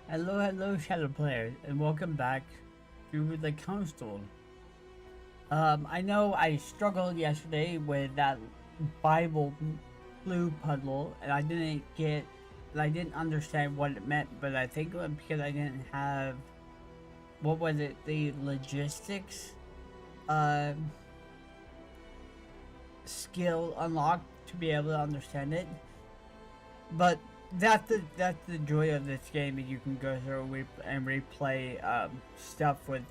Hello, hello, Shadow players, and welcome back to the console. I know I struggled yesterday with that Bible blue puzzle, and I didn't understand what it meant, but I think it was because I didn't have, what was it, the logistics, um, skill unlocked to be able to understand it. But that's the joy of this game is you can go through and replay stuff with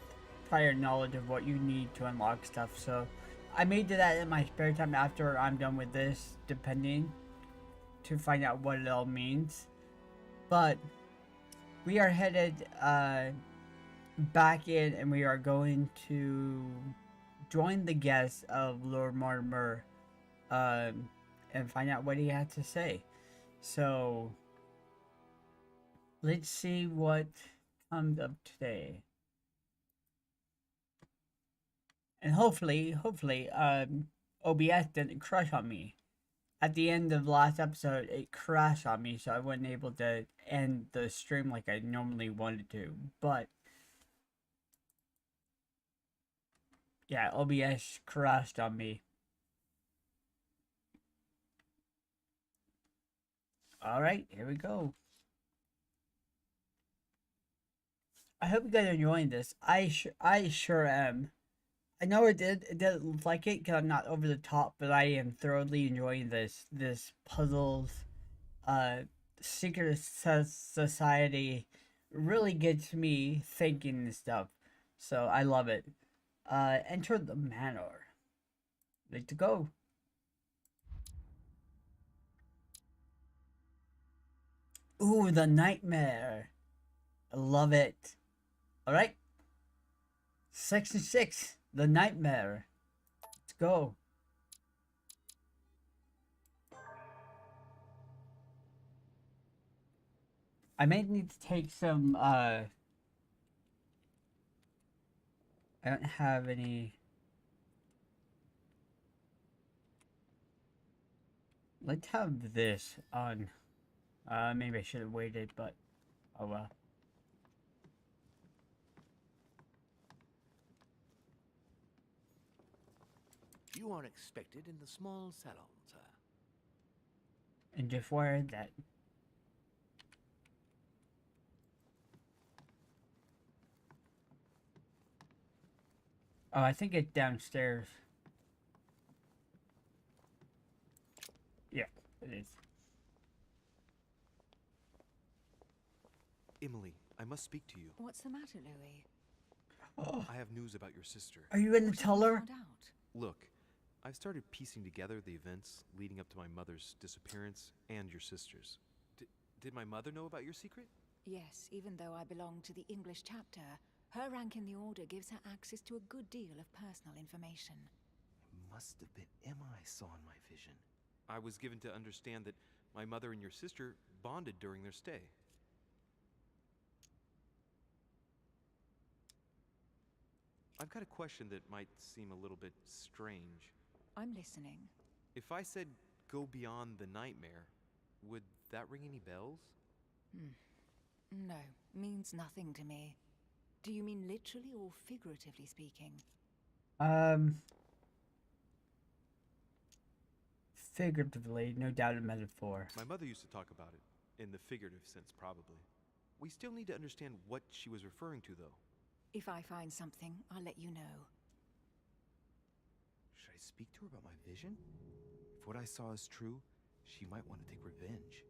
prior knowledge of what you need to unlock stuff. So I may do that in my spare time after I'm done with this, depending, to find out what it all means. But we are headed back in, and we are going to join the guests of Lord Mortimer and find out what he had to say. So let's see what comes up today. And hopefully, OBS didn't crash on me. At the end of the last episode, it crashed on me, so I wasn't able to end the stream like I normally wanted to. But, yeah, OBS crashed on me. Alright, here we go. I hope you guys are enjoying this. I sure am. I know it didn't look like it because I'm not over the top, but I am thoroughly enjoying this puzzles. Uh, Secret Society really gets me thinking and stuff, so I love it. Enter the manor. Ready to go. Ooh, the nightmare. I love it. All right, 66. The nightmare. Let's go. I may need to take some. I don't have any. Let's have this on. Maybe I should have waited, but oh well. You are expected in the small salon, sir. And just where that. Oh, I think it's downstairs. Yeah, it is. Emily, I must speak to you. What's the matter, Louis? Oh, I have news about your sister. are you gonna What have tell you her? found out? Look, I've started piecing together the events leading up to my mother's disappearance and your sister's. Did my mother know about your secret? Yes, even though I belong to the English chapter, her rank in the Order gives her access to a good deal of personal information. It must have been Emma I saw in my vision. I was given to understand that my mother and your sister bonded during their stay. I've got a question that might seem a little bit strange. I'm listening. If I said go beyond the nightmare, would that ring any bells? No, means nothing to me. Do you mean literally or figuratively speaking? Um, Figuratively, no doubt a metaphor. My mother used to talk about it, in the figurative sense, probably. We still need to understand what she was referring to, though. If I find something, I'll let you know. Should I speak to her about my vision? If what I saw is true, she might want to take revenge.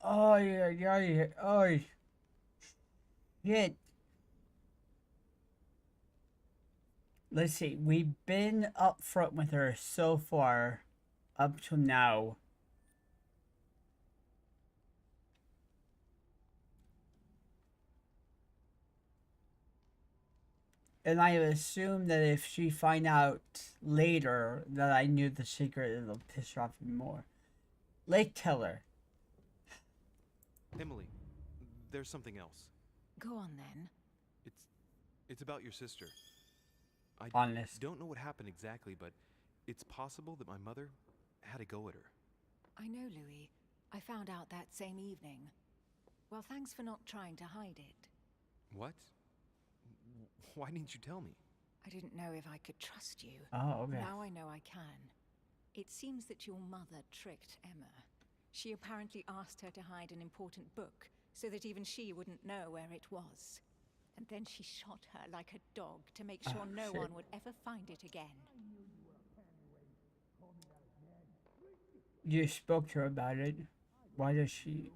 Oh yeah, oh shit. Let's see. We've been up front with her so far, up till now. And I assume that if she find out later that I knew the secret, it'll piss her off even more. Let's tell her. Emily, there's something else. Go on then. It's... it's about your sister. I Honest. don't know what happened exactly, but it's possible that my mother had a go at her. I know, Louis. I found out that same evening. Well, thanks for not trying to hide it. What? Why didn't you tell me? I didn't know if I could trust you. Oh, okay. Now I know I can. It seems that your mother tricked Emma. She apparently asked her to hide an important book, so that even she wouldn't know where it was. And then she shot her like a dog to make sure no shit. one would ever find it again. You spoke to her about it. Why does she...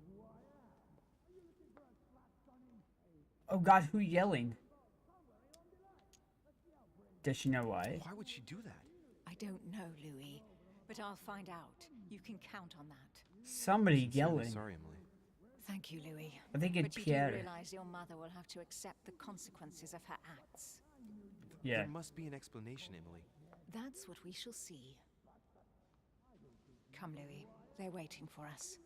Oh god, who yelling? Does she know why? Why would she do that? I don't know, Louis, but I'll find out. You can count on that. Somebody Sincerely yelling. sorry, Emily. Thank you, Louis. I think it's But you Pierre. do realize your mother will have to accept the consequences of her acts. Yeah. There must be an explanation, Emily. That's what we shall see. Come, Louis. They're waiting for us.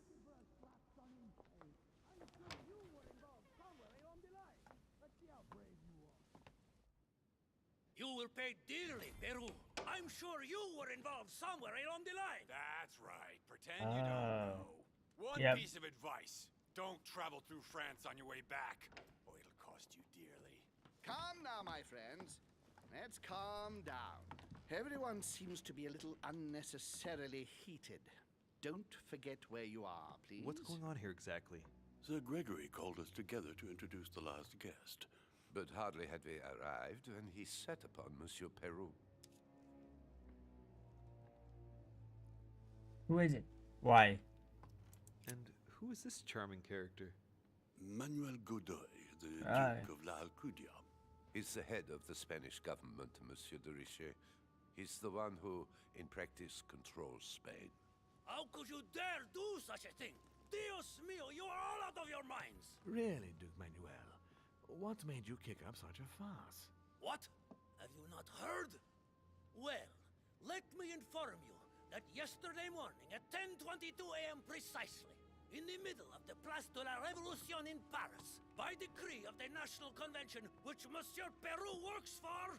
You will pay dearly, Peru. I'm sure you were involved somewhere along the line. That's right. Pretend you don't know. One Yep. piece of advice. Don't travel through France on your way back, or it'll cost you dearly. Calm now, my friends. Let's calm down. Everyone seems to be a little unnecessarily heated. Don't forget where you are, please. What's going on here exactly? Sir Gregory called us together to introduce the last guest. But hardly had we arrived when he set upon Monsieur Peru. Who is it? Why? And who is this charming character? Manuel Godoy, the Aye. Duke of La Alcudia. He's the head of the Spanish government, Monsieur de Richet. He's the one who, in practice, controls Spain. How could you dare do such a thing? Dios mío, you are all out of your minds. Really, Duke Manuel? What made you kick up such a fuss? What? Have you not heard? Well, let me inform you that yesterday morning at 10:22 a.m. precisely, in the middle of the Place de la Révolution in Paris, by decree of the National Convention which Monsieur Peru works for,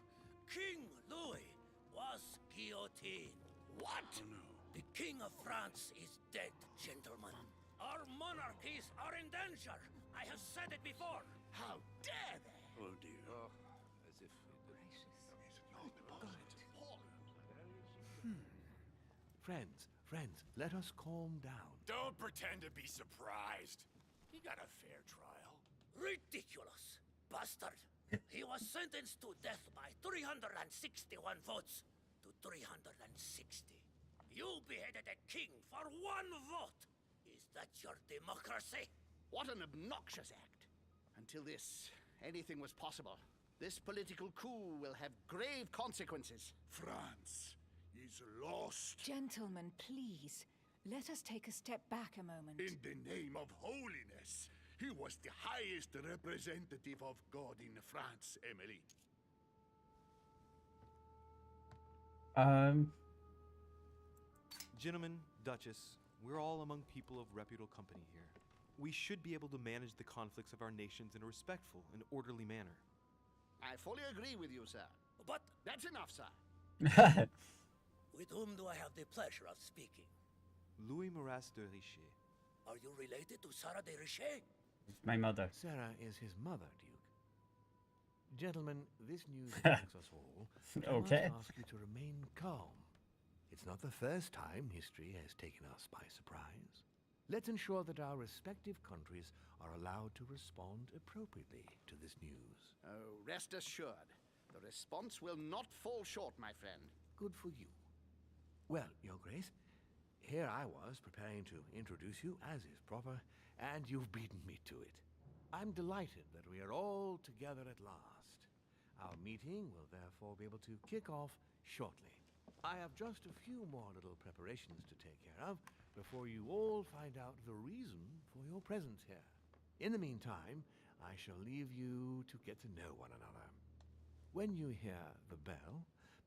King Louis was guillotined. What? Oh, no. The King of France is dead, gentlemen. Our monarchies are in danger. I have said it before. How dare they? Oh, dear. Oh, as if... Friends, let us calm down. Don't pretend to be surprised. He got a fair trial. Ridiculous. Bastard. He was sentenced to death by 361 votes to 360. You beheaded a king for one vote. Is that your democracy? What an obnoxious act. Until this, anything was possible. This political coup will have grave consequences. France is lost. Gentlemen, please. Let us take a step back a moment. In the name of holiness. He was the highest representative of God in France, Emily. Gentlemen, Duchess, we're all among people of reputable company here. We should be able to manage the conflicts of our nations in a respectful and orderly manner. I fully agree with you, sir. But That's enough, sir. with whom do I have the pleasure of speaking? Louis Maras de Richet. Are you related to Sarah de Richet? It's my mother. Sarah is his mother, Duke. Gentlemen, this news affects us all. But Okay. I must ask you to remain calm. It's not the first time history has taken us by surprise. Let's ensure that our respective countries are allowed to respond appropriately to this news. Oh, rest assured. The response will not fall short, my friend. Good for you. Well, Your Grace, here I was preparing to introduce you as is proper, and you've beaten me to it. I'm delighted that we are all together at last. Our meeting will therefore be able to kick off shortly. I have just a few more little preparations to take care of before you all find out the reason for your presence here. In the meantime, I shall leave you to get to know one another. When you hear the bell,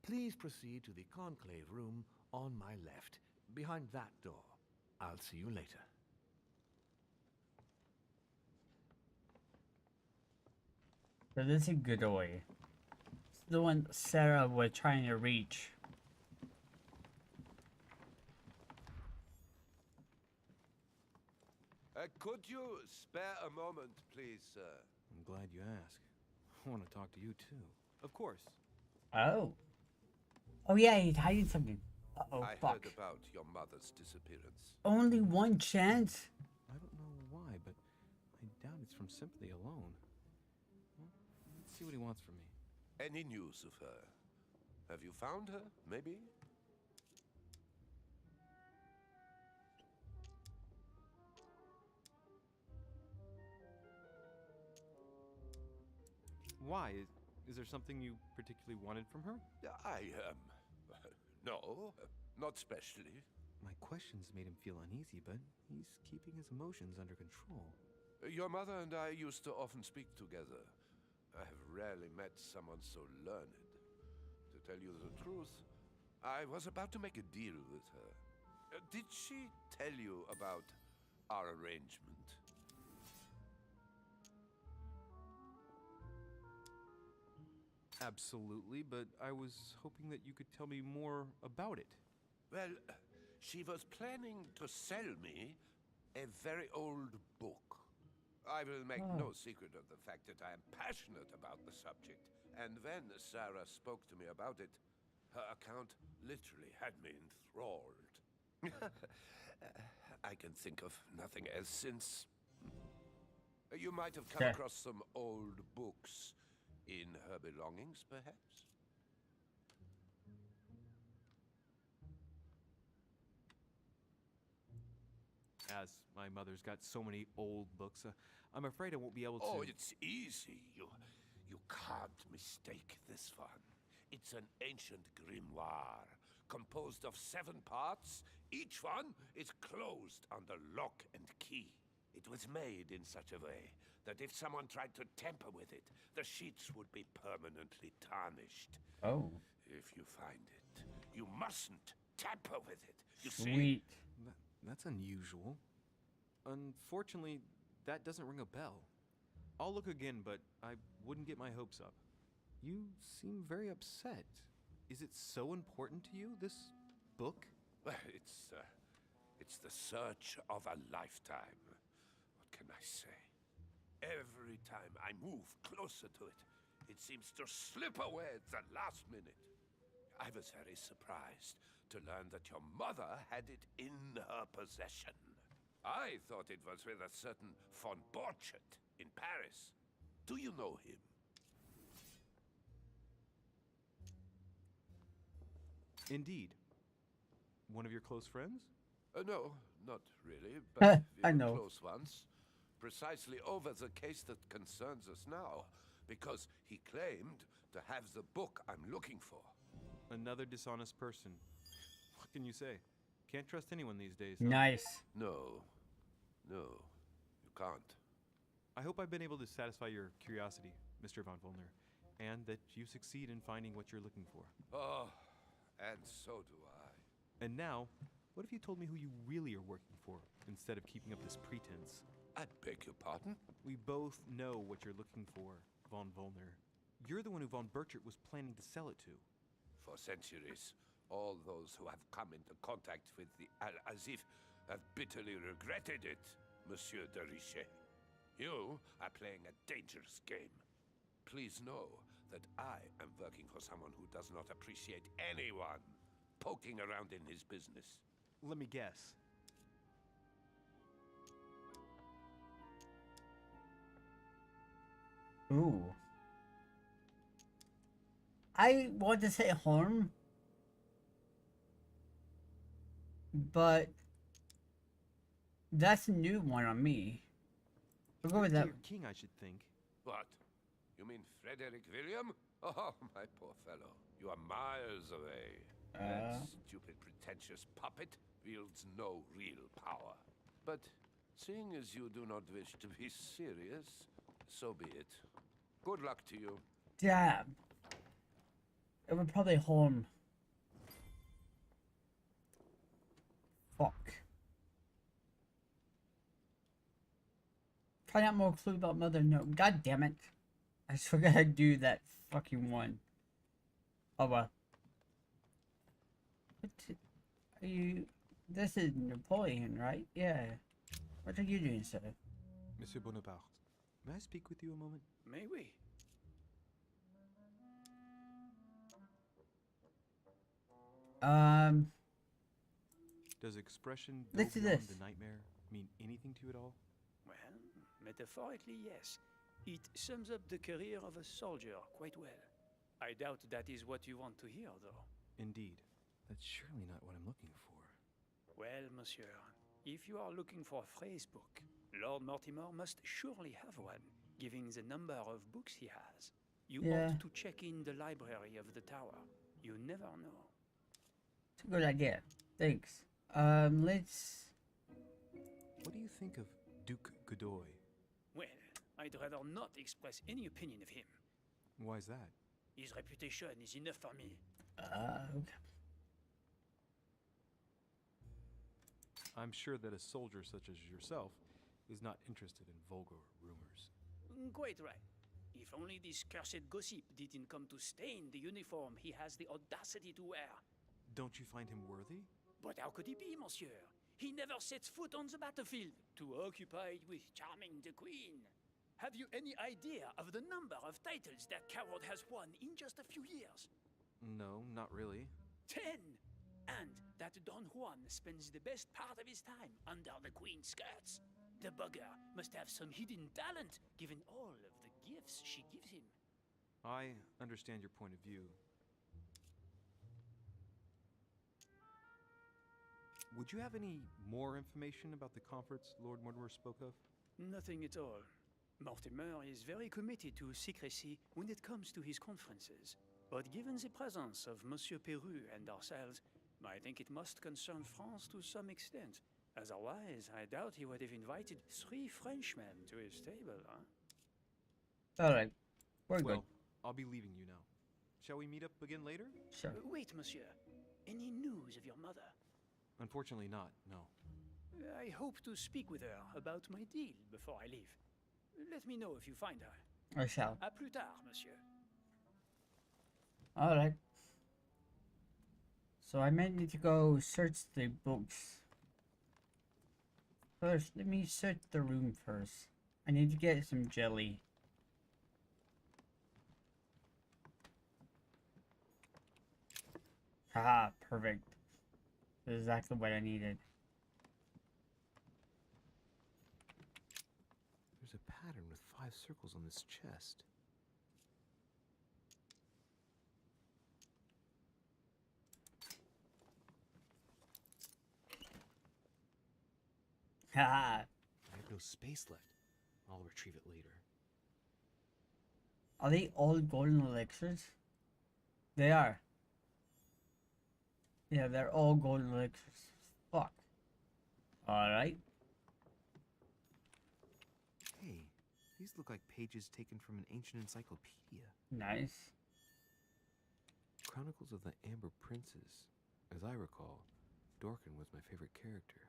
please proceed to the conclave room on my left, behind that door. I'll see you later. So this is Godoy. It's the one Sarah was trying to reach. Could you spare a moment, please, sir? I'm glad you asked. I want to talk to you too. Of course. Oh. Oh yeah, he's hiding something. Uh-oh, I fuck. heard about your mother's disappearance. Only one chance? I don't know why, but I doubt it's from sympathy alone. Well, let's see what he wants from me. Any news of her? Have you found her, maybe? Why? Is there something you particularly wanted from her? No, not specially. My questions made him feel uneasy, but he's keeping his emotions under control. Your mother and I used to often speak together. I have rarely met someone so learned. To tell you the truth, I was about to make a deal with her. Did she tell you about our arrangement? Absolutely, but I was hoping that you could tell me more about it. Well, she was planning to sell me a very old book. I will make no secret of the fact that I am passionate about the subject. And when Sarah spoke to me about it, her account literally had me enthralled. I can think of nothing else since. You might have come across some old books in her belongings, perhaps? As my mother's got so many old books, I'm afraid I won't be able to... Oh, it's easy. You can't mistake this one. It's an ancient grimoire, composed of 7 parts. Each one is closed under lock and key. It was made in such a way that if someone tried to tamper with it, the sheets would be permanently tarnished. Oh. If you find it, you mustn't tamper with it. You Sweet. see? That's unusual. Unfortunately, that doesn't ring a bell. I'll look again, but I wouldn't get my hopes up. You seem very upset. Is it so important to you, this book? Well, it's the search of a lifetime. What can I say? Every time I move closer to it, it seems to slip away at the last minute. I was very surprised to learn that your mother had it in her possession. I thought it was with a certain von Borchet in Paris. Do you know him? Indeed. One of your close friends? No, not really, but I we were know. close once. Precisely over the case that concerns us now, because he claimed to have the book I'm looking for. Another dishonest person. What can you say? Can't trust anyone these days. Huh? Nice. No, you can't. I hope I've been able to satisfy your curiosity, Mr. Von Volner, and that you succeed in finding what you're looking for. Oh, and so do I. And now, what if you told me who you really are working for, instead of keeping up this pretense? I beg your pardon? We both know what you're looking for, Von Volner. You're the one who Von Burchert was planning to sell it to. For centuries, all those who have come into contact with the Al-Azif have bitterly regretted it, Monsieur de Richet. You are playing a dangerous game. Please know that I am working for someone who does not appreciate anyone poking around in his business. Let me guess. Ooh. I want to say harm, but that's a new one on me. I'll go with that. Dear King, I should think. What? You mean Frederick William? Oh, my poor fellow. You are miles away. That stupid, pretentious puppet wields no real power. But seeing as you do not wish to be serious, so be it. Good luck to you. Damn. It would probably harm. Fuck. Find out more clue about Mother No. God damn it. I just forgot to do that fucking one. Oh well. What are you... This is Napoleon, right? Yeah. What are you doing, sir? Monsieur Bonaparte, may I speak with you a moment? May we? Does expression go Let's do beyond this. the nightmare mean anything to you at all? Well, metaphorically, yes. It sums up the career of a soldier quite well. I doubt that is what you want to hear, though. Indeed. That's surely not what I'm looking for. Well, monsieur, if you are looking for a phrase book, Lord Mortimer must surely have one, given the number of books he has. You Yeah. ought to check in the library of the tower. You never know. It's a good idea. Thanks. Let's. What do you think of Duke Godoy? Well, I'd rather not express any opinion of him. Why is that? His reputation is enough for me. Okay. I'm sure that a soldier such as yourself is not interested in vulgar rumors. Quite right. If only this cursed gossip didn't come to stain the uniform he has the audacity to wear. Don't you find him worthy? But how could he be, monsieur? He never sets foot on the battlefield, too occupied with charming the queen. Have you any idea of the number of titles that coward has won in just a few years? No, not really. 10! And that Don Juan spends the best part of his time under the queen's skirts. The bugger must have some hidden talent, given all of the gifts she gives him. I understand your point of view. Would you have any more information about the conference Lord Mortimer spoke of? Nothing at all. Mortimer is very committed to secrecy when it comes to his conferences. But given the presence of Monsieur Peru and ourselves, I think it must concern France to some extent. Otherwise, I doubt he would have invited 3 Frenchmen to his table, huh? Alright. We're Well, good. I'll be leaving you now. Shall we meet up again later? Sure. Wait, monsieur. Any news of your mother? Unfortunately not, no. I hope to speak with her about my deal before I leave. Let me know if you find her. I shall. À plus tard, monsieur. Alright. So I might need to go search the books. First, let me search the room first. I need to get some jelly. Haha, perfect. That's exactly what I needed. There's a pattern with 5 circles on this chest. Haha. I have no space left. I'll retrieve it later. Are they all golden elixirs? They are. Yeah, they're all golden elixirs. Fuck. Alright. Hey, these look like pages taken from an ancient encyclopedia. Nice. Chronicles of the Amber Princes. As I recall, Dorkin was my favorite character.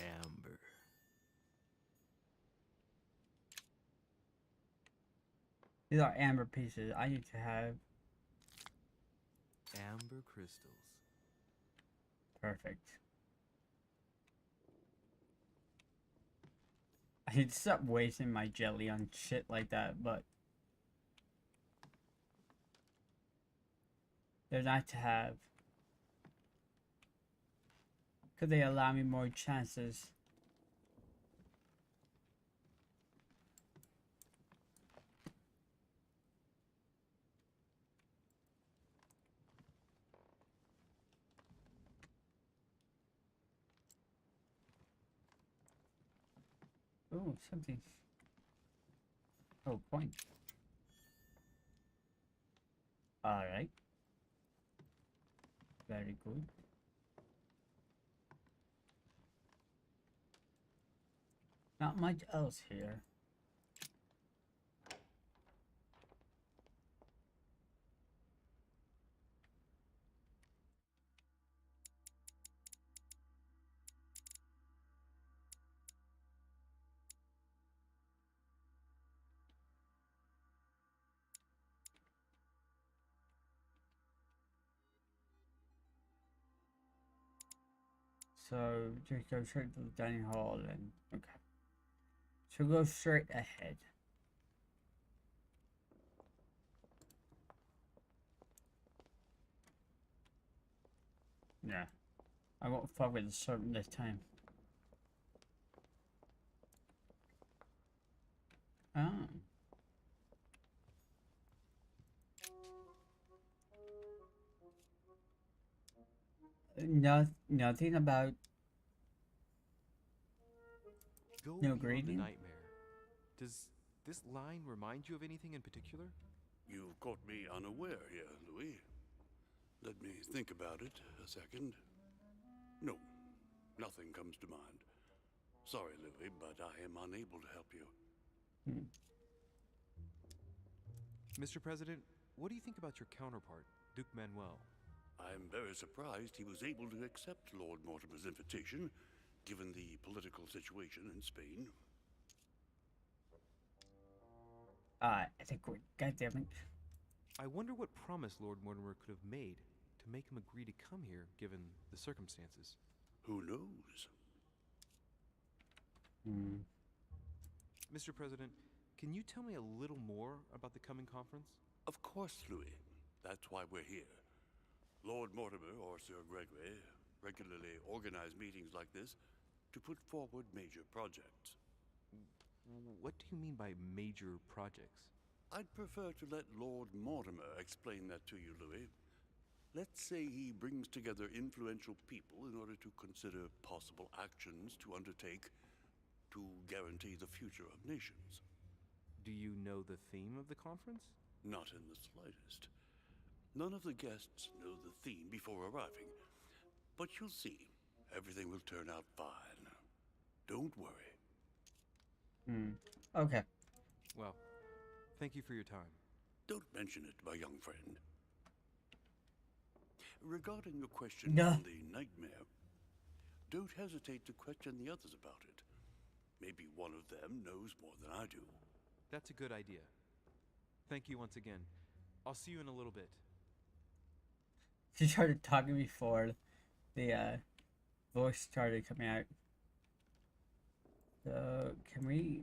Amber. These are amber pieces. I need to have. Amber crystals. Perfect. I need to stop wasting my jelly on shit like that, but they're nice to have. Could they allow me more chances? Oh, something. Oh, point. Alright. Very good. Not much else here. So just go straight to the dining hall and okay. So go straight ahead. Yeah. I won't fuck with the serpent this time. Oh. Nothing about Go no beyond the grading? nightmare. Does this line remind you of anything in particular? You caught me unaware here, Louis. Let me think about it a second. No, nothing comes to mind. Sorry, Louis, but I am unable to help you. Mr. President, what do you think about your counterpart, Duke Manuel? I'm very surprised he was able to accept Lord Mortimer's invitation, given the political situation in Spain. I think we're goddamn it. I wonder what promise Lord Mortimer could have made to make him agree to come here, given the circumstances. Who knows? Mr. President, can you tell me a little more about the coming conference? Of course, Louis. That's why we're here. Lord Mortimer or Sir Gregory regularly organize meetings like this to put forward major projects. What do you mean by major projects? I'd prefer to let Lord Mortimer explain that to you, Louis. Let's say he brings together influential people in order to consider possible actions to undertake to guarantee the future of nations. Do you know the theme of the conference? Not in the slightest. None of the guests know the theme before arriving. But you'll see. Everything will turn out fine. Don't worry. Okay. Well, thank you for your time. Don't mention it, my young friend. Regarding your question No. on the nightmare, don't hesitate to question the others about it. Maybe one of them knows more than I do. That's a good idea. Thank you once again. I'll see you in a little bit. She started talking before the voice started coming out. So can we?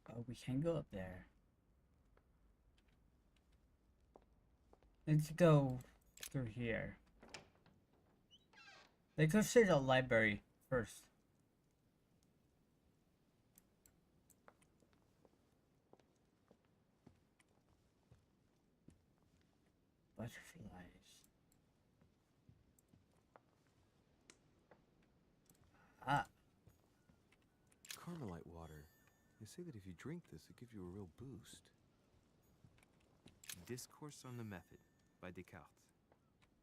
Oh, we can go up there. Let's go through here. Let's go to the library first. Butterflies. Ah. Carmelite water. They say that if you drink this, it gives you a real boost. Discourse on the Method by Descartes.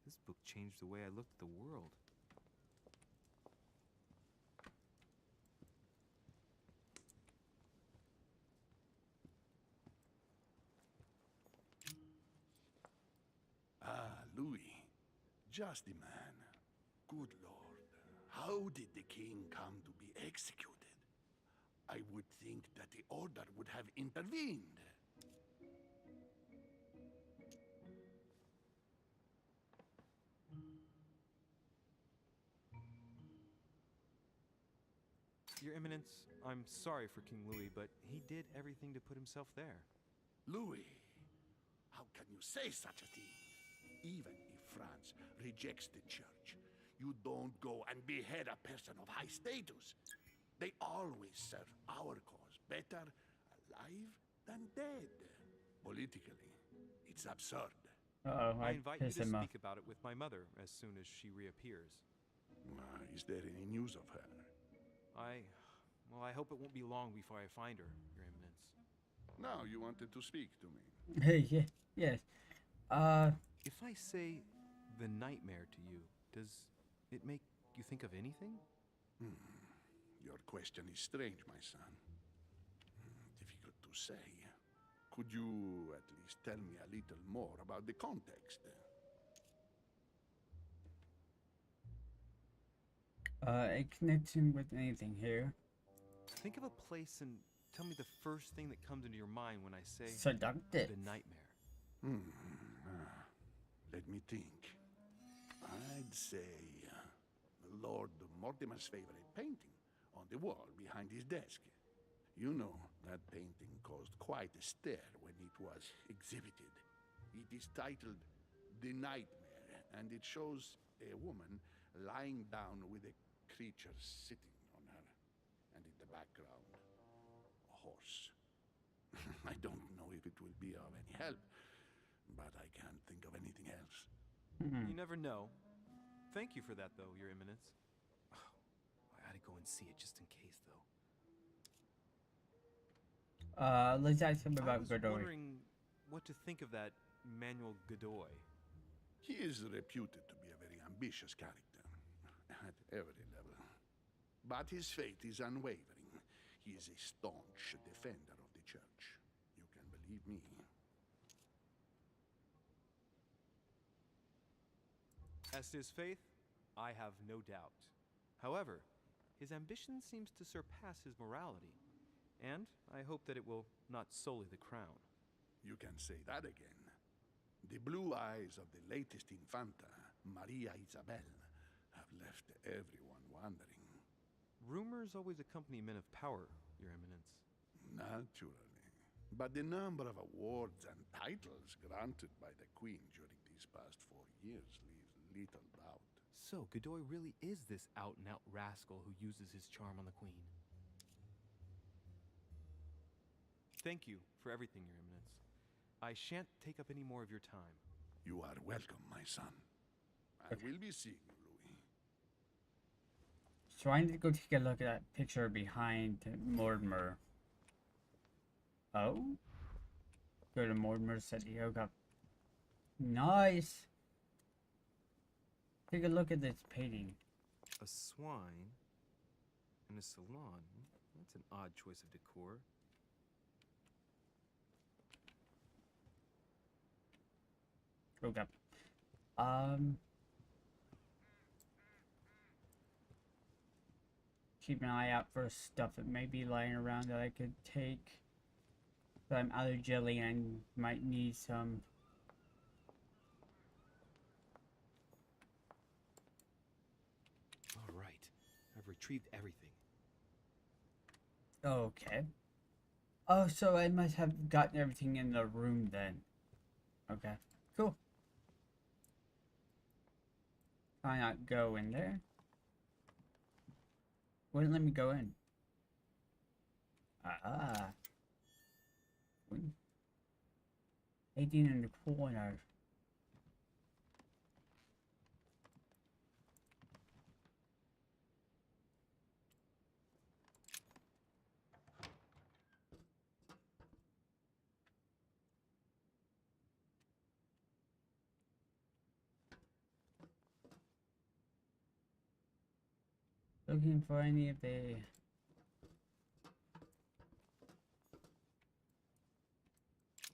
This book changed the way I looked at the world. Ah, Louis. Just the man. Good Lord. How did the king come to be executed? I would think that the order would have intervened. Your Eminence, I'm sorry for King Louis, but he did everything to put himself there. Louis, how can you say such a thing? Even if France rejects the church, you don't go and behead a person of high status. They always serve our cause better alive than dead. Politically, it's absurd. Uh oh, I I invite you pissed to him off. speak about it with my mother as soon as she reappears. Is there any news of her? Well, I hope it won't be long before I find her, Your Eminence. Now you wanted to speak to me. Yeah, yes. If I say the nightmare to you, does it make you think of anything? Your question is strange, my son. Difficult to say. Could you at least tell me a little more about the context? A connection with anything here. Think of a place and tell me the first thing that comes into your mind when I say Seductive. the nightmare. Let me think. I I'd say Lord Mortimer's favorite painting on the wall behind his desk. You know, that painting caused quite a stir when it was exhibited. It is titled The Nightmare, and it shows a woman lying down with a creature sitting on her, and in the background, a horse. I don't know if it will be of any help, but I can't think of anything else. You never know. Thank you for that, though, Your Eminence. Oh, I gotta go and see it just in case, though. Let's ask him I about was Godoy. wondering what to think of that Manuel Godoy. He is reputed to be a very ambitious character, at every level. But his faith is unwavering. He is a staunch defender of the church. You can believe me. As to his faith, I have no doubt. However, his ambition seems to surpass his morality, and I hope that it will not sully the crown. You can say that again. The blue eyes of the latest Infanta, Maria Isabel, have left everyone wondering. Rumors always accompany men of power, Your Eminence. Naturally. But the number of awards and titles granted by the Queen during these past 4 years leaves little doubt. So, Godoy really is this out-and-out rascal who uses his charm on the Queen. Thank you for everything, Your Eminence. I shan't take up any more of your time. You are welcome, my son. I will be seeing you, Louis. So I need to go take a look at that picture behind Mortimer. Oh? Go to Mortimer's city. Okay. Nice. Take a look at this painting. A swine in a salon? That's an odd choice of decor. Okay. Keep an eye out for stuff that may be lying around that I could take. But I'm out of jelly and might need some. All right. I've retrieved everything. Okay. Oh, so I must have gotten everything in the room then. Okay. Cool. Can I not go in there? Wouldn't let me go in. Ah. 18 in the corner. Looking for any of the...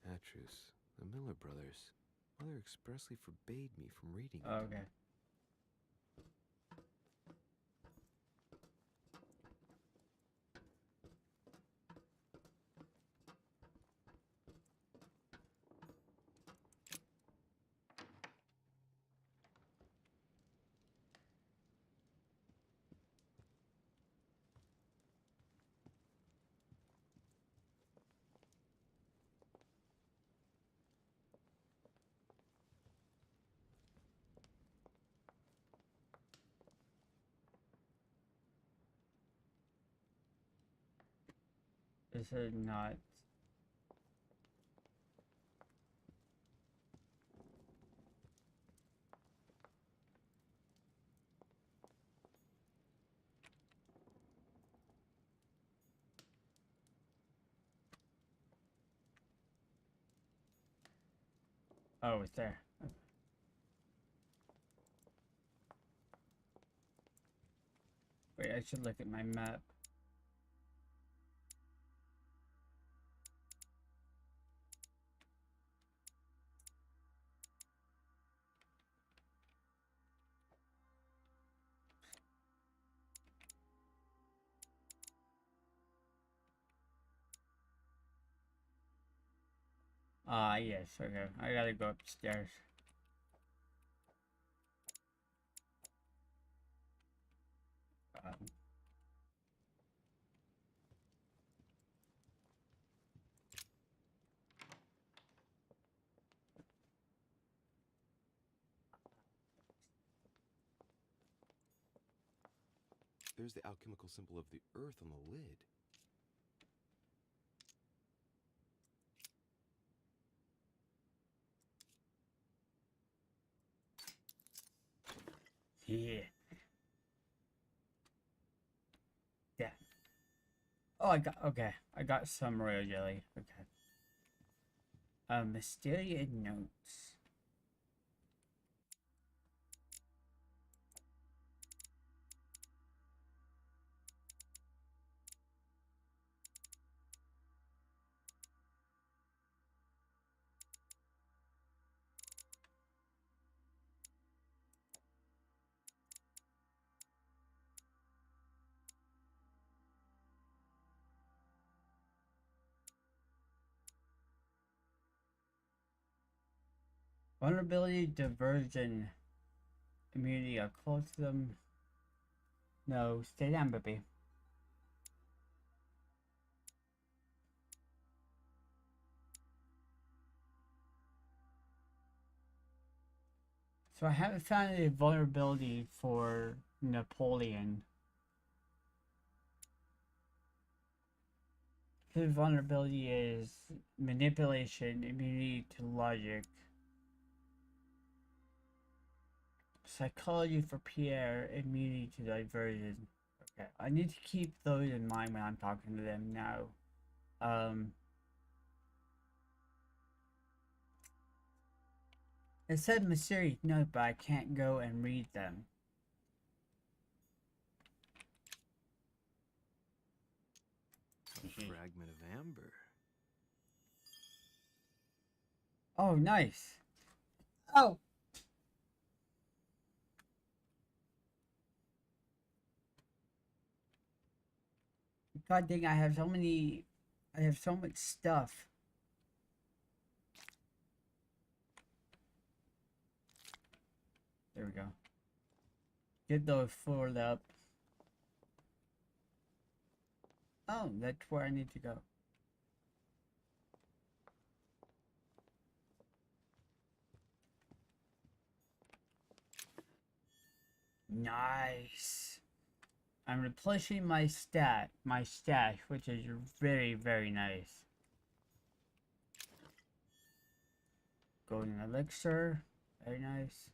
Atrus, the Miller brothers. Mother expressly forbade me from reading it. Okay. Is it not? Oh, it's there. Okay. Wait, I should look at my map. Ah, yes, okay. I gotta go upstairs. There's the alchemical symbol of the earth on the lid. Yeah. Yeah. Oh, I got some royal jelly. Okay. Mysterious notes. Vulnerability, diversion, immunity are close to them. No, stay down, baby. So I haven't found any vulnerability for Napoleon. His vulnerability is manipulation, immunity to logic. Psychology for Pierre, immunity to diversion. Okay, I need to keep those in mind when I'm talking to them now. It said mysterious note, but I can't go and read them. A fragment of amber. Oh, nice. Oh! God dang, I have so much stuff. There we go. Get those filled up. Oh, that's where I need to go. Nice. I'm replenishing my stash, which is very, very nice. Golden elixir, very nice.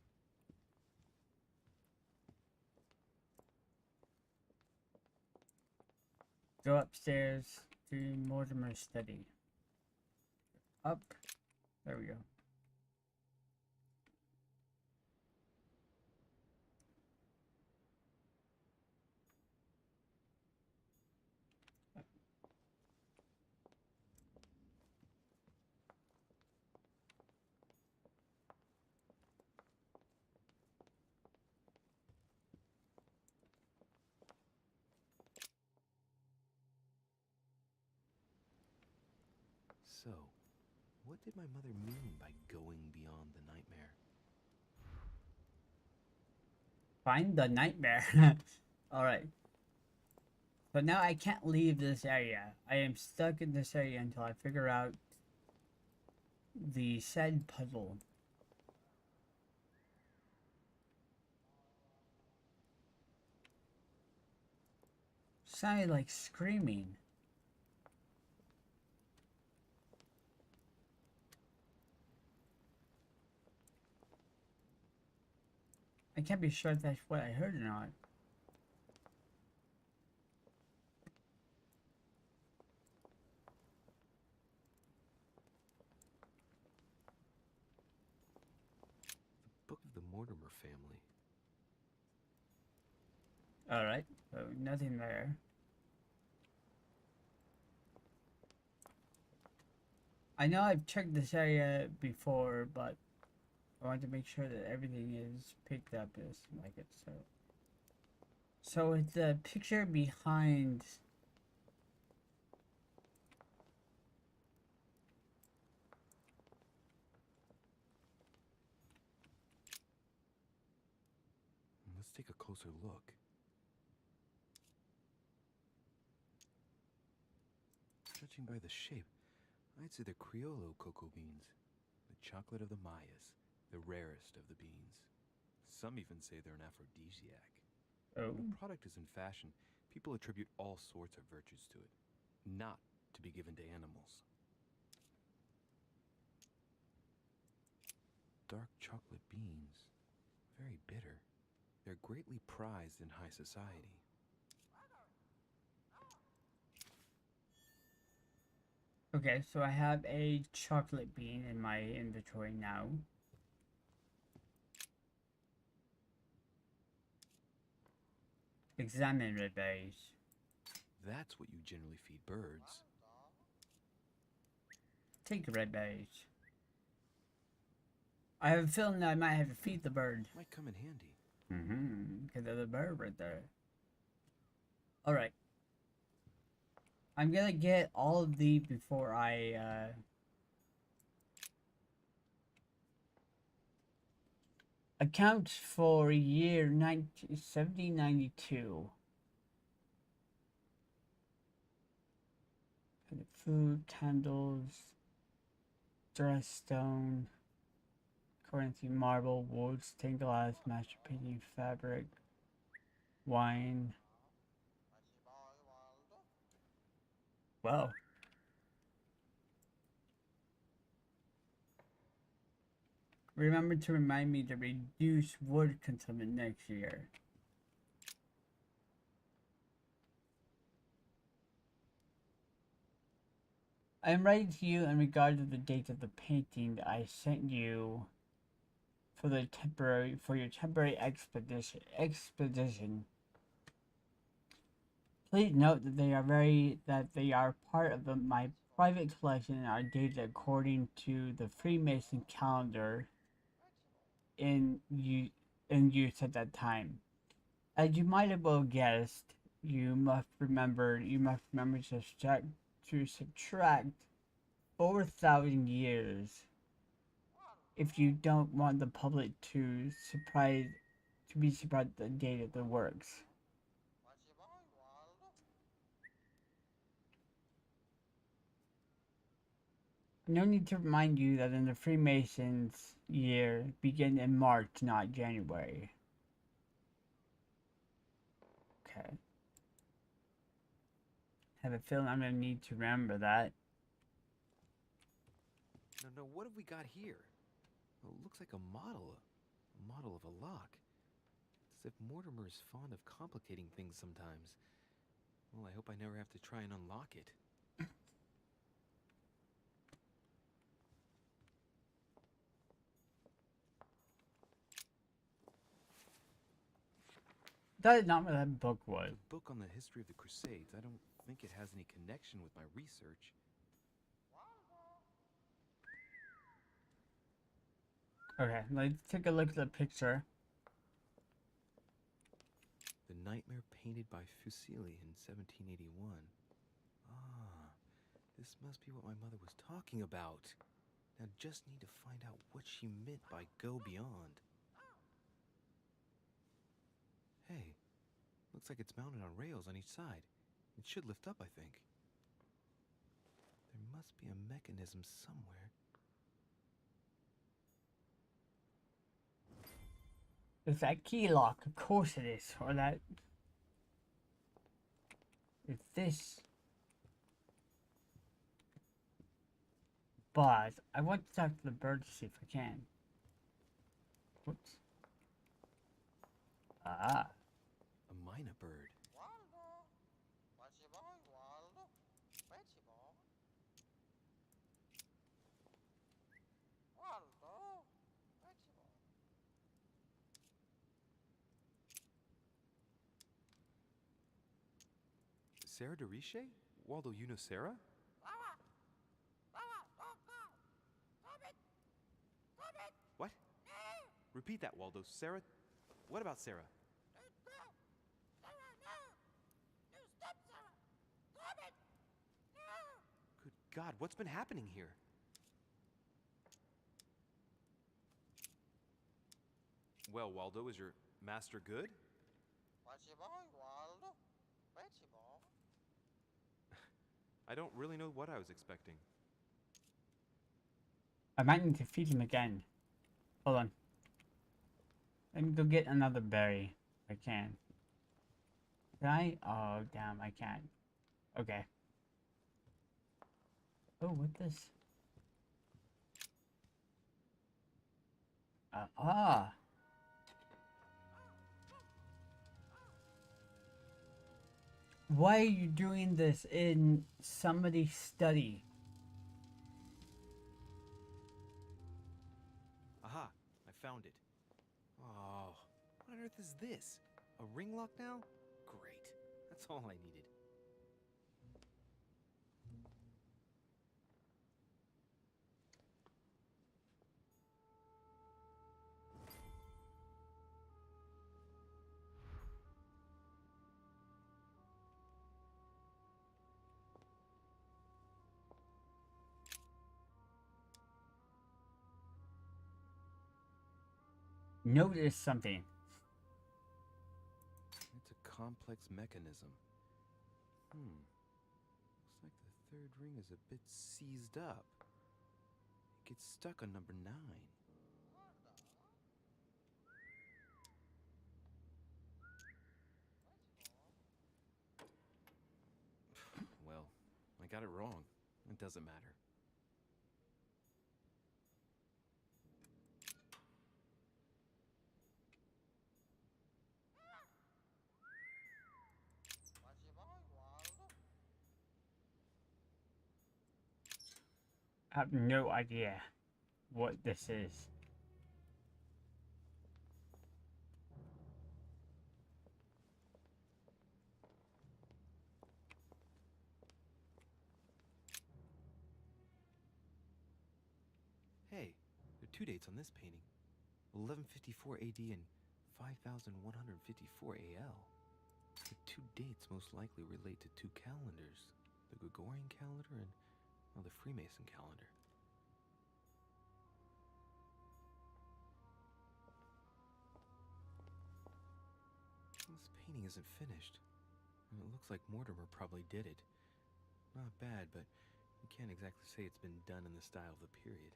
Go upstairs to Mortimer's study. Up. There we go. So, what did my mother mean by going beyond the nightmare? Find the nightmare. Alright. So now I can't leave this area. I am stuck in this area until I figure out the said puzzle. Sounded like screaming. I can't be sure if that's what I heard or not. The Book of the Mortimer family. Alright, so nothing there. I know I've checked this area before, but I want to make sure that everything is picked up as like it so. So it's the picture behind. Let's take a closer look. Judging by the shape, I'd say they're Criollo cocoa beans. The chocolate of the Mayas, the rarest of the beans. Some even say they're an aphrodisiac. Oh. When a product is in fashion, people attribute all sorts of virtues to it, not to be given to animals. Dark chocolate beans, very bitter. They're greatly prized in high society. Okay, so I have a chocolate bean in my inventory now. Examine red berries. That's what you generally feed birds. Take red berries. I have a feeling that I might have to feed the bird. Might come in handy. Because there's a bird right there. Alright. I'm gonna get all of these before I, account for year 1792. Food, candles, dress stone, currency, marble, wood, stained glass, master painting, fabric, wine. Wow. Remember to remind me to reduce wood consumption next year. I am writing to you in regard to the date of the painting that I sent you for your temporary expedition. Please note that they are part of my private collection and are dated according to the Freemason calendar in use at that time. As you might have well guessed, you must remember to subtract 4,000 years if you don't want the public to be surprised at the date of the works. No need to remind you that in the Freemasons' year begin in March, not January. Okay. Have a feeling I'm gonna need to remember that. No, what have we got here? Well, it looks like a model of a lock. It's as if Mortimer is fond of complicating things sometimes. Well, I hope I never have to try and unlock it. That is not what that book was. The book on the history of the Crusades, I don't think it has any connection with my research. Okay, let's take a look at the picture. The Nightmare painted by Fuseli in 1781. Ah, this must be what my mother was talking about. Now just need to find out what she meant by go beyond. Hey, looks like it's mounted on rails on each side. It should lift up, I think. There must be a mechanism somewhere. It's that key lock, of course it is, or that... It's this... But I want to talk to the bird to see if I can. Whoops. Ah. A mynah bird. Sarah de Riche? Waldo, you know Sarah? What? Repeat that, Waldo. Sarah? What about Sarah? Good God, what's been happening here? Well, Waldo, is your master good? I don't really know what I was expecting. I might need to feed him again. Hold on. Let me go get another berry. If I can. Can I? Oh, damn, I can't. Okay. Oh, what this? Ah. Why are you doing this in somebody's study? Aha! I found it. Oh, what on earth is this? A ring lock now? Great. That's all I needed. Notice something. It's a complex mechanism. Looks like the third ring is a bit seized up. It gets stuck on number 9. Well, I got it wrong. It doesn't matter. I have no idea what this is. Hey, there are 2 dates on this painting. 1154 AD and 5154 AL. The 2 dates most likely relate to 2 calendars. The Gregorian calendar and, well, the Freemason calendar. This painting isn't finished, and it looks like Mortimer probably did it. Not bad, but you can't exactly say it's been done in the style of the period.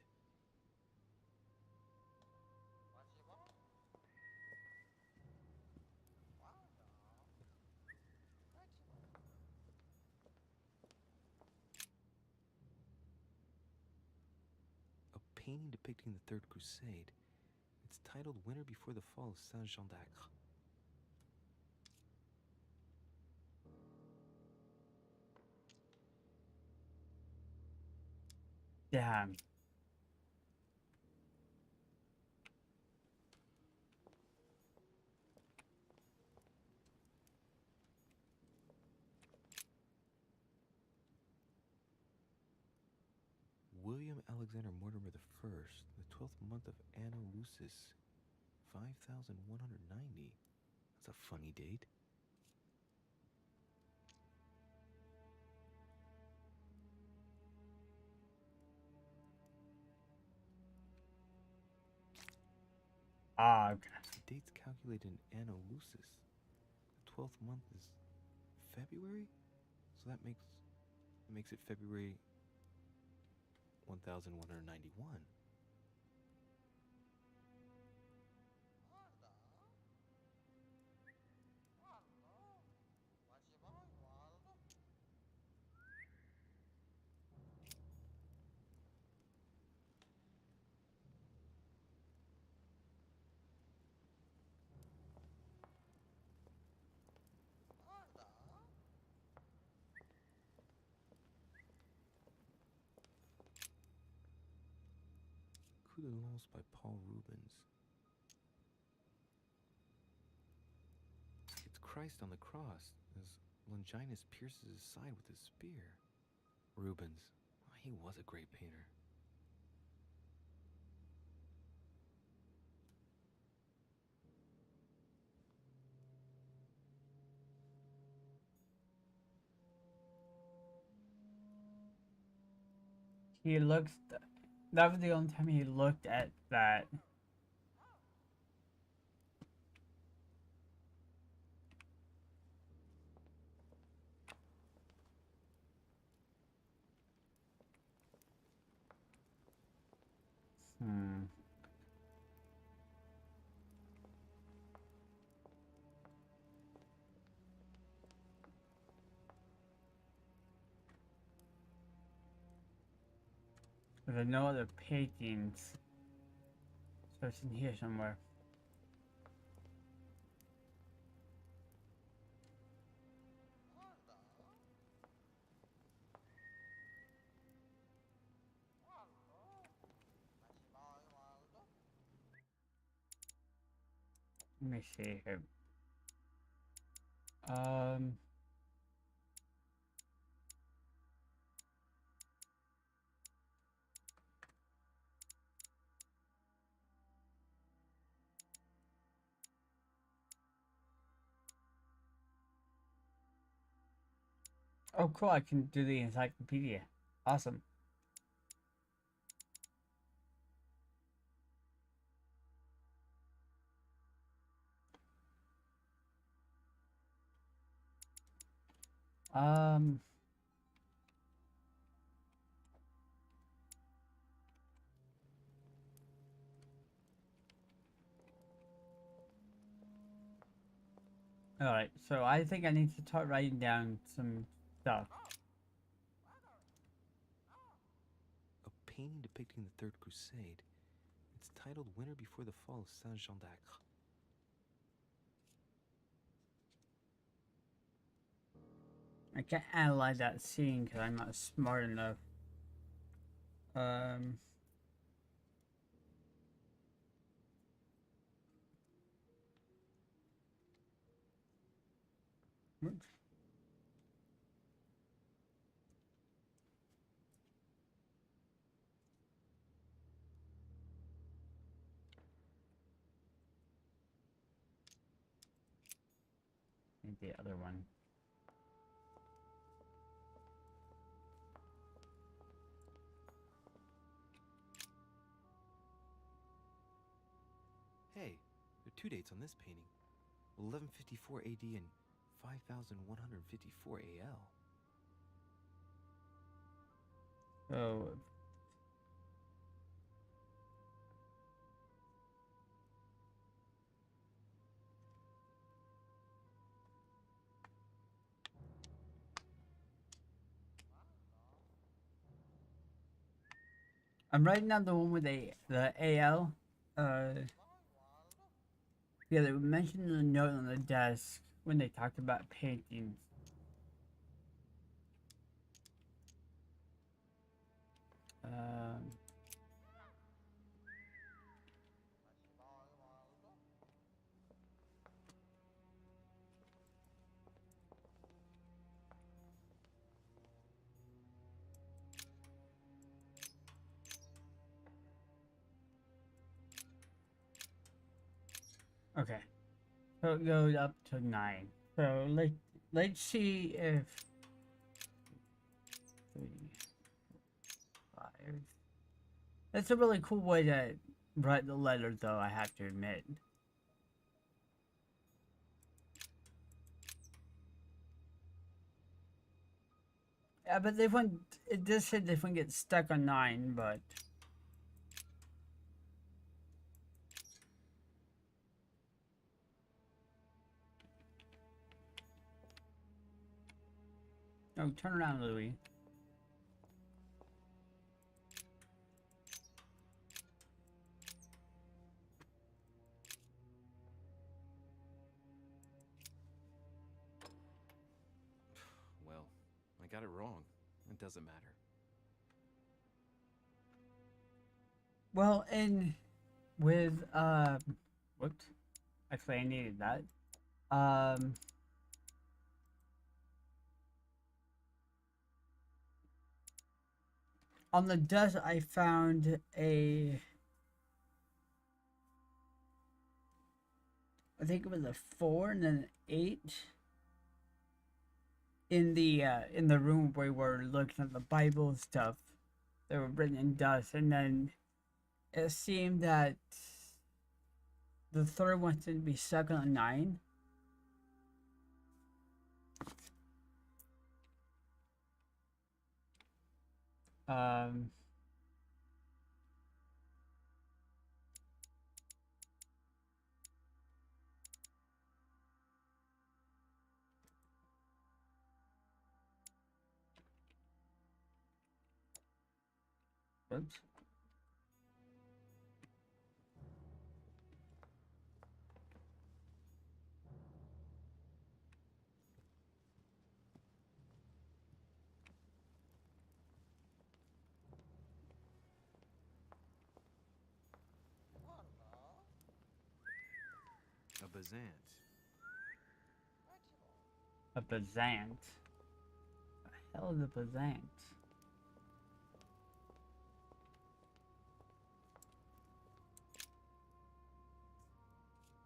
A painting depicting the Third Crusade. It's titled Winter Before the Fall of Saint Jean d'Acre. Damn. William Alexander Mortimer I, the 12th month of Anno Lucis, 5190. That's a funny date. Ah, okay. The date's calculated in Anno Lucis. The 12th month is February? So that makes it February 1191. Coup de Lance by Paul Rubens. It's Christ on the cross as Longinus pierces his side with his spear. Rubens, he was a great painter. He looks. That was the only time he looked at that. Hmm. There are no other paintings. So it's in here somewhere. Let me see here. Um. Oh, cool! I can do the encyclopedia. Awesome. Um. All right. So I think I need to start writing down some stuff. A painting depicting the Third Crusade. It's titled Winter Before the Fall of Saint Jean d'Acre. I can't analyze that scene because I'm not smart enough. Um. The other one. Hey, there are two dates on this painting. 1154 AD and 5154 AL. So I'm writing down the one with the AL. Yeah, they mentioned the note on the desk when they talked about paintings. Um, okay, so it goes up to 9. So let's see if 3, 5. That's a really cool way to write the letter, though. I have to admit. Yeah, but this one, it does say this one gets stuck on 9, but no, turn around, Louis. Well, I got it wrong. It doesn't matter. Well, and with whoops, actually I needed that. On the desk, I found I think it was a 4 and then an 8 in the room where we were looking at the Bible and stuff. They were written in dust, and then it seemed that the third one seemed to be stuck on a 9. Um, Oops. A Bazant. A Bazant. The hell is a Bazant?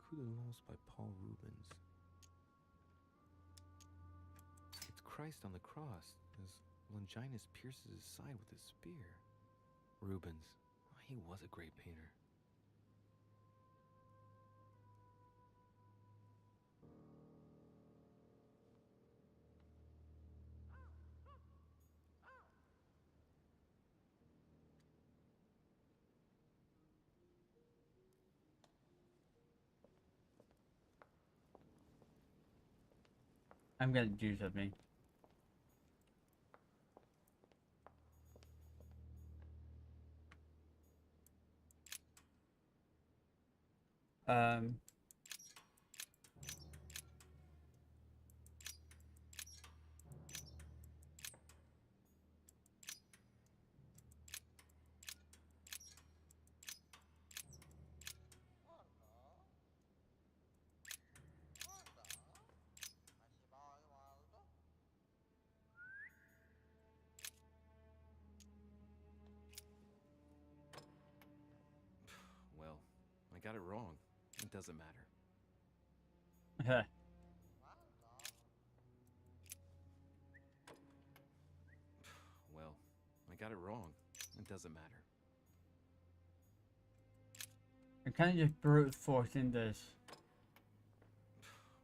Coup de Lance by Paul Rubens. It's Christ on the cross as Longinus pierces his side with a spear. Rubens. He was a great painter. I'm gonna do something. Um. Well, I got it wrong. It doesn't matter. Well, I got it wrong. It doesn't matter. I kind of just brute forcing this.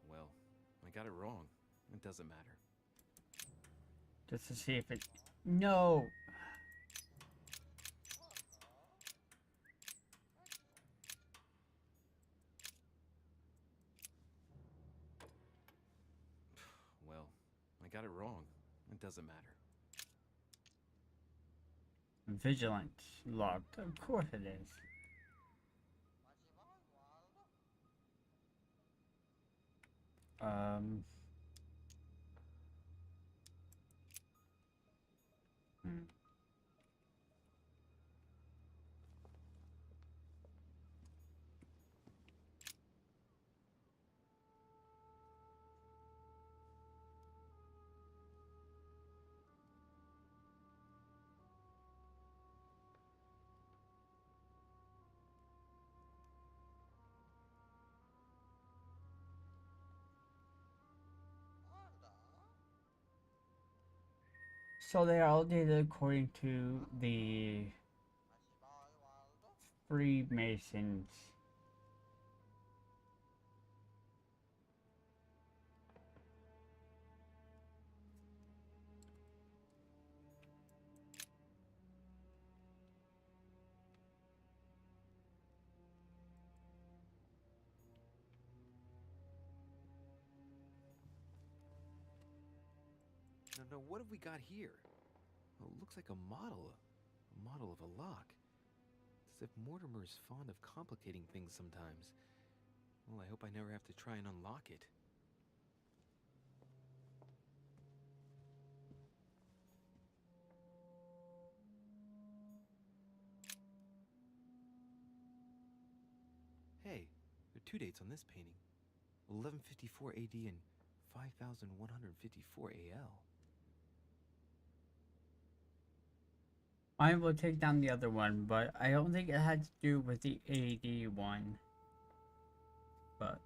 Well, I got it wrong. It doesn't matter. Just to see if it. No! Well, I got it wrong. It doesn't matter. Vigilant. Locked. Of course it is. Hmm. So they are all dated according to the Freemasons. No, what have we got here? Well, it looks like a model. A model of a lock. It's as if Mortimer is fond of complicating things sometimes. Well, I hope I never have to try and unlock it. Hey, there are two dates on this painting. 1154 AD and 5154 AL. I will take down the other one, but I don't think it had to do with the AD one. But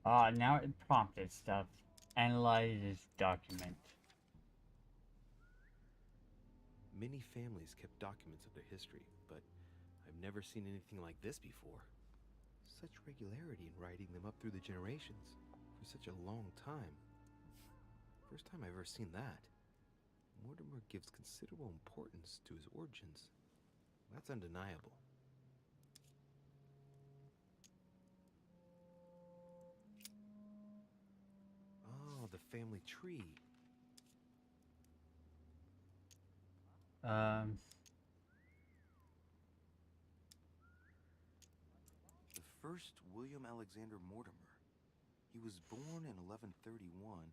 Now it prompted stuff. Analyze this document. Many families kept documents of their history, but I've never seen anything like this before. Such regularity in writing them up through the generations for such a long time. First time I've ever seen that. Mortimer gives considerable importance to his origins. That's undeniable. Oh, the family tree. The first William Alexander Mortimer. He was born in 1131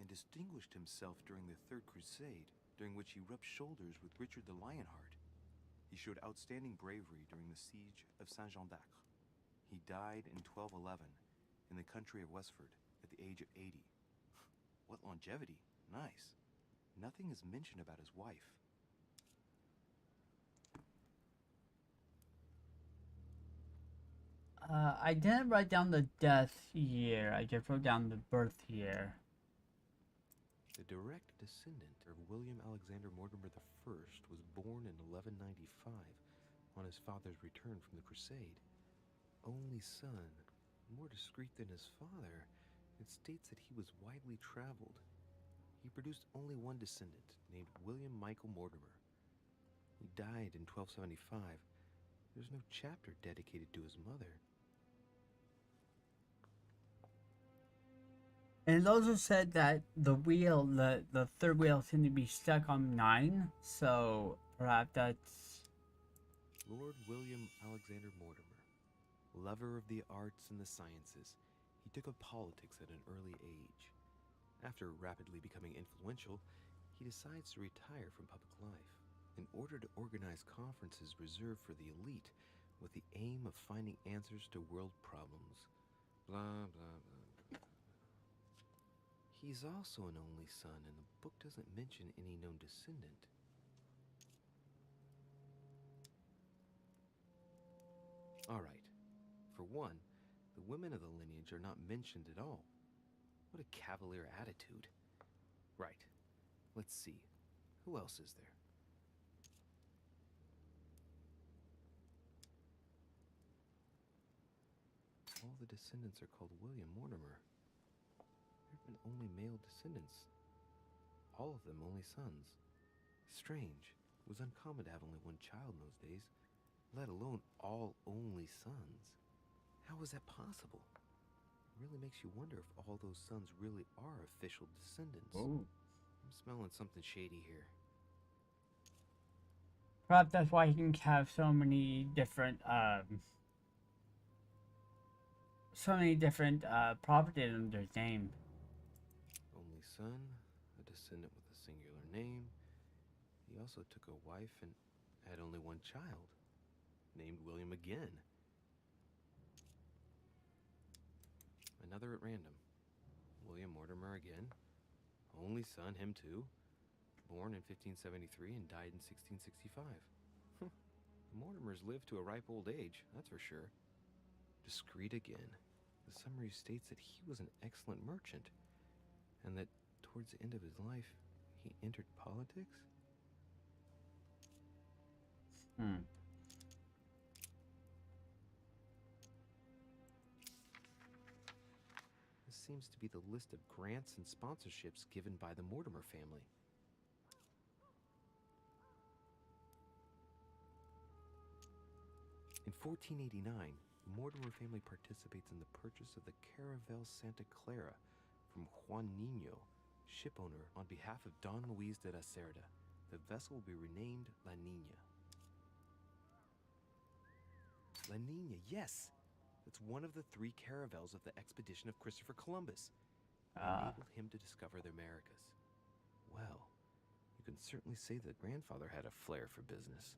and distinguished himself during the Third Crusade, during which he rubbed shoulders with Richard the Lionheart. He showed outstanding bravery during the siege of Saint-Jean d'Acre. He died in 1211 in the country of Westford at the age of 80. What longevity. Nice. Nothing is mentioned about his wife. I didn't write down the death year. I just wrote down the birth year. The direct descendant of William Alexander Mortimer I was born in 1195 on his father's return from the crusade. Only son, more discreet than his father, it states that he was widely traveled. He produced only one descendant, named William Michael Mortimer. He died in 1275. There's no chapter dedicated to his mother. And it also said that the third wheel seemed to be stuck on 9, so perhaps that's... Lord William Alexander Mortimer, lover of the arts and the sciences, he took up politics at an early age. After rapidly becoming influential, he decides to retire from public life in order to organize conferences reserved for the elite with the aim of finding answers to world problems. Blah, blah, blah. He's also an only son, and the book doesn't mention any known descendant. Alright. For one, the women of the lineage are not mentioned at all. What a cavalier attitude. Right. Let's see. Who else is there? All the descendants are called William Mortimer. There have been only male descendants. All of them only sons. Strange. It was uncommon to have only one child in those days, let alone all only sons. How was that possible? It really makes you wonder if all those sons really are official descendants. Ooh. I'm smelling something shady here. Perhaps that's why he can have so many different properties under his name. Only son, a descendant with a singular name. He also took a wife and had only one child, named William again. Another at random. William Mortimer again. Only son, him too. Born in 1573 and died in 1665. The Mortimers lived to a ripe old age, that's for sure. Discreet again. The summary states that he was an excellent merchant, and that towards the end of his life, he entered politics? This seems to be the list of grants and sponsorships given by the Mortimer family. In 1489, the Mortimer family participates in the purchase of the Caravel Santa Clara from Juan Niño, shipowner on behalf of Don Luis de la Cerda. The vessel will be renamed La Niña. La Niña, yes! That's one of the 3 caravels of the expedition of Christopher Columbus. That enabled him to discover the Americas. Well, you can certainly say that grandfather had a flair for business.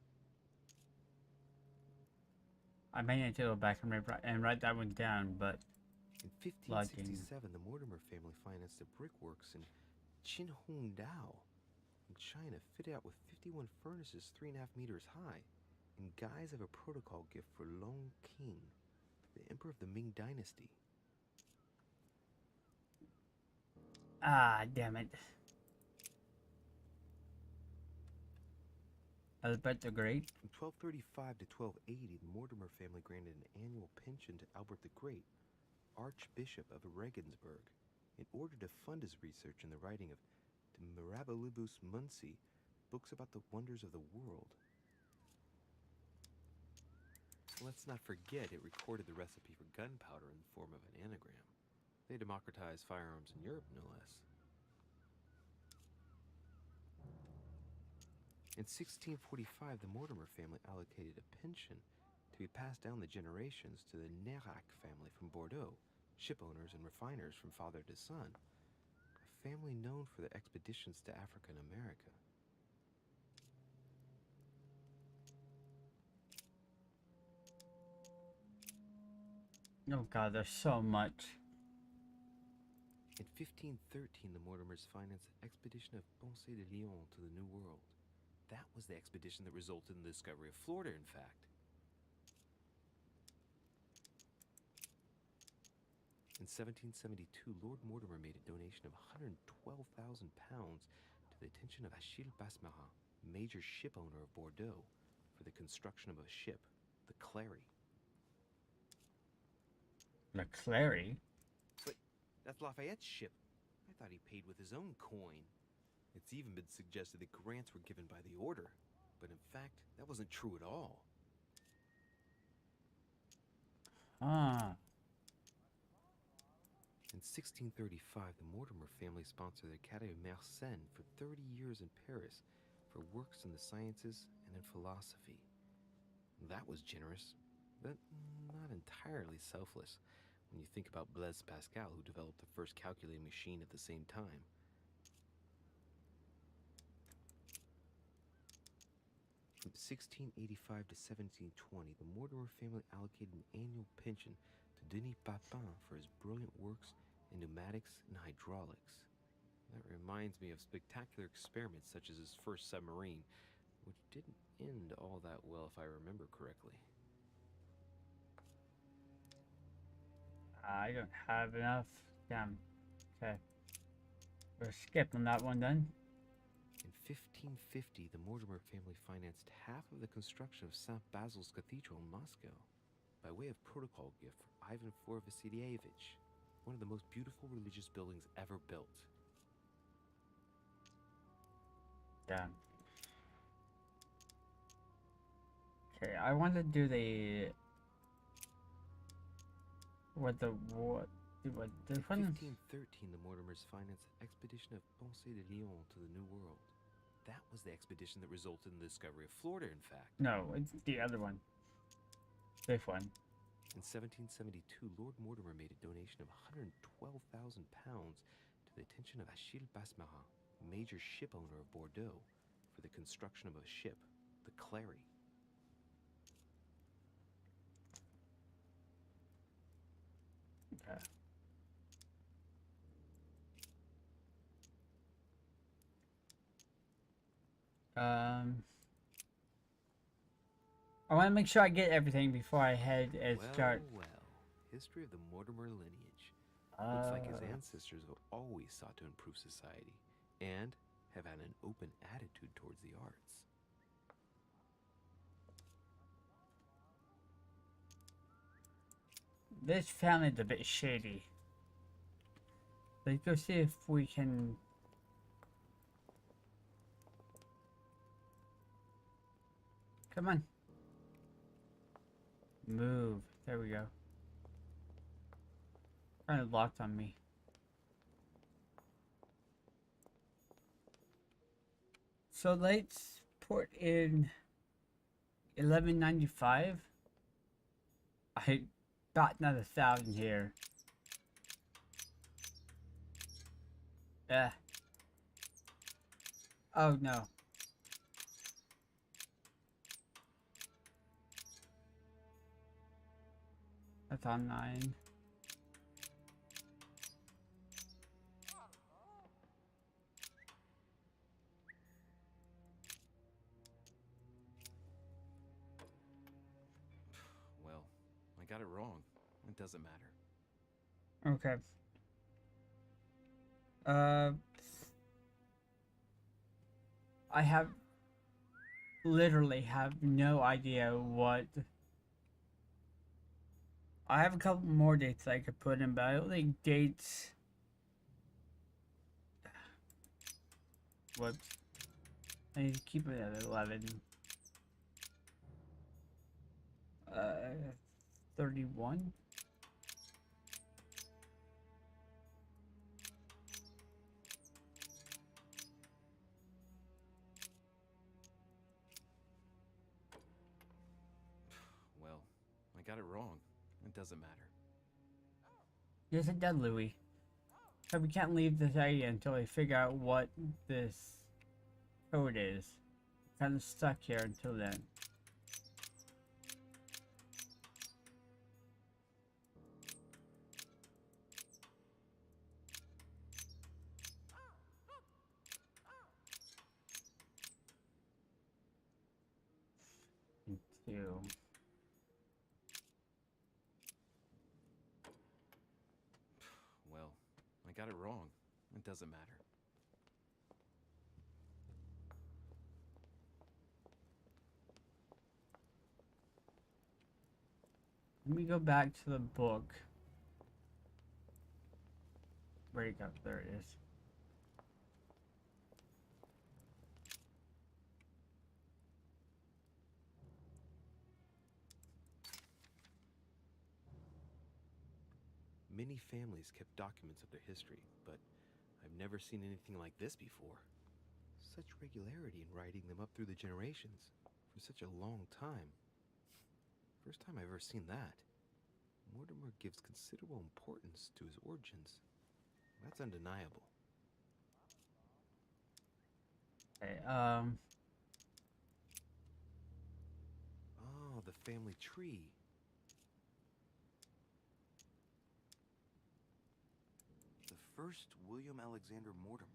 I may need to go back and write that one down, but... In 1567, the Mortimer family financed the brickworks in Qinhongdao in China, fitted out with 51 furnaces 3.5 meters high, in guise of a protocol gift for Long King, the emperor of the Ming Dynasty. Ah, damn it. Albert the Great. From 1235 to 1280, the Mortimer family granted an annual pension to Albert the Great, Archbishop of Regensburg, in order to fund his research in the writing of De Mirabilibus Munci, books about the wonders of the world. Let's not forget it recorded the recipe for gunpowder in the form of an anagram. They democratized firearms in Europe, no less. In 1645, the Mortimer family allocated a pension to be passed down the generations to the Nérac family from Bordeaux, shipowners and refiners from father to son, a family known for their expeditions to Africa and America. Oh god, there's so much. In 1513, the Mortimers financed an expedition of Ponce de Leon to the New World. That was the expedition that resulted in the discovery of Florida, in fact. In 1772, Lord Mortimer made a donation of £112,000 to the attention of Achille Basmarin, major shipowner of Bordeaux, for the construction of a ship, the Clary. The Clary? But that's Lafayette's ship. I thought he paid with his own coin. It's even been suggested that grants were given by the order, but in fact, that wasn't true at all. Ah. In 1635, the Mortimer family sponsored the Academy of Mersenne for 30 years in Paris for works in the sciences and in philosophy. That was generous, but not entirely selfless when you think about Blaise Pascal, who developed the first calculating machine at the same time. From 1685 to 1720, the Mortimer family allocated an annual pension to Denis Papin for his brilliant works in pneumatics and hydraulics. That reminds me of spectacular experiments such as his first submarine, which didn't end all that well if I remember correctly. I don't have enough. Damn. Okay. We're skipping that one then. In 1550, the Mortimer family financed half of the construction of St. Basil's Cathedral in Moscow by way of protocol gift for Ivan IV Vasilievich, one of the most beautiful religious buildings ever built. Damn. Okay, I want to do the... What this one? 1513, the Mortimers financed an expedition of Ponce de Leon to the New World. That was the expedition that resulted in the discovery of Florida, in fact. No, it's the other one. This one. In 1772, Lord Mortimer made a donation of £112,000 to the attention of Achille Basmarin, major shipowner of Bordeaux, for the construction of a ship, the Clary. Okay. I want to make sure I get everything before I head and start. Well, history of the Mortimer lineage. Looks like his ancestors have always sought to improve society and have had an open attitude towards the arts. This family's a bit shady. Let's go see if we can... Come on. Move. There we go. Kind of locked on me. So let's put in 1195. I got another 1,000 here. Yeah. Oh no. That's on 9. Well, I got it wrong. It doesn't matter. Okay. Uh, I have literally have no idea what. I have a couple more dates I could put in, but I don't think dates. Whoops. I need to keep it at 11. 31. Well, I got it wrong. It doesn't matter. Yes, it does, Louis. But we can't leave this area until we figure out what this code is. Kind of stuck here until then. Two. Well, I got it wrong. It doesn't matter. Let me go back to the book. Where you go? There it is. Many families kept documents of their history, but I've never seen anything like this before. Such regularity in writing them up through the generations for such a long time. First time I've ever seen that. Mortimer gives considerable importance to his origins. That's undeniable. Okay, Oh, the family tree. The first William Alexander Mortimer.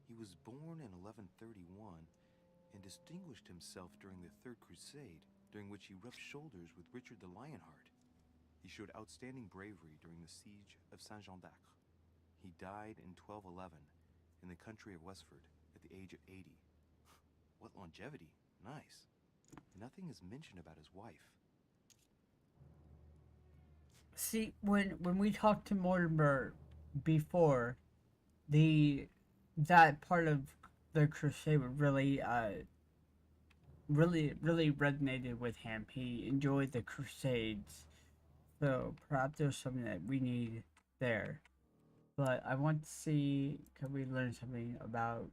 He was born in 1131 and distinguished himself during the Third Crusade, during which he rubbed shoulders with Richard the Lionheart. He showed outstanding bravery during the siege of Saint-Jean d'Acre. He died in 1211 in the country of Westford at the age of 80. What longevity. Nice. Nothing is mentioned about his wife. see, when we talked to Mortimer before, that part of the crusade really really resonated with him. He enjoyed the crusades, so perhaps there's something that we need there. But I want to see, can we learn something about.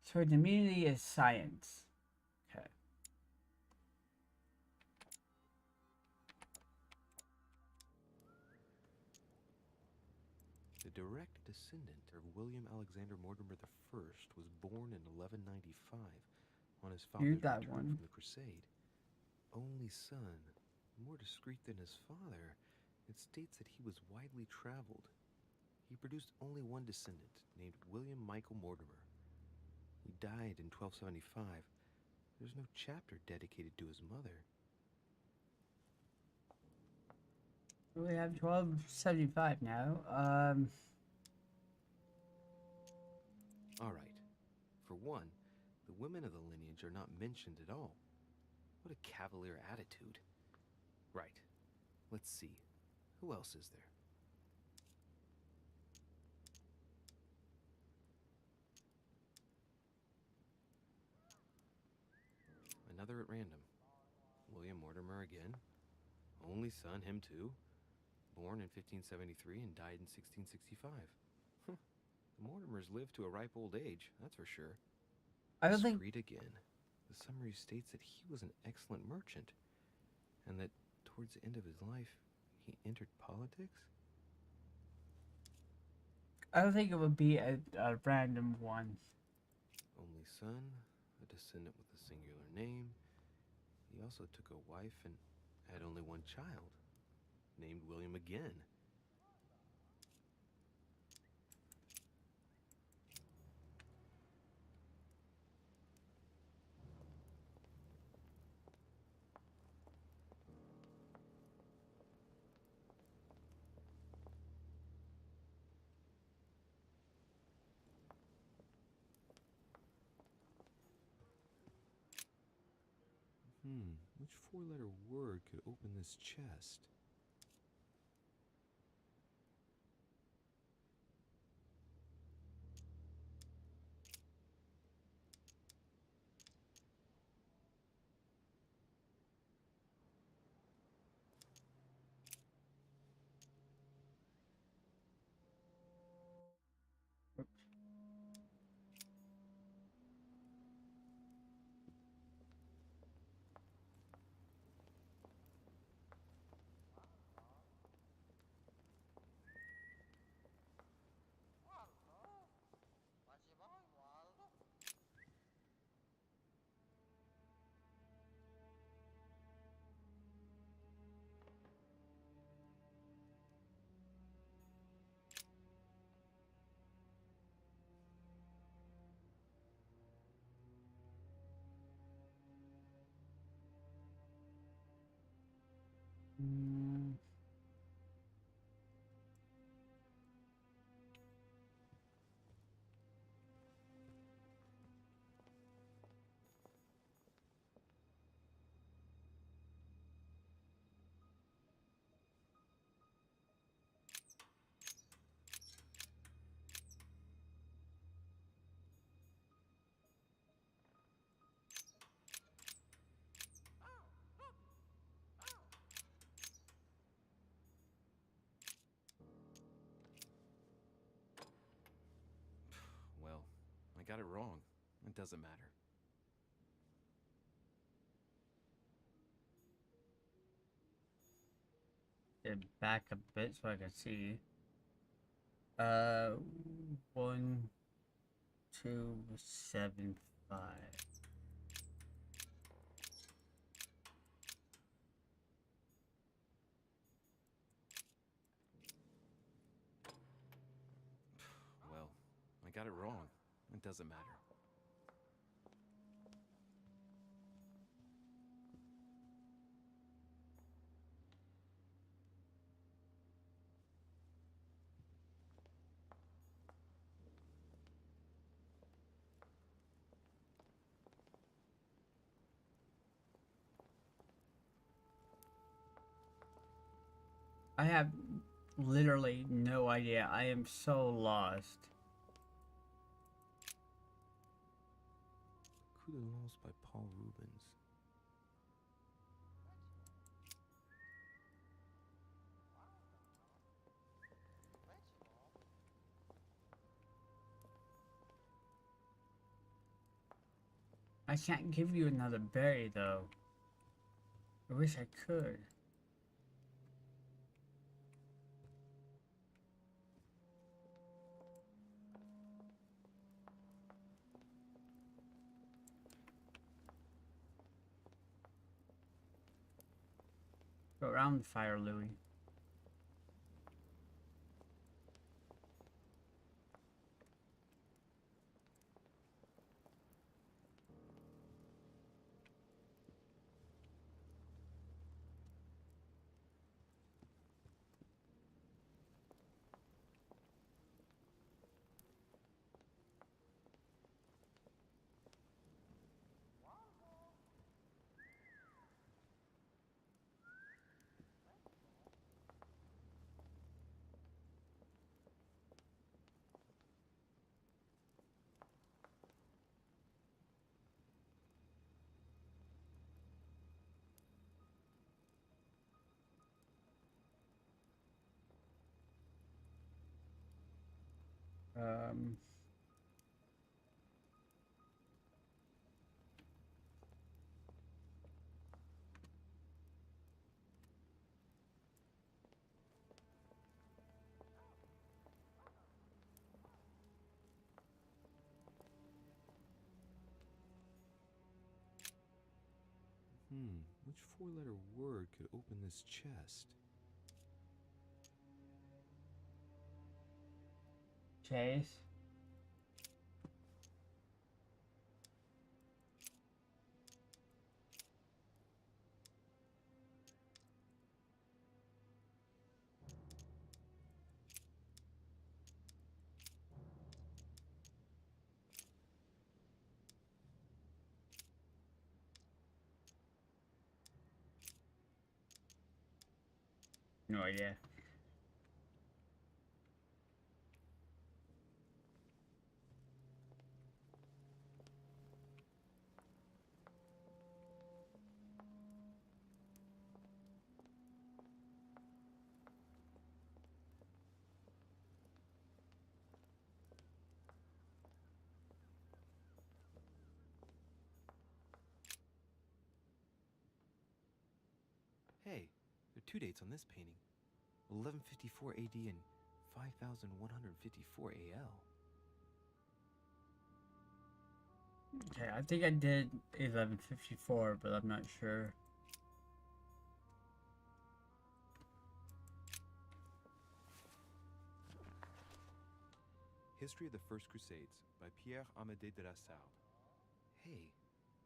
So the immunity is science. Okay. The direct descendant of William Alexander Mortimer I was born in 1195 on his Here's father's that return one. from the crusade. Only son, more discreet than his father, it states that he was widely traveled. He produced only one descendant, named William Michael Mortimer. He died in 1275. There's no chapter dedicated to his mother. We have 1275 now. All right. For one, the women of the lineage are not mentioned at all. What a cavalier attitude. Right. Let's see. Who else is there? Another at random. William Mortimer again. Only son, him too. Born in 1573 and died in 1665. The Mortimers lived to a ripe old age, that's for sure. I don't think. Discreet again. The summary states that he was an excellent merchant, and that towards the end of his life, he entered politics? I don't think it would be a random one. Only son, a descendant with a singular name. He also took a wife and had only one child, named William again. Which four-letter word could open this chest? Mm. Well, I got it wrong. It doesn't matter. Get back a bit so I can see. 1275. Well, I got it wrong. It doesn't matter. I have literally no idea. I am so lost. Coup de Lance by Paul Rubens. I can't give you another berry though. I wish I could. Go around the fire, Louis. Um, Which four-letter word could open this chest? Chase. no idea. Hey, there are two dates on this painting. 1154 AD and 5154 AL. Okay, I think I did 1154, but I'm not sure. History of the First Crusades by Pierre Amédée de la Salle. Hey,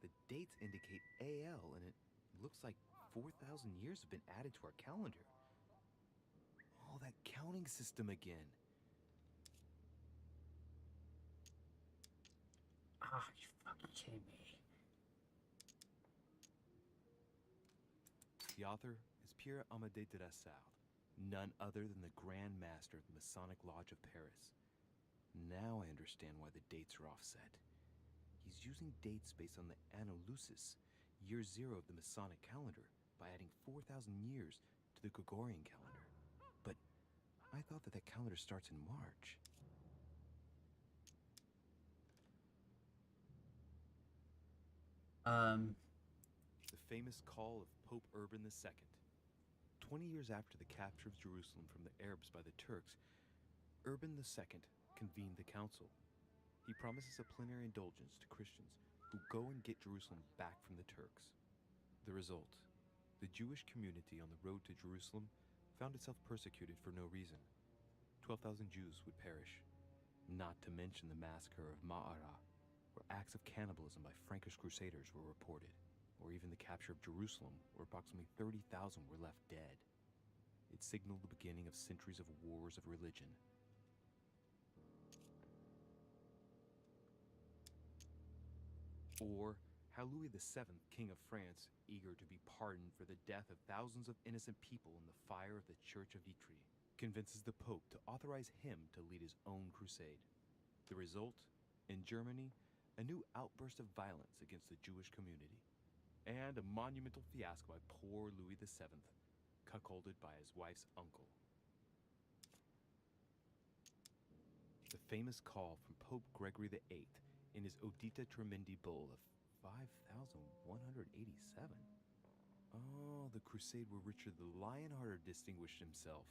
the dates indicate AL, and it looks like 4,000 years have been added to our calendar. Oh, that counting system again. Ah, you fucking kidding me. The author is Pierre Amédée de la Salle, none other than the Grand Master of the Masonic Lodge of Paris. Now I understand why the dates are offset. He's using dates based on the Anno Lucis, year zero of the Masonic calendar, by adding 4,000 years to the Gregorian calendar. But I thought that calendar starts in March. The famous call of Pope Urban II. 20 years after the capture of Jerusalem from the Arabs by the Turks, Urban II convened the council. He promises a plenary indulgence to Christians who go and get Jerusalem back from the Turks. The result: the Jewish community on the road to Jerusalem found itself persecuted for no reason. 12,000 Jews would perish, not to mention the massacre of Ma'ara, where acts of cannibalism by Frankish crusaders were reported, or even the capture of Jerusalem, where approximately 30,000 were left dead. It signaled the beginning of centuries of wars of religion. Or how Louis VII, King of France, eager to be pardoned for the death of thousands of innocent people in the fire of the Church of Vitry, convinces the Pope to authorize him to lead his own crusade. The result? In Germany, a new outburst of violence against the Jewish community, and a monumental fiasco by poor Louis VII, cuckolded by his wife's uncle. The famous call from Pope Gregory VIII in his Audita Tremendi bull of 5,187. Oh, the crusade where Richard the Lionhearted distinguished himself.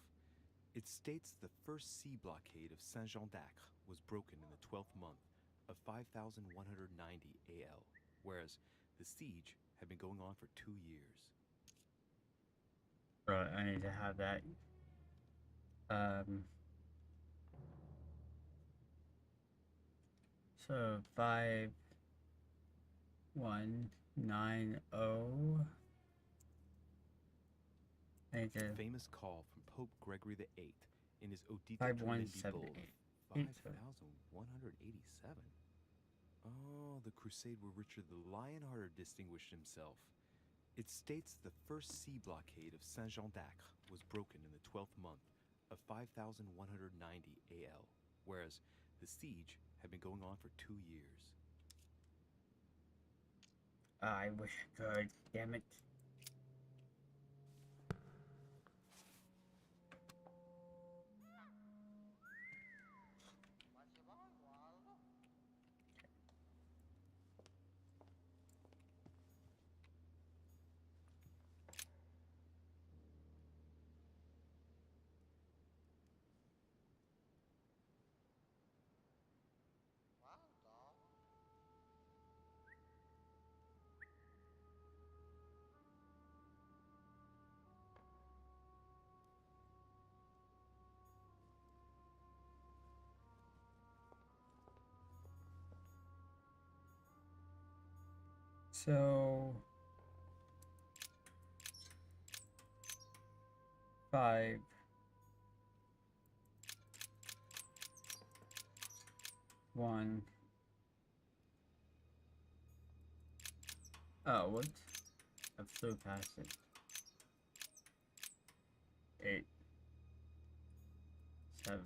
It states the first sea blockade of Saint-Jean d'Acre was broken in the 12th month of 5,190 AL, whereas the siege had been going on for 2 years. Right, I need to have that. So 5190. I need to. The famous call from Pope Gregory VIII in his Audita Tremendi bull of 5,187. Oh, the crusade where Richard the Lionhearted distinguished himself. It states the first sea blockade of Saint-Jean d'Acre was broken in the 12th month of 5,190 AL, whereas the siege had been going on for 2 years. I wish I could. Damn it. So 5 1. Oh, what? I flew past it. 8, 7.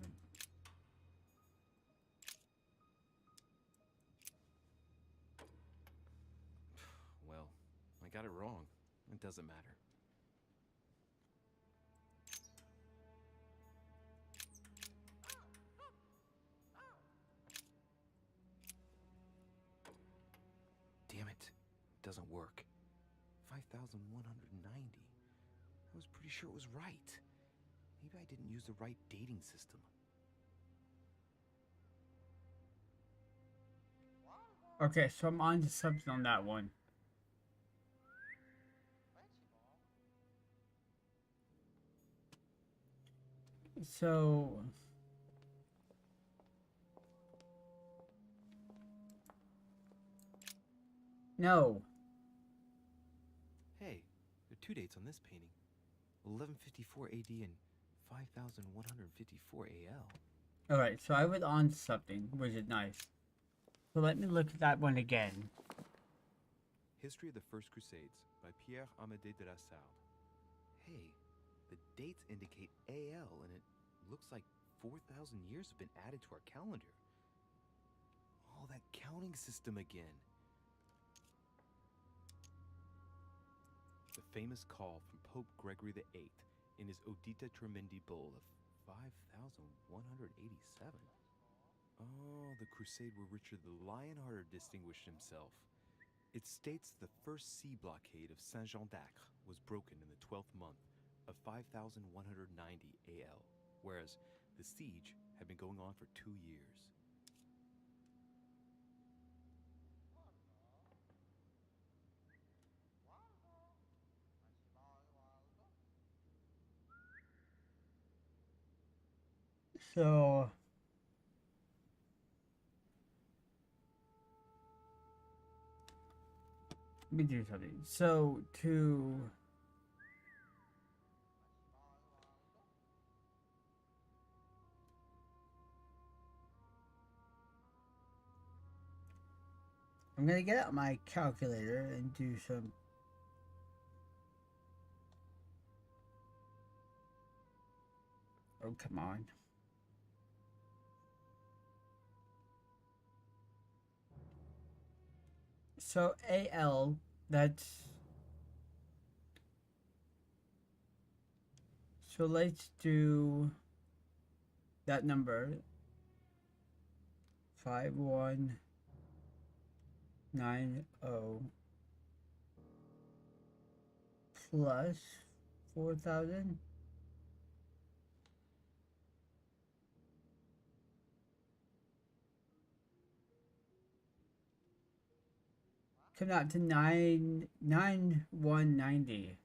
Well, I got it wrong. It doesn't matter. Damn it. It doesn't work. 5,190. I was pretty sure it was right. Maybe I didn't use the right dating system. Okay, so I'm on to something on that one. So no. Hey, there are two dates on this painting. 1154 AD and 5154 AL. Alright, so I was on to something, which is nice. So let me look at that one again. History of the First Crusades by Pierre Amédée de la Salle. Hey, the dates indicate AL, and it looks like 4,000 years have been added to our calendar. Oh, that counting system again. The famous call from Pope Gregory VIII in his Audita Tremendi Bull of 5,187. Oh, the crusade where Richard the Lionhearted distinguished himself. It states the first sea blockade of Saint-Jean d'Acre was broken in the 12th month of 5,190 AL, whereas the siege had been going on for 2 years. So let me do something. So to I'm gonna get out my calculator and do some. Oh, come on. So AL, that's. So let's do that number. 5190 plus 4,000. Come out to 9190.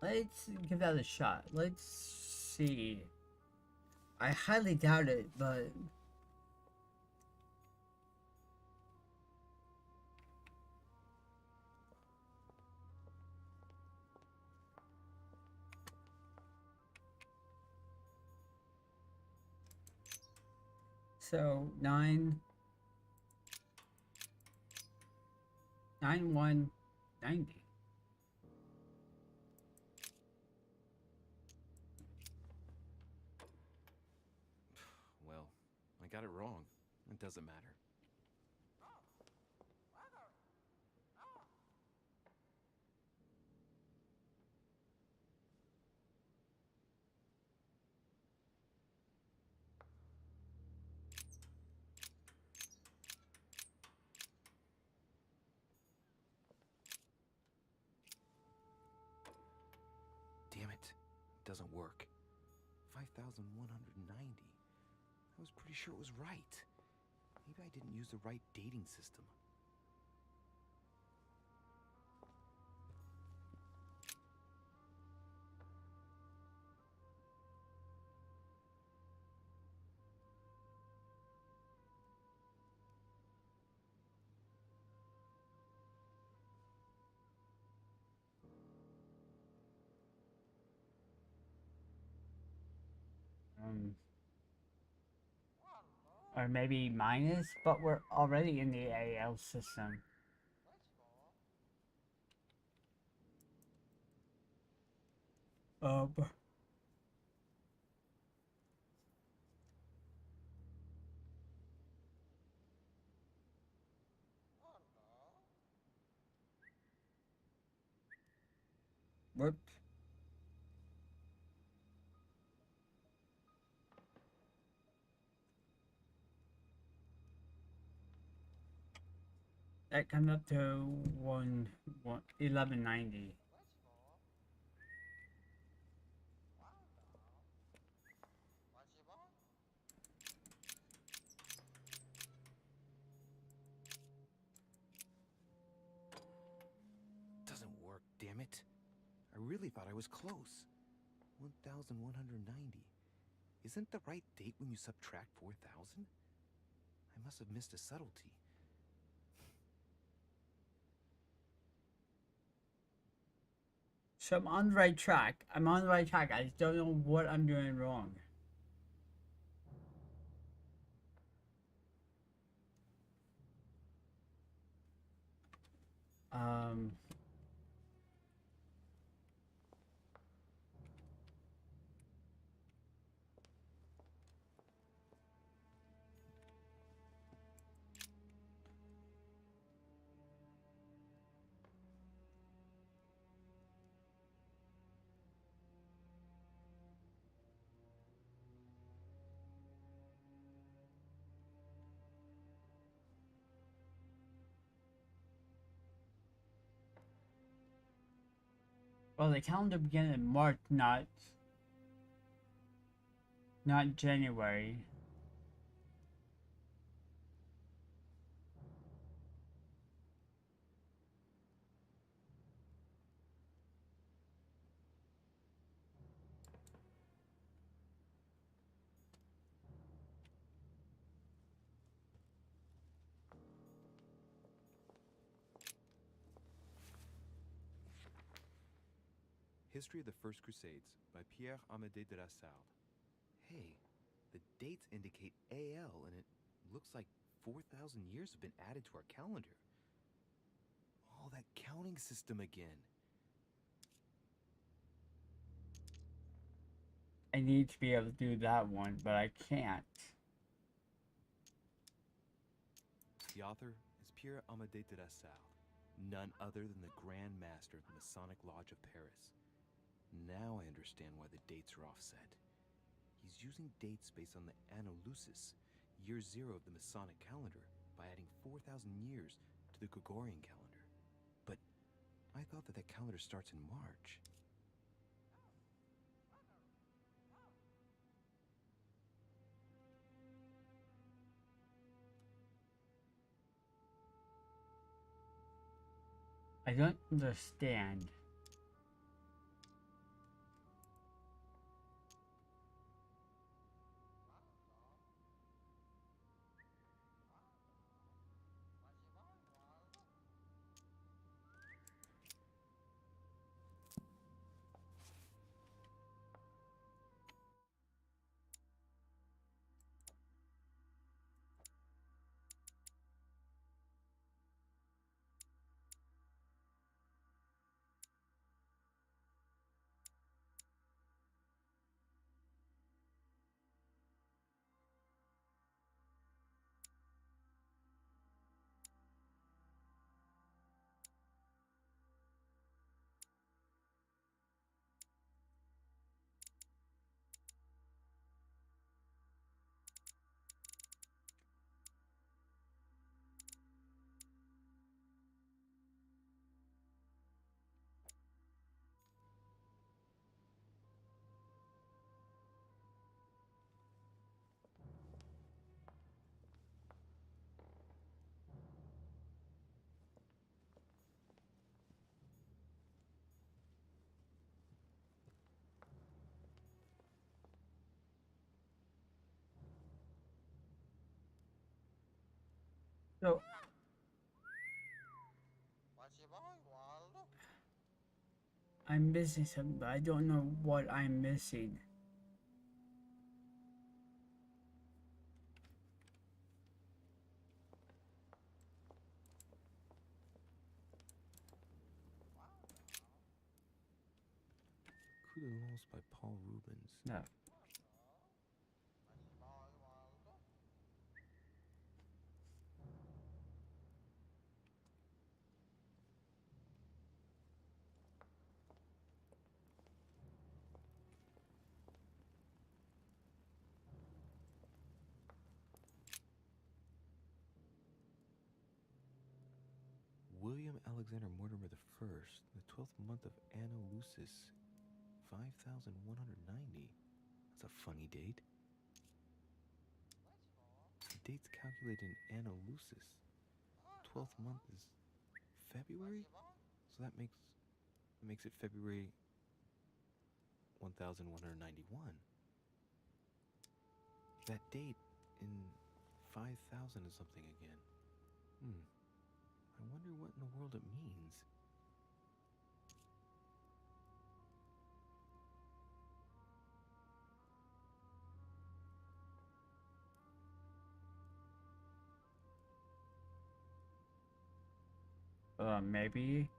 Let's give that a shot. Let's see. I highly doubt it, but so 9190. Well, I got it wrong. It doesn't matter. Damn it. It doesn't work. 5,190. I was pretty sure it was right. Maybe I didn't use the right dating system. or maybe minus, but we're already in the AL system. Um, whoops. That comes up to 1190. Doesn't work, damn it. I really thought I was close. 1,190. Isn't the right date when you subtract 4,000? I must have missed a subtlety. So I'm on the right track. I'm on the right track. I just don't know what I'm doing wrong. Um, well, the calendar began in March, not January. History of the First Crusades by Pierre Amédée de la Salle. Hey, the dates indicate AL, and it looks like 4,000 years have been added to our calendar. Oh, that counting system again. I need to be able to do that one, but I can't. The author is Pierre Amédée de la Salle, none other than the Grand Master of the Masonic Lodge of Paris. Now I understand why the dates are offset. He's using dates based on the Anno Lucis, year 0 of the Masonic calendar, by adding 4,000 years to the Gregorian calendar. But I thought that calendar starts in March. I don't understand. So I'm missing something, but I don't know what I'm missing. True to Lost by Paul Rubens. No. William Alexander Mortimer I, the 12th month of Anno Lucis, 5,190. That's a funny date. The date's calculated in Anno Lucis. 12th month is February? So that makes it February 1191. That date in 5,000 is something again. I wonder what in the world it means. Maybe.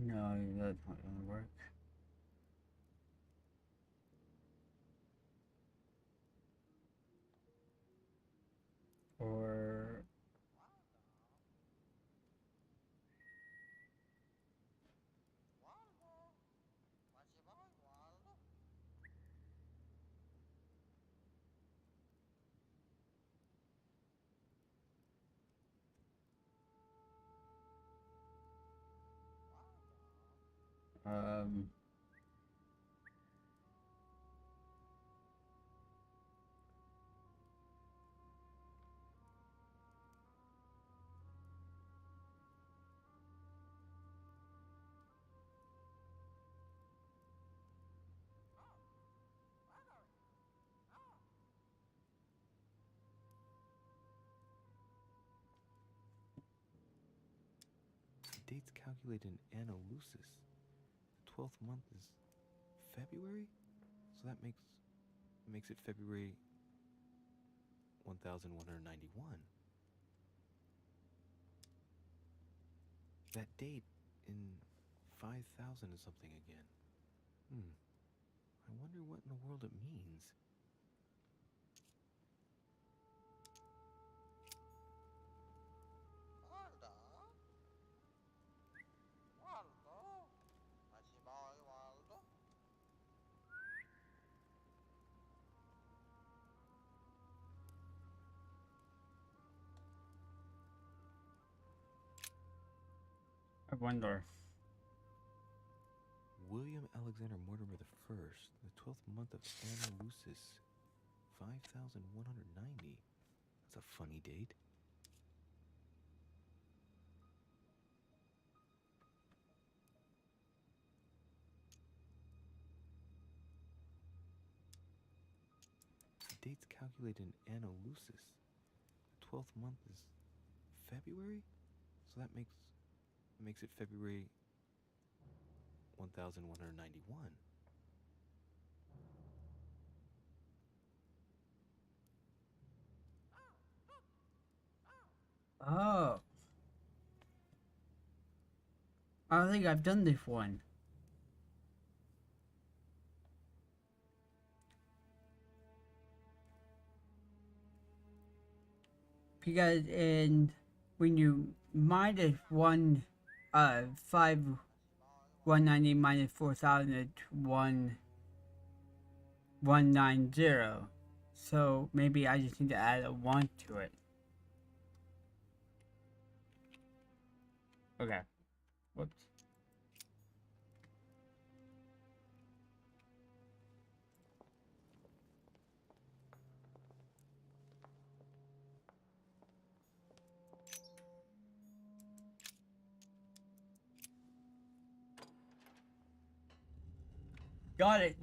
No, that's not gonna work. Or um The date's calculated in Anno Lucis. The 12th month is February? So that makes it February 1191. That date in 5,000 is something again. I wonder what in the world it means. I wonder. William Alexander Mortimer I, the 12th month of Anno Lucis, 5,190. That's a funny date. The date's calculated in Anno Lucis. The 12th month is February? So that makes it February 1191. Oh. I don't think I've done this one. Because when you minus 190 minus 4,000, it's 190. So maybe I just need to add a 1 to it. Okay. Whoops. Got it.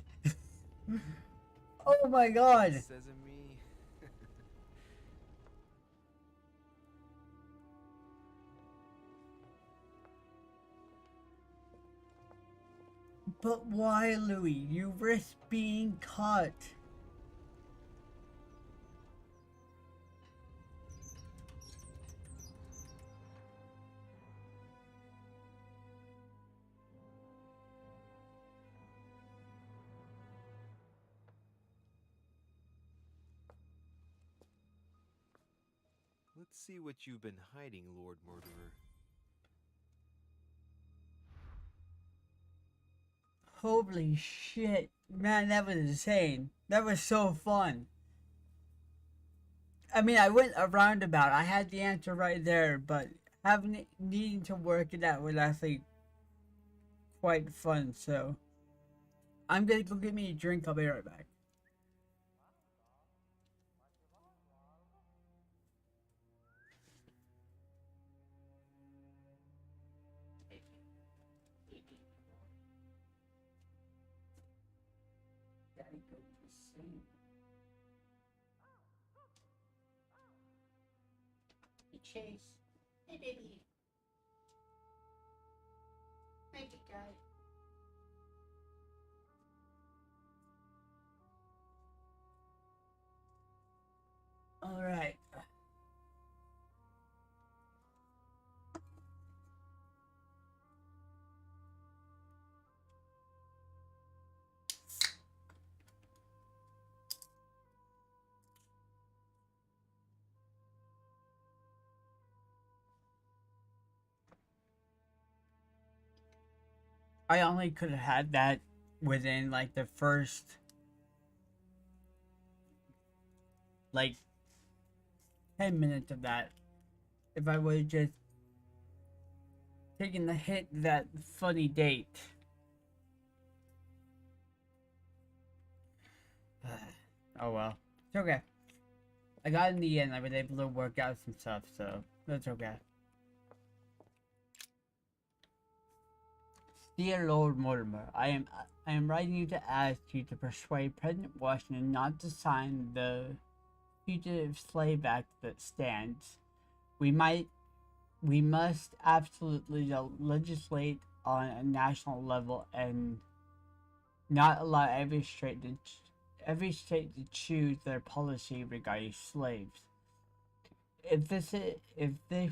Oh my god! Sesame. But why, Louis? You risk being caught. Let's see what you've been hiding, Lord Murderer. Holy shit. Man, that was insane. That was so fun. I mean, I went a roundabout. I had the answer right there, but needing to work it out was actually quite fun. So I'm gonna go get me a drink. I'll be right back. Chase. Hey, baby. Hey, big guy. All right. I only could have had that within like the first like 10 minutes of that if I would have just taken the hit that funny date. Oh well. It's okay. I got in the end. I was able to work out some stuff, so that's okay. Dear Lord Mortimer, I am writing you to ask you to persuade President Washington not to sign the Fugitive Slave Act that stands. We must absolutely legislate on a national level and not allow every state to choose their policy regarding slaves. If this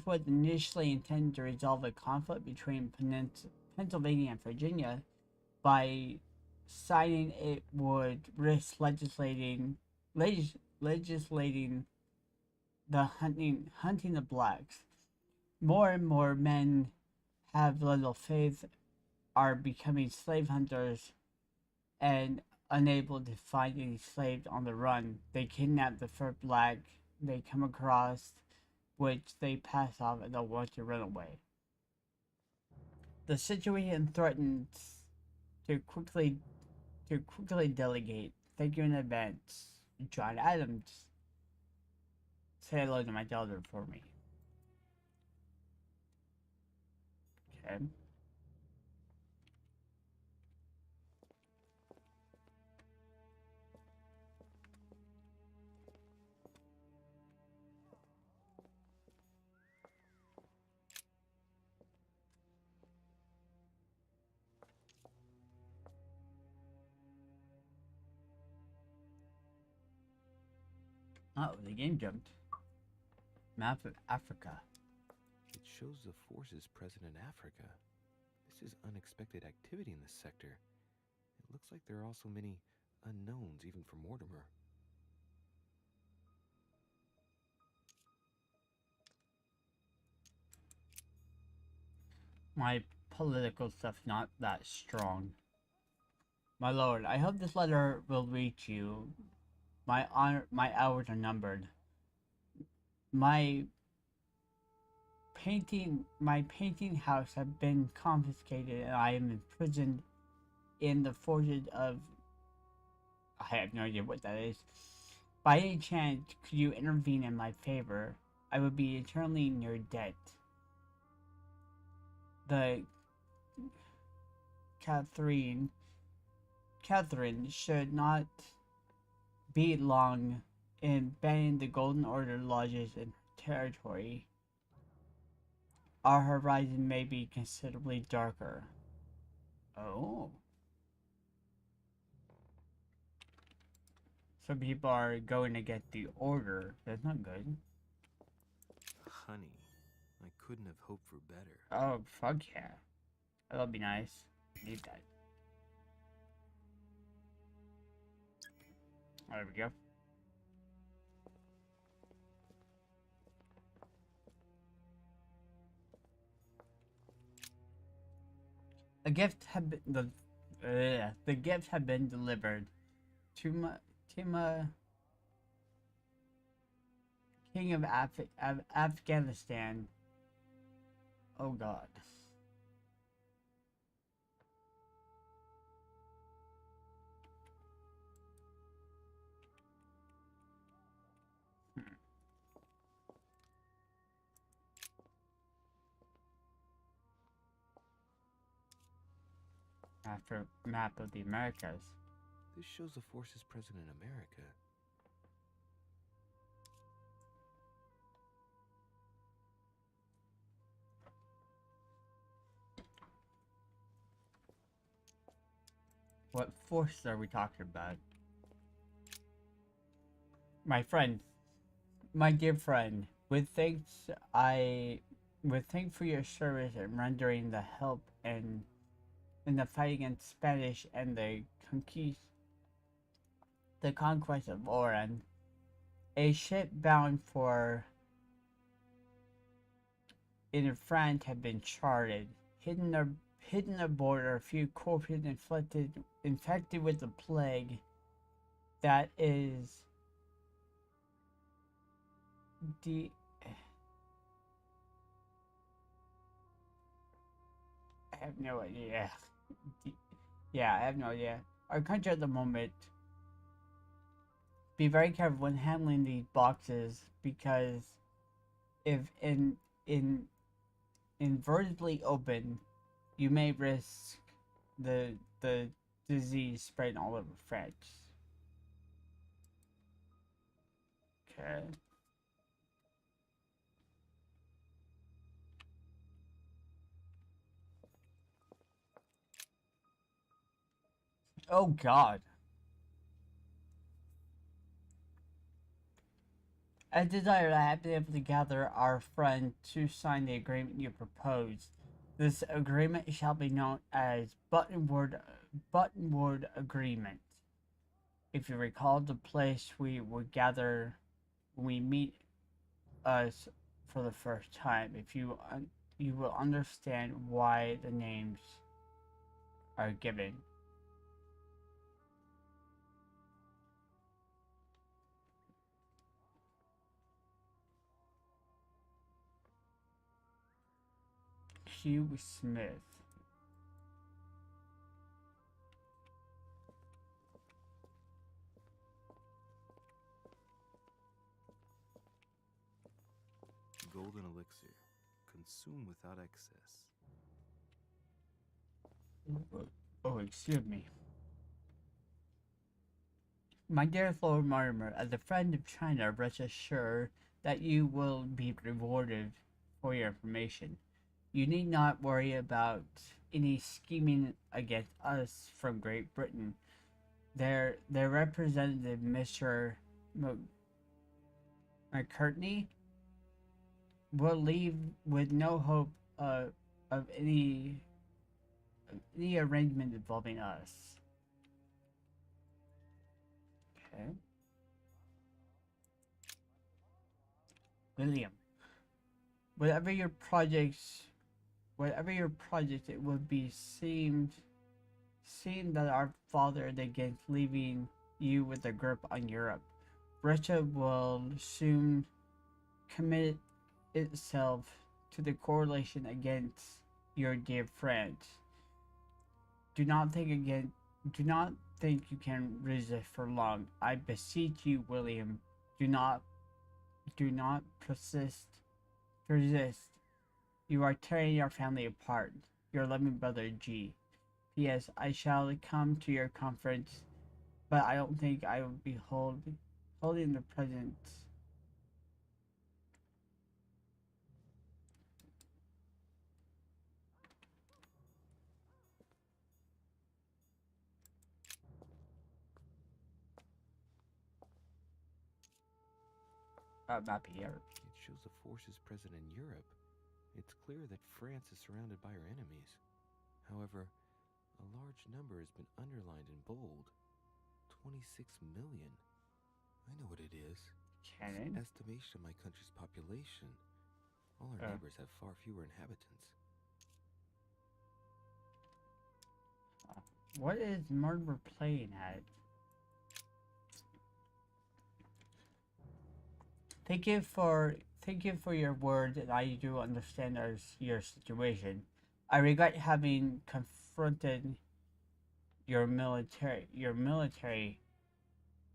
was initially intended to resolve a conflict between Pennsylvania and Virginia, by signing it would risk legislating the hunting of blacks. More and more men have little faith, are becoming slave hunters, and unable to find any slaves on the run. They kidnap the first black they come across, which they pass off and don't want to run away. The situation threatens to quickly delegate. Thank you in advance, John Adams. Say hello to my daughter for me. Okay. Oh, the game jumped. Map of Africa. It shows the forces present in Africa. This is unexpected activity in this sector. It looks like there are also many unknowns, even for Mortimer. My political stuff not that strong. My lord, I hope this letter will reach you. My hours are numbered. My painting house have been confiscated and I am imprisoned in the forges of I have no idea what that is. By any chance, could you intervene in my favor? I would be eternally in your debt. The Catherine should not be long in banning the Golden Order lodges in territory, our horizon may be considerably darker. Oh. So people are going to get the order. That's not good. Honey, I couldn't have hoped for better. Oh, fuck yeah. That'll be nice. Need that. There we go. The gifts have been the gifts have been delivered. Tima, King of Afghanistan. Oh God. After map of the Americas. This shows the forces present in America. What forces are we talking about? My friend, my dear friend, with thanks for your service in rendering the help and in the fight against Spanish and the conquest of Oran, a ship bound for in France had been charted, hidden aboard are a few corpses infected with the plague that is the I have no idea. Yeah, I have no idea. Our country at the moment. Be very careful when handling these boxes because if invertibly open, you may risk the disease spreading all over France. Okay. Oh God. As desired, I have been able to gather our friend to sign the agreement you proposed. This agreement shall be known as Buttonwood Agreement. If you recall the place we would gather when we meet us for the first time, if you you will understand why the names are given. Hugh Smith. Golden elixir. Consume without excess. Oh, excuse me. My dear Lord Mortimer, as a friend of China, rest assured that you will be rewarded for your information. You need not worry about any scheming against us from Great Britain. Their representative, Mr. McCartney, will leave with no hope of any arrangement involving us. Okay. William, whatever your projects, it would be seemed that our father against leaving you with a grip on Europe. Russia will soon commit itself to the coalition against your dear France. Do not think you can resist for long. I beseech you, William, do not persist. You are tearing your family apart. Your loving brother G. P.S. I shall come to your conference but I don't think I would be holding the presents. Map here. It shows a forces present in Europe. It's clear that France is surrounded by her enemies. However, a large number has been underlined in bold. 26 million. I know what it is. Cannon. It's an estimation of my country's population. All our neighbors have far fewer inhabitants. What is Murmur playing at? Thank you for your word, and I do understand your situation. I regret having confronted your military,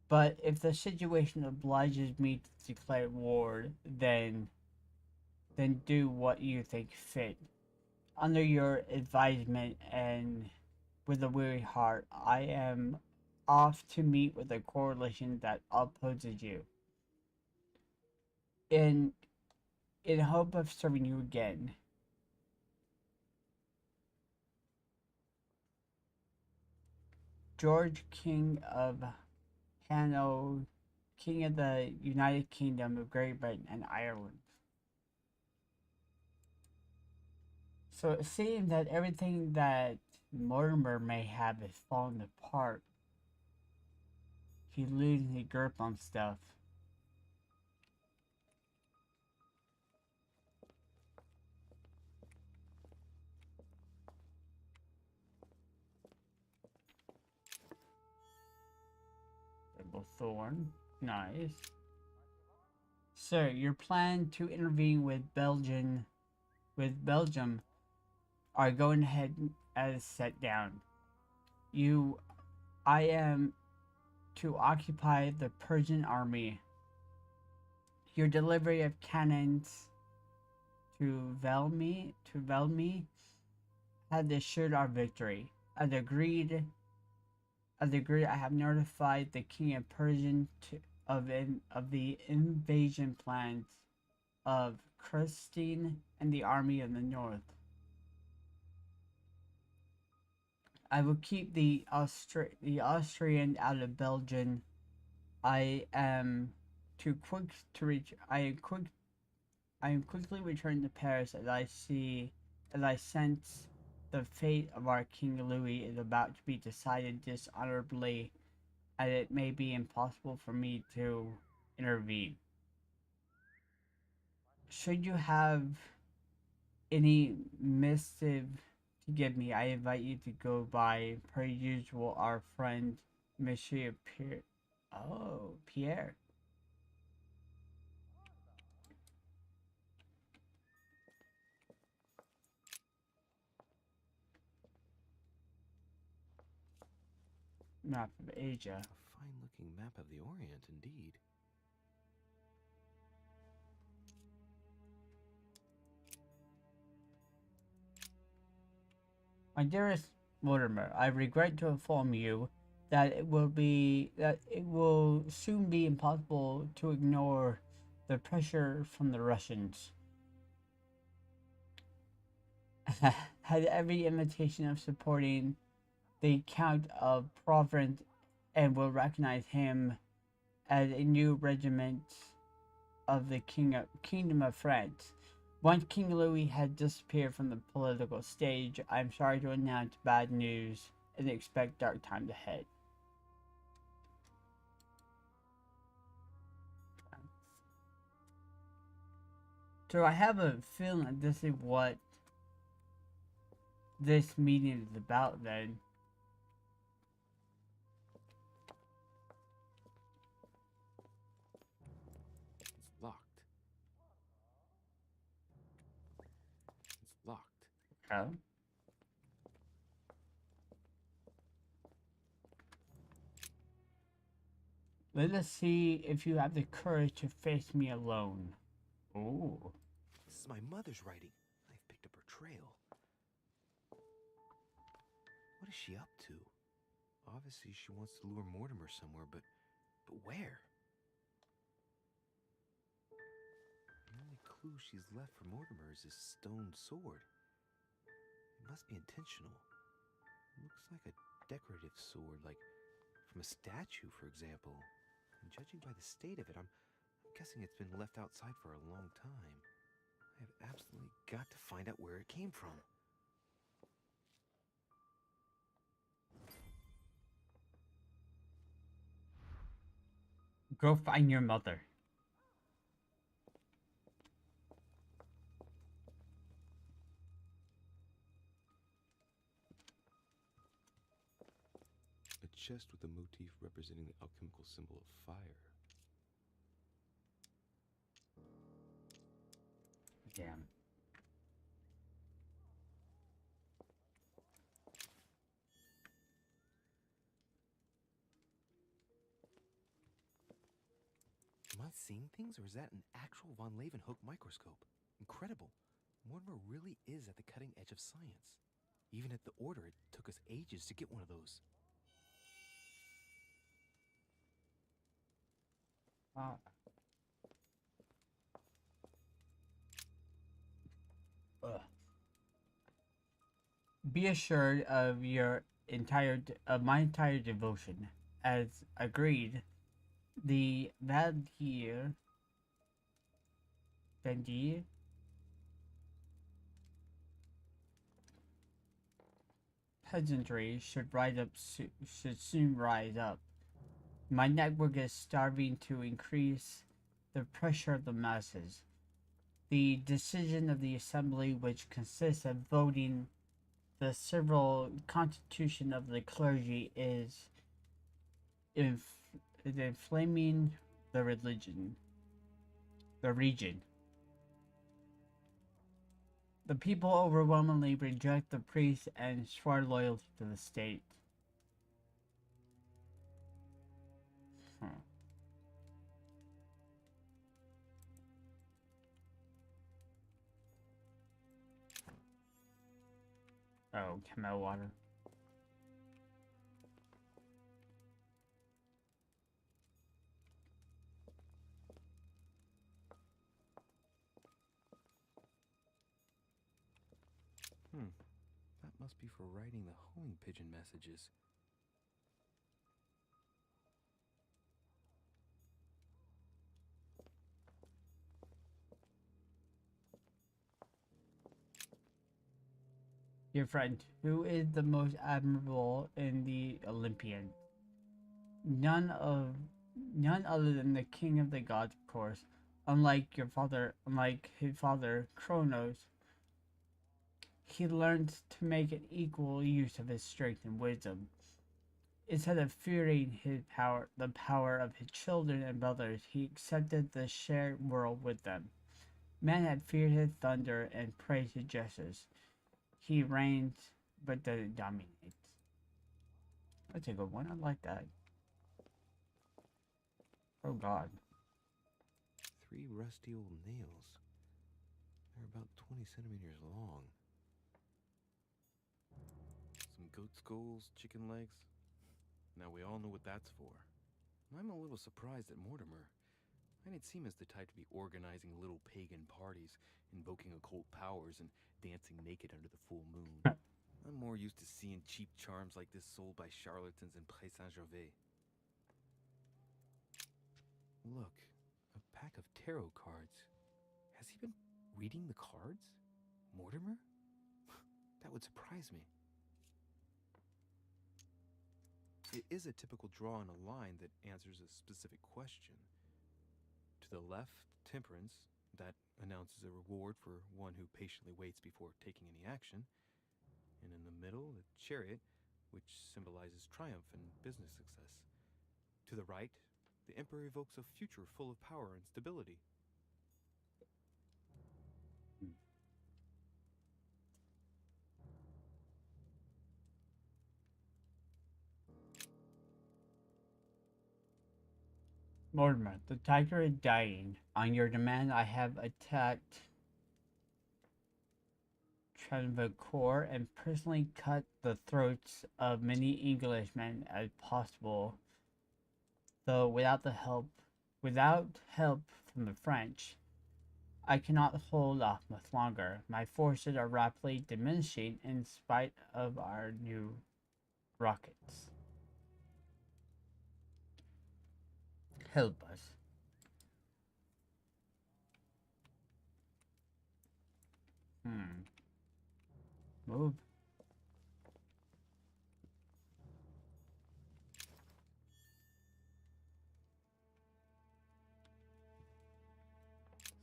but if the situation obliges me to declare war, then do what you think fit. Under your advisement and with a weary heart, I am off to meet with a coalition that opposes you. In hope of serving you again. George, King of Hano, King of the United Kingdom of Great Britain and Ireland. So it seems that everything that Mortimer may have is falling apart. He's losing his grip on stuff. Double Thorn. Nice. Sir, your plan to intervene with Belgium are going ahead as set down. I am to occupy the Persian army. Your delivery of cannons to Velmi has assured our victory. As agreed, I have notified the King of Persian of the invasion plans of Christine and the army of the north. I will keep the Austrian out of Belgium. I am quickly returning to Paris as I sense the fate of our King Louis is about to be decided dishonorably, and it may be impossible for me to intervene. Should you have any missive to give me, I invite you to go by, per usual, our friend Monsieur Pierre. Oh, Pierre. Map of Asia. A fine-looking map of the Orient, indeed. My dearest Mortimer, I regret to inform you that it will soon be impossible to ignore the pressure from the Russians. Had every invitation of supporting the Count of Provence and will recognize him as a new regiment of the Kingdom of France. Once King Louis had disappeared from the political stage, I am sorry to announce bad news and expect dark times ahead. So I have a feeling that this is what this meeting is about then. It's locked. It's locked. Oh. Let us see if you have the courage to face me alone. Ooh. This is my mother's writing. I've picked up her trail. What is she up to? Obviously, she wants to lure Mortimer somewhere, but where? The only clue she's left for Mortimer is his stone sword. It must be intentional. It looks like a decorative sword, like from a statue, for example. And judging by the state of it, I'm guessing it's been left outside for a long time. I have absolutely got to find out where it came from. Go find your mother. A chest with a motif representing the alchemical symbol of fire. Damn. Am I seeing things, or is that an actual von Leeuwenhoek microscope? Incredible. Mortimer really is at the cutting edge of science. Even at the Order, it took us ages to get one of those. Wow. Ugh. Be assured of my entire devotion. As agreed, the Vandir peasantry should soon rise up. My network is starving to increase the pressure of the masses. The decision of the assembly, which consists of voting the civil constitution of the clergy, is inflaming the region. The people overwhelmingly reject the priests and swear loyalty to the state. Oh, camel water. That must be for writing the homing pigeon messages. Your friend, who is the most admirable in the Olympian? None other than the king of the gods, of course. Unlike his father, Kronos, he learned to make an equal use of his strength and wisdom. Instead of fearing the power of his children and brothers, he accepted the shared world with them. Man had feared his thunder and praised his justice. He reigns, but doesn't dominate. That's a good one. I like that. Oh God. 3 rusty old nails. They're about 20 centimeters long. Some goat skulls, chicken legs. Now we all know what that's for. I'm a little surprised at Mortimer. I didn't seem as the type to be organizing little pagan parties, invoking occult powers, and dancing naked under the full moon. I'm more used to seeing cheap charms like this sold by charlatans in Pré Saint-Gervais. Look, a pack of tarot cards. Has he been reading the cards? Mortimer? That would surprise me. It is a typical draw on a line that answers a specific question. To the left, temperance, that announces a reward for one who patiently waits before taking any action. And in the middle, the chariot, which symbolizes triumph and business success. To the right, the emperor evokes a future full of power and stability. Mortimer, the tiger is dying. On your demand, I have attacked Travancore and personally cut the throats of many Englishmen as possible, though without help from the French. I cannot hold off much longer. My forces are rapidly diminishing in spite of our new rockets. Help us. Move.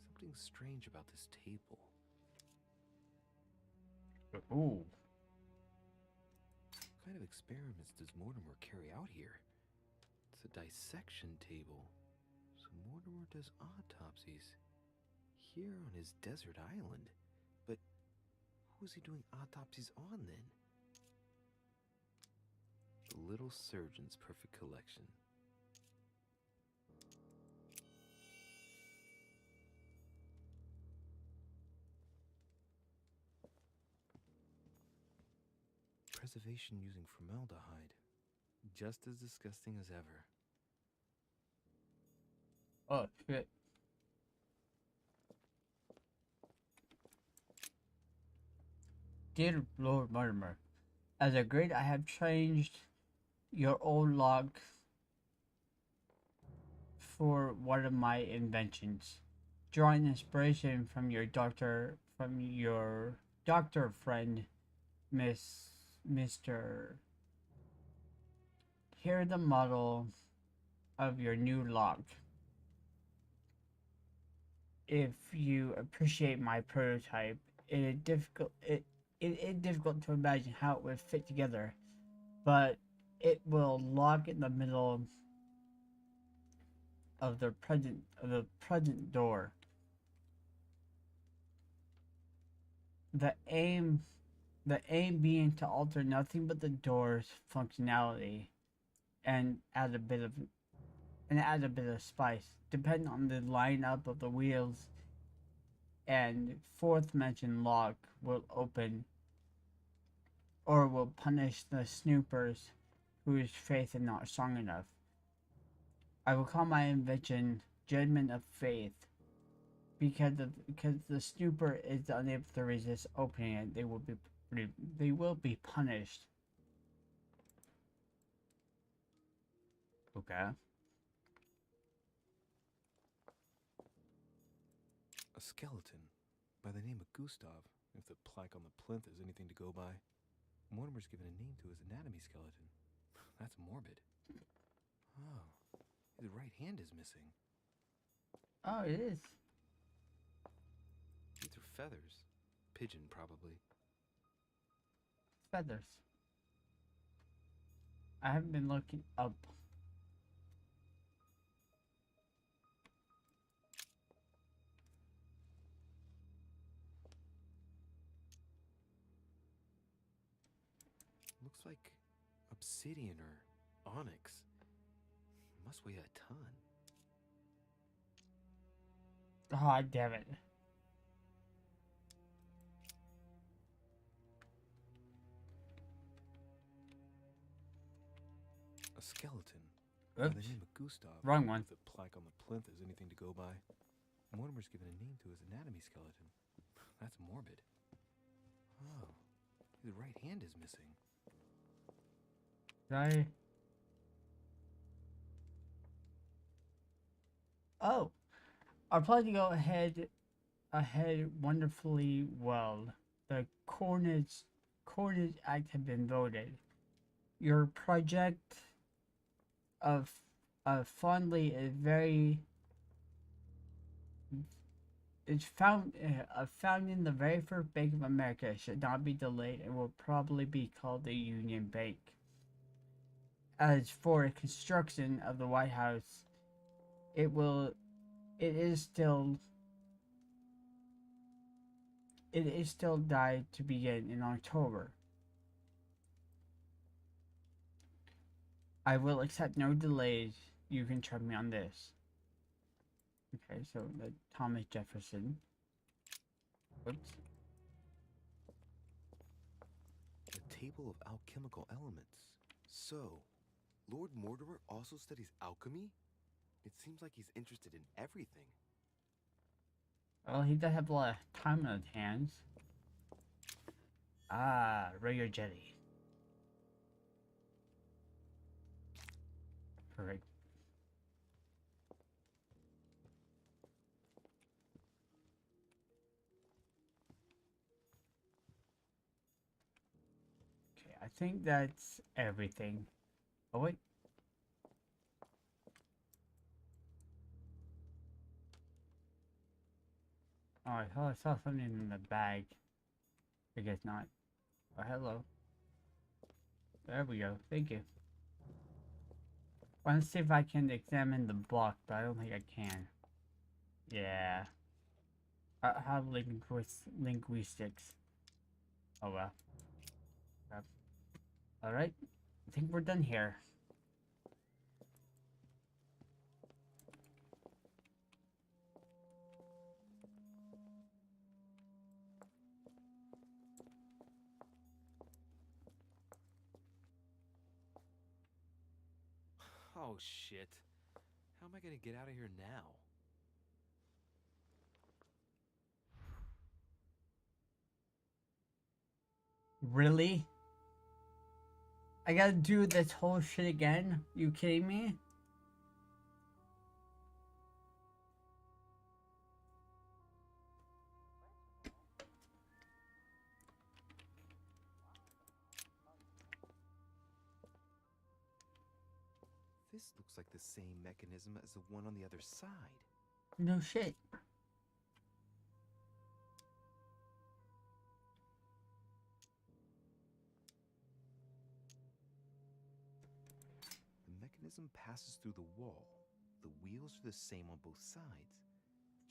Something strange about this table. Ooh. What kind of experiments does Mortimer carry out here? It's a dissection table. So Mortimer does autopsies here on his desert island. But who is he doing autopsies on then? The little surgeon's perfect collection. Preservation using formaldehyde. Just as disgusting as ever. Oh, shit. Dear Lord Mortimer, as a grade I have changed your old log for one of my inventions, drawing inspiration from your doctor friend, Mr. Here the model of your new log. If you appreciate my prototype, it is difficult to imagine how it would fit together, but it will lock in the middle of the present door. The aim being to alter nothing but the door's functionality and add a bit of spice, depending on the lineup of the wheels. And fourth mentioned lock will open or will punish the snoopers whose faith is not strong enough. I will call my invention Judgment of Faith, because the snooper is unable to resist opening it. They will be punished. Okay. A skeleton by the name of Gustav, if the plaque on the plinth is anything to go by. Mortimer's given a name to his anatomy skeleton. That's morbid. Oh, his right hand is missing. Oh, it is. These are feathers. Pigeon, probably. Feathers. I haven't been looking up. Looks like obsidian or onyx. Must weigh a ton. Oh, damn it. A skeleton by the Oops. name of Gustav. Wrong one. If the plaque on the plinth is anything to go by. Mortimer's given a name to his anatomy skeleton. That's morbid. Oh, his right hand is missing. Right. Oh, our plan to go ahead wonderfully well. The Coinage Act have been voted. Your project of fondly is very founding the very first bank of America should not be delayed and will probably be called the Union Bank. As for construction of the White House, it is still died to begin in October. I will accept no delays. You can trust me on this. Okay, so the Thomas Jefferson. Oops. table of alchemical elements. So, Lord Mortimer also studies alchemy? It seems like he's interested in everything. Well, he does have a lot of time on his hands. Ah, regular jelly. Perfect. Okay, I think that's everything. Oh wait. Oh, I thought I saw something in the bag. I guess not. Oh, hello. There we go. Thank you. I want to see if I can examine the block, but I don't think I can. Yeah. I have linguistics. Oh well. Alright. I think we're done here. Oh shit. How am I gonna get out of here now? Really? I gotta do this whole shit again? You kidding me? This looks like the same mechanism as the one on the other side. No shit. The mechanism passes through the wall. The wheels are the same on both sides.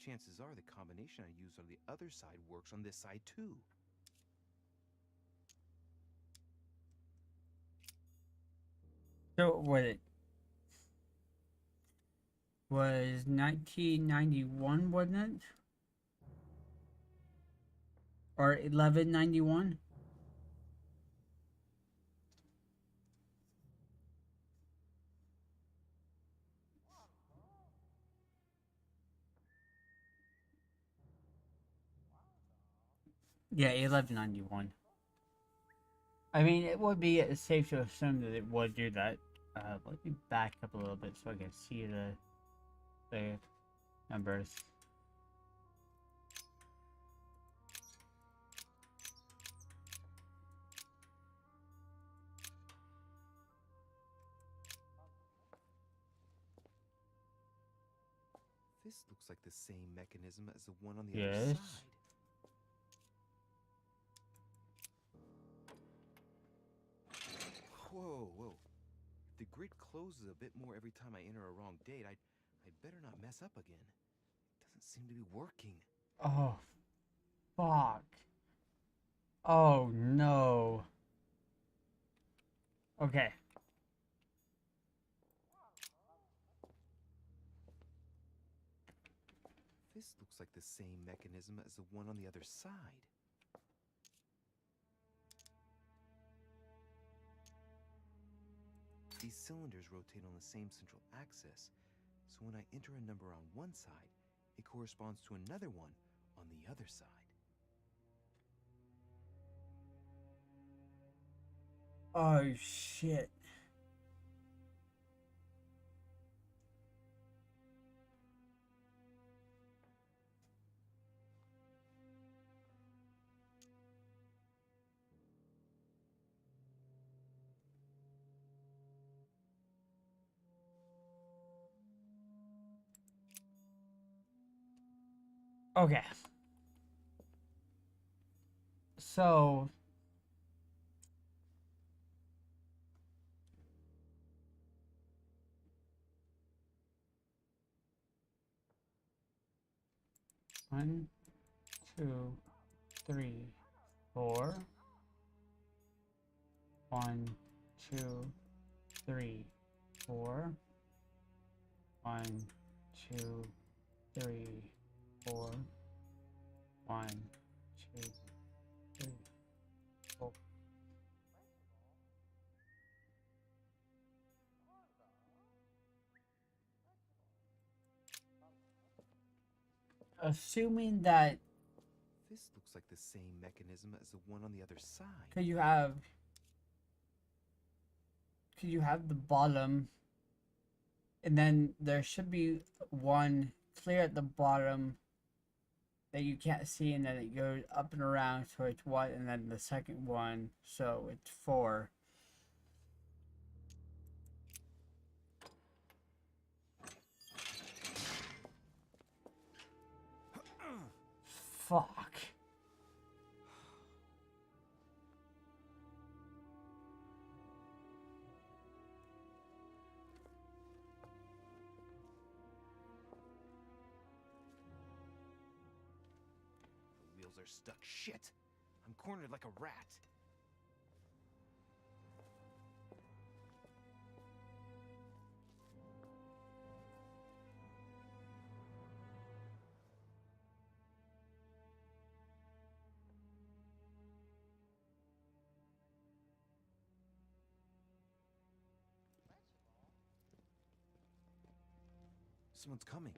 Chances are the combination I used on the other side works on this side too. So what it was 1991, wasn't it? Or 1191? Yeah, 1191. I mean, it would be safe to assume that it would do that. Let me back up a little bit so I can see the numbers. This looks like the same mechanism as the one on the other Yes. side. Whoa, whoa. If the grid closes a bit more every time I enter a wrong date, I'd better not mess up again. It doesn't seem to be working. Oh, fuck. Oh, no. Okay. This looks like the same mechanism as the one on the other side. These cylinders rotate on the same central axis, so when I enter a number on one side, it corresponds to another one on the other side. Oh, shit. Okay. So... One, two, three, four. 1, 2, 3, 4. 1, 2, 3, 4. 1, 2, 3, 4. assuming that This looks like the same mechanism as the one on the other side. could you have the bottom, and then there should be one clear at the bottom that you can't see, and then it goes up and around, so it's one, and then the second one, so it's four. Fuck. The wheels are stuck. Shit! I'm cornered like a rat. Someone's coming.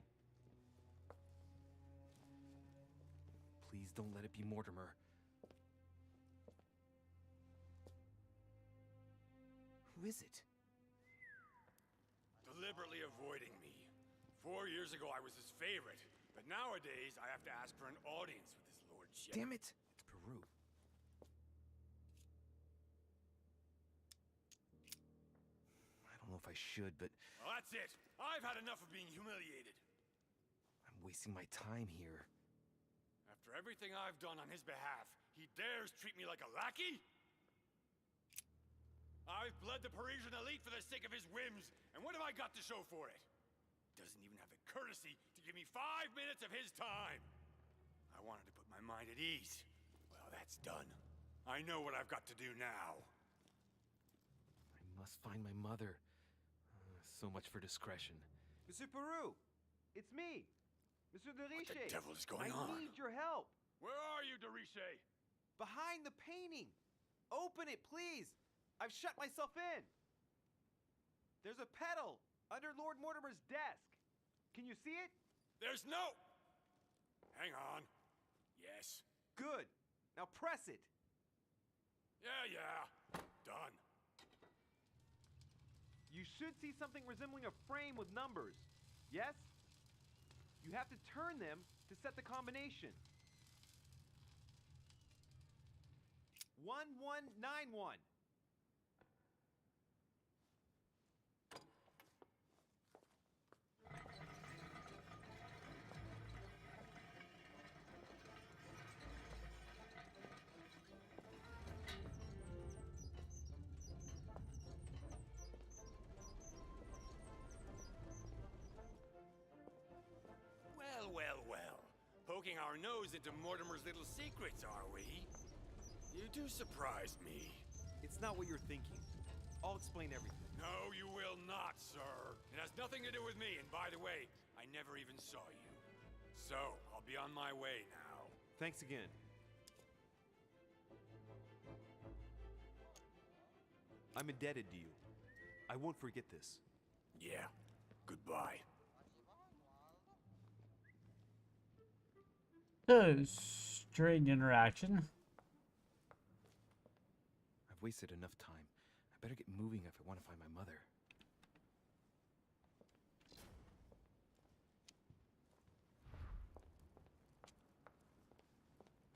Please don't let it be Mortimer. Who is it? Deliberately avoiding me. 4 years ago, I was his favorite. But nowadays, I have to ask for an audience with his lordship. Damn it! It's Peru. I don't know if I should, but Well, that's it. I've had enough of being humiliated. I'm wasting my time here. After everything I've done on his behalf, he dares treat me like a lackey? I've bled the Parisian elite for the sake of his whims, and what have I got to show for it? Doesn't even have the courtesy to give me 5 minutes of his time. I wanted to put my mind at ease. Well, that's done. I know what I've got to do now. I must find my mother. So much for discretion. Monsieur Peru, it's me, Monsieur de What the Riche. devil is going I on? need your help. Where are you, Deriche? Behind the painting. Open it, please. I've shut myself in. There's a pedal under Lord Mortimer's desk. Can you see it? There's no... Hang on. Yes. Good. Now press it. Yeah. Done. You should see something resembling a frame with numbers. Yes? You have to turn them to set the combination. 1191. Well. Poking our nose into Mortimer's little secrets, are we? You do surprise me. It's not what you're thinking. I'll explain everything. No, you will not, sir. It has nothing to do with me, and by the way, I never even saw you. So, I'll be on my way now. Thanks again. I'm indebted to you. I won't forget this. Yeah, goodbye. Strange interaction. I've wasted enough time. I better get moving if I want to find my mother.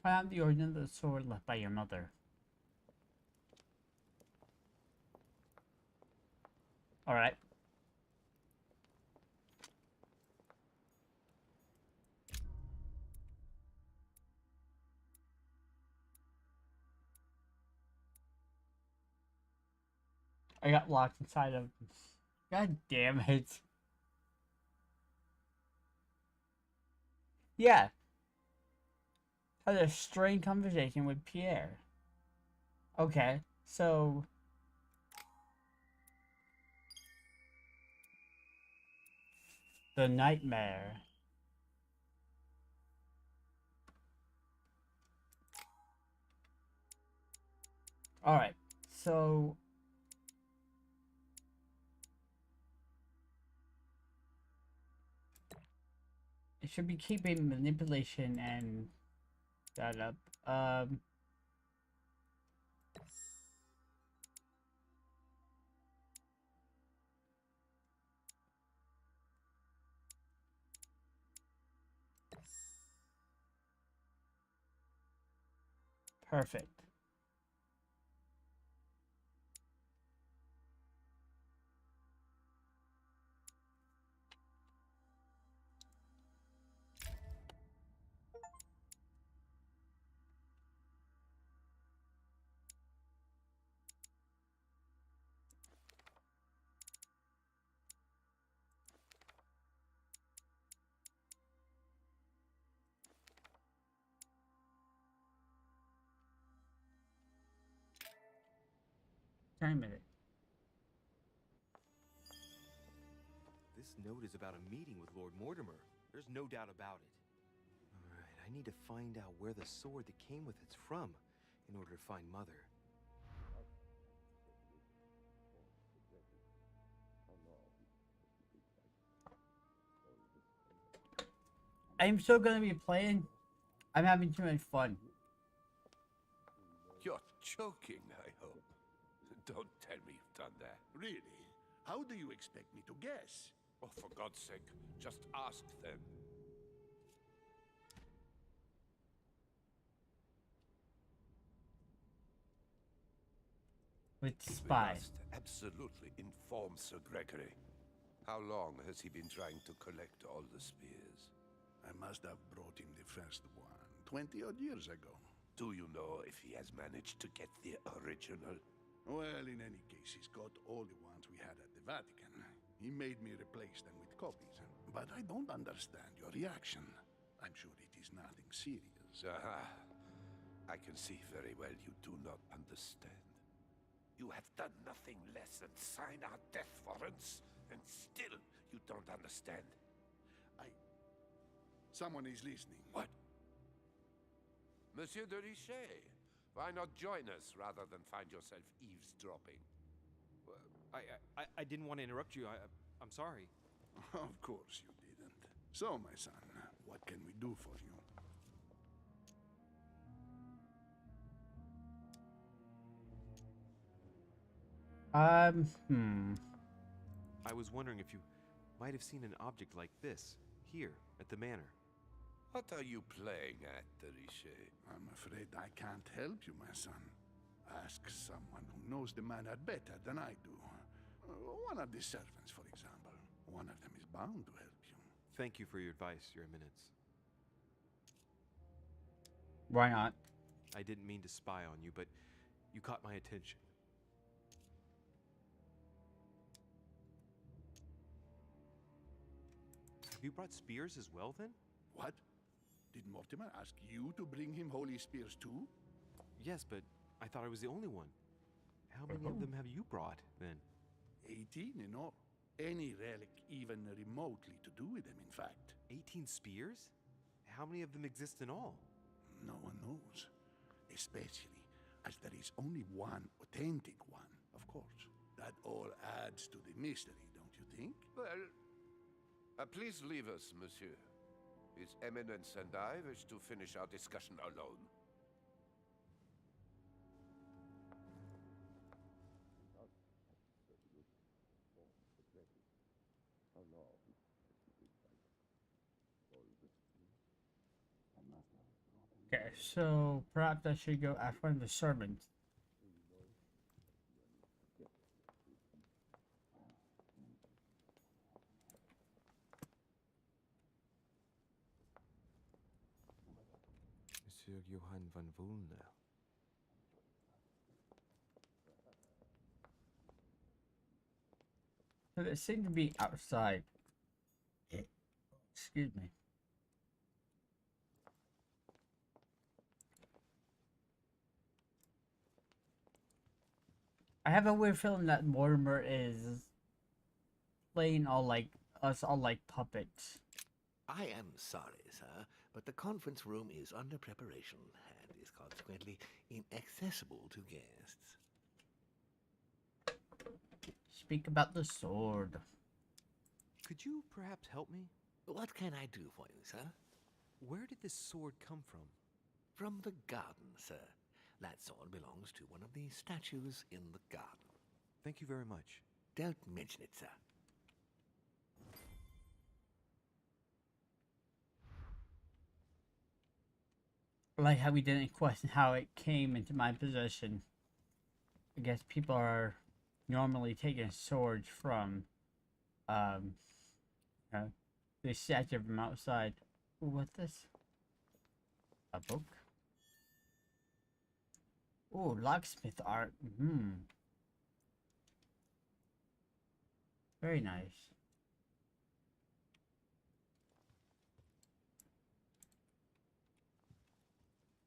Find out the origin of the sword left by your mother. Alright. I got locked inside of... God damn it. Yeah. Had a strange conversation with Pierre. Okay, so... The nightmare. Alright, so... It should be keeping manipulation and that up. Perfect. Time it. This note is about a meeting with Lord Mortimer. There's no doubt about it. Alright, I need to find out where the sword that came with it's from in order to find Mother. I'm still gonna be playing. I'm having too much fun. You're joking, I hope. Don't tell me you've done that. Really? How do you expect me to guess? Oh, for God's sake, just ask them. With We spy. must absolutely inform Sir Gregory. How long has he been trying to collect all the spears? I must have brought him the first one 20-odd years ago. Do you know if he has managed to get the original? Well, in any case, he's got all the ones we had at the Vatican. He made me replace them with copies. But I don't understand your reaction. I'm sure it is nothing serious. Aha. I can see very well you do not understand. You have done nothing less than sign our death warrants, and still you don't understand. Someone is listening. What? Monsieur de Richet, why not join us rather than find yourself eavesdropping? I didn't want to interrupt you. I'm sorry. Of course you didn't. So, my son, what can we do for you? I was wondering if you might have seen an object like this here at the manor. What are you playing at, de Richet? I'm afraid I can't help you, my son. Ask someone who knows the manor better than I do. One of the servants, for example. One of them is bound to help you. Thank you for your advice, Your Eminence. Why not? I didn't mean to spy on you, but you caught my attention. Have you brought spears as well, then? What? Did Mortimer ask you to bring him holy spears too? Yes, but I thought I was the only one. How many of them have you brought, then? 18 in all. Any relic even remotely to do with them, in fact. 18 spears? How many of them exist in all? No one knows. Especially as there is only one authentic one, of course. That all adds to the mystery, don't you think? Well, please leave us, monsieur. His Eminence and I wish to finish our discussion alone. Okay, so perhaps I should go ask one of the servants. Monsieur Johann van Vulner. So they seem to be outside. Excuse me. I have a weird feeling that Mortimer is playing all like us all like puppets. I am sorry, sir, but the conference room is under preparation and is consequently inaccessible to guests. Speak about the sword. Could you perhaps help me? What can I do for you, sir? Where did this sword come from? From the garden, sir. That sword belongs to one of the statues in the garden. Thank you very much. Don't mention it, sir. Like how we didn't question how it came into my possession. I guess people are normally taking swords from, um, the statue from outside. Ooh, what's this? A book? Ooh, locksmith art. Very nice.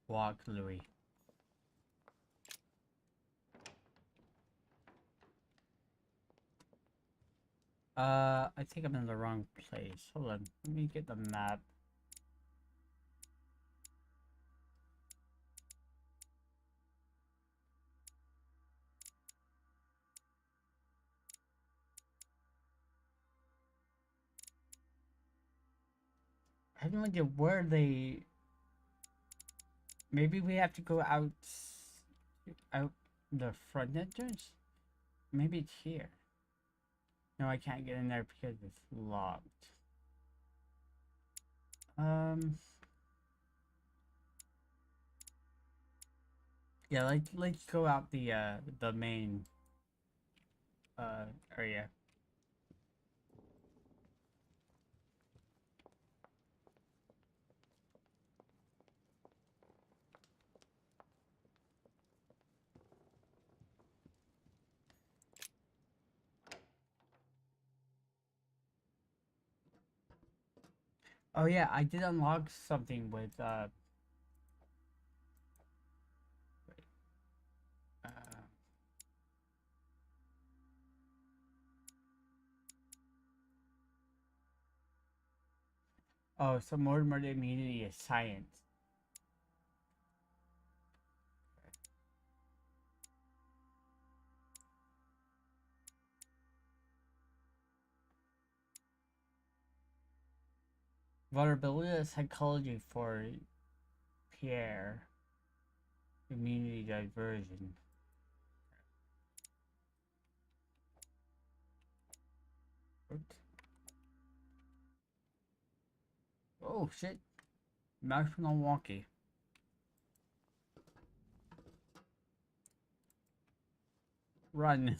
Walk, Louis. I think I'm in the wrong place. Hold on. Let me get the map. I have no idea where they... Maybe we have to go out the front entrance? Maybe it's here. No, I can't get in there because it's locked. Yeah, let's go out the main area. Oh yeah, I did unlock something with uh oh, so Mortimer immunity is science. Vulnerability is psychology for Pierre. Immunity diversion. Oops. Oh shit. Marshmallow wonky. Run.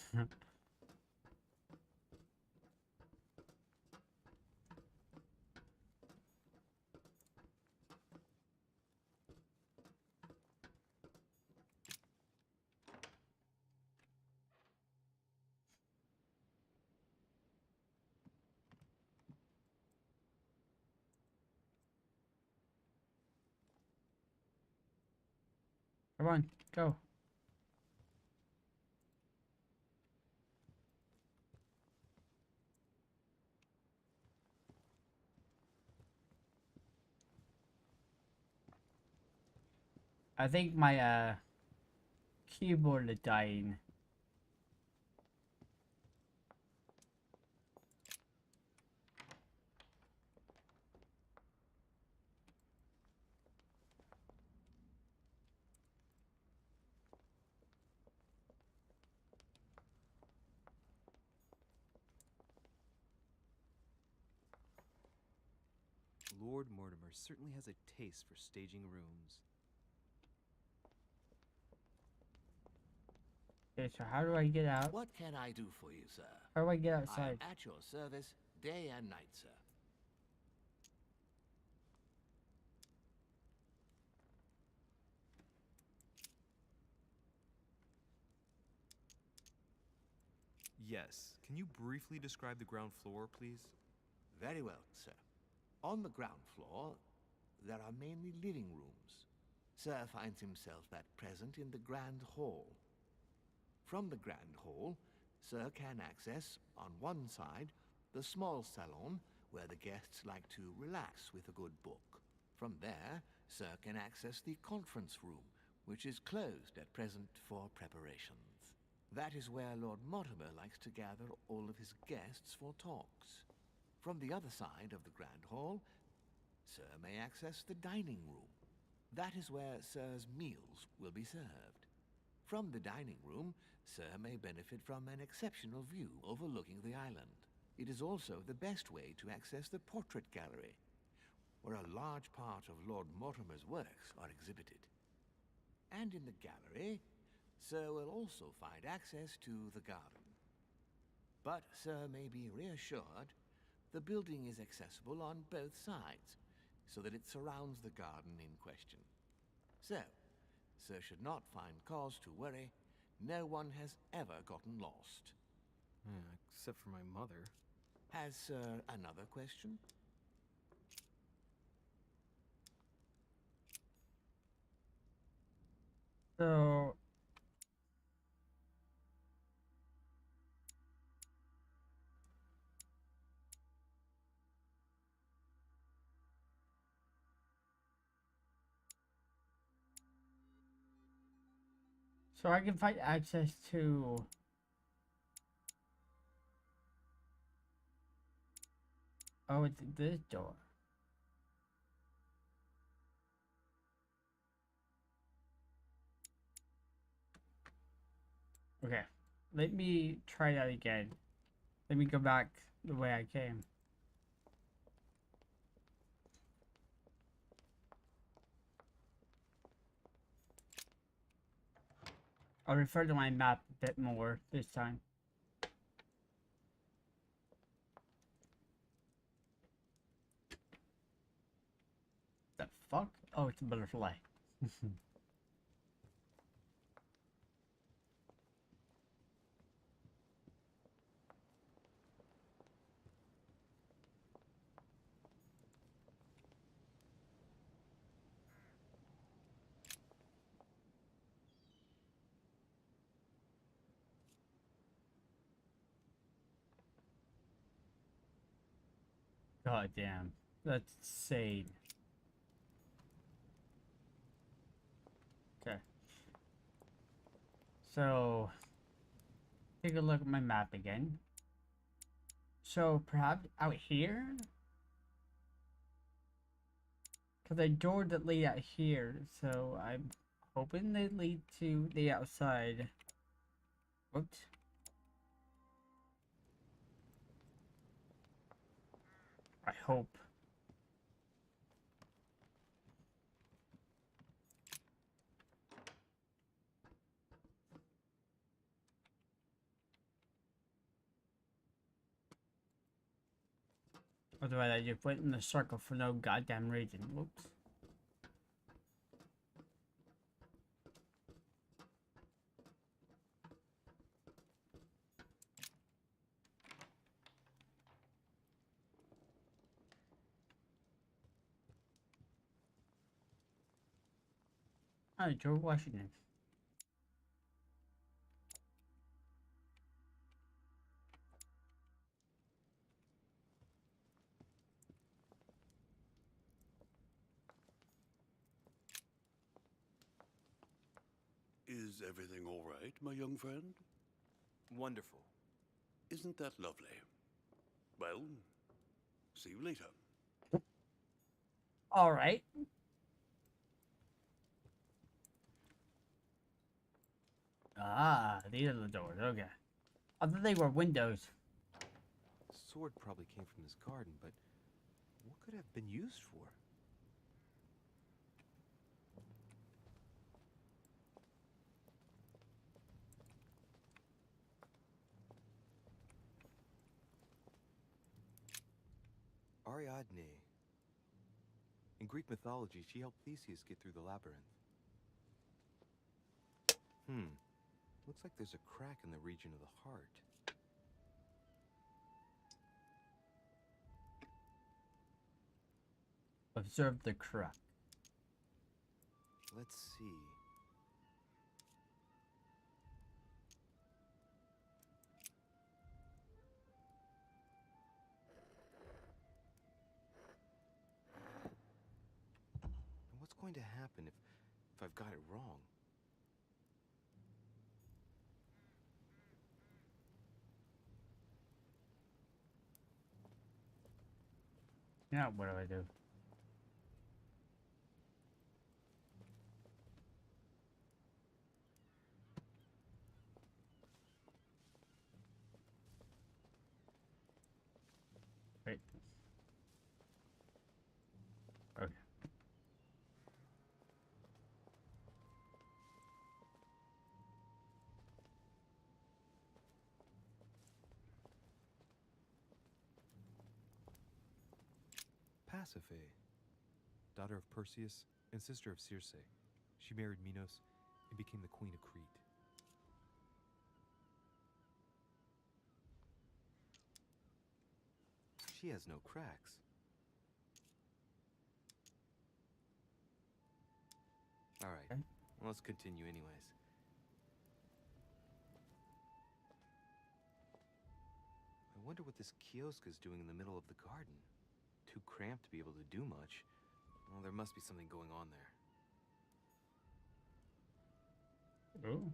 Come on, go. I think my keyboard is dying. Lord Mortimer certainly has a taste for staging rooms. Okay, so how do I get out? What can I do for you, sir? How do I get I am outside? at your service day and night, sir. Yes. Can you briefly describe the ground floor, please? Very well, sir. On the ground floor, there are mainly living rooms. Sir finds himself at present in the Grand Hall. From the Grand Hall, Sir can access, on one side, the small salon, where the guests like to relax with a good book. From there, Sir can access the conference room, which is closed at present for preparations. That is where Lord Mortimer likes to gather all of his guests for talks. From the other side of the Grand Hall, Sir may access the dining room. That is where Sir's meals will be served. From the dining room, Sir may benefit from an exceptional view overlooking the island. It is also the best way to access the portrait gallery, where a large part of Lord Mortimer's works are exhibited. And in the gallery, Sir will also find access to the garden. But Sir may be reassured the building is accessible on both sides, so that it surrounds the garden in question. So, Sir should not find cause to worry. No one has ever gotten lost. Except for my mother. Has Sir another question? So, so I can find access to. Oh, it's this door. Okay, let me try that again. Let me go back the way I came. I'll refer to my map a bit more this time. The fuck? Oh, it's a butterfly. God damn. That's insane. Okay. So, take a look at my map again. So, perhaps out here? Because I door that lead out here, so I'm hoping they lead to the outside. Whoops. I hope. Otherwise, I just went in the circle for no goddamn reason. Whoops. Oh, George Washington. Is everything all right, my young friend? Wonderful. Isn't that lovely? Well, see you later. All right. Ah, these are the doors. Okay. I thought they were windows. The sword probably came from this garden, but what could it have been used for? Ariadne. In Greek mythology, she helped Theseus get through the labyrinth. Looks like there's a crack in the region of the heart. Observe the crack. Let's see. And what's going to happen if I've got it wrong? Now what do I do? Wait. Okay. Pasiphae, daughter of Perseus and sister of Circe. She married Minos and became the queen of Crete. She has no cracks. Alright, Okay. well, let's continue anyways. I wonder what this kiosk is doing in the middle of the garden. Too cramped to be able to do much. Well, there must be something going on there. Ooh.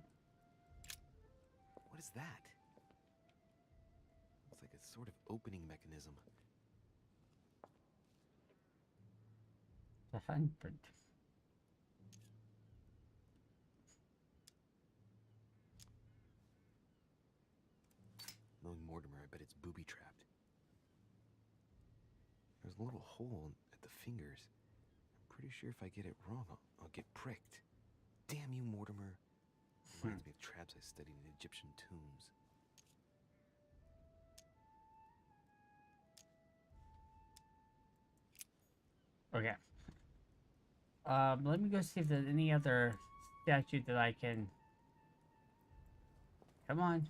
What is that? Looks like a sort of opening mechanism. The handprint. Knowing Mortimer, I bet it's booby-trapped. There's a little hole at the fingers. I'm pretty sure if I get it wrong, I'll get pricked. Damn you, Mortimer. Reminds me of traps I studied in Egyptian tombs. Okay. Let me go see if there's any other statue that I can... Come on.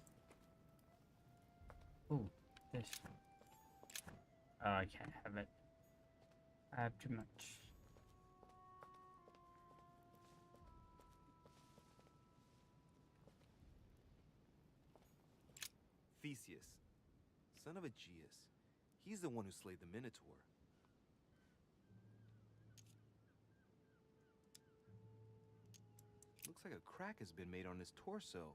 Ooh, this. Oh, I can't have it. I have too much. Theseus, son of Aegeus. He's the one who slayed the Minotaur. Looks like a crack has been made on his torso.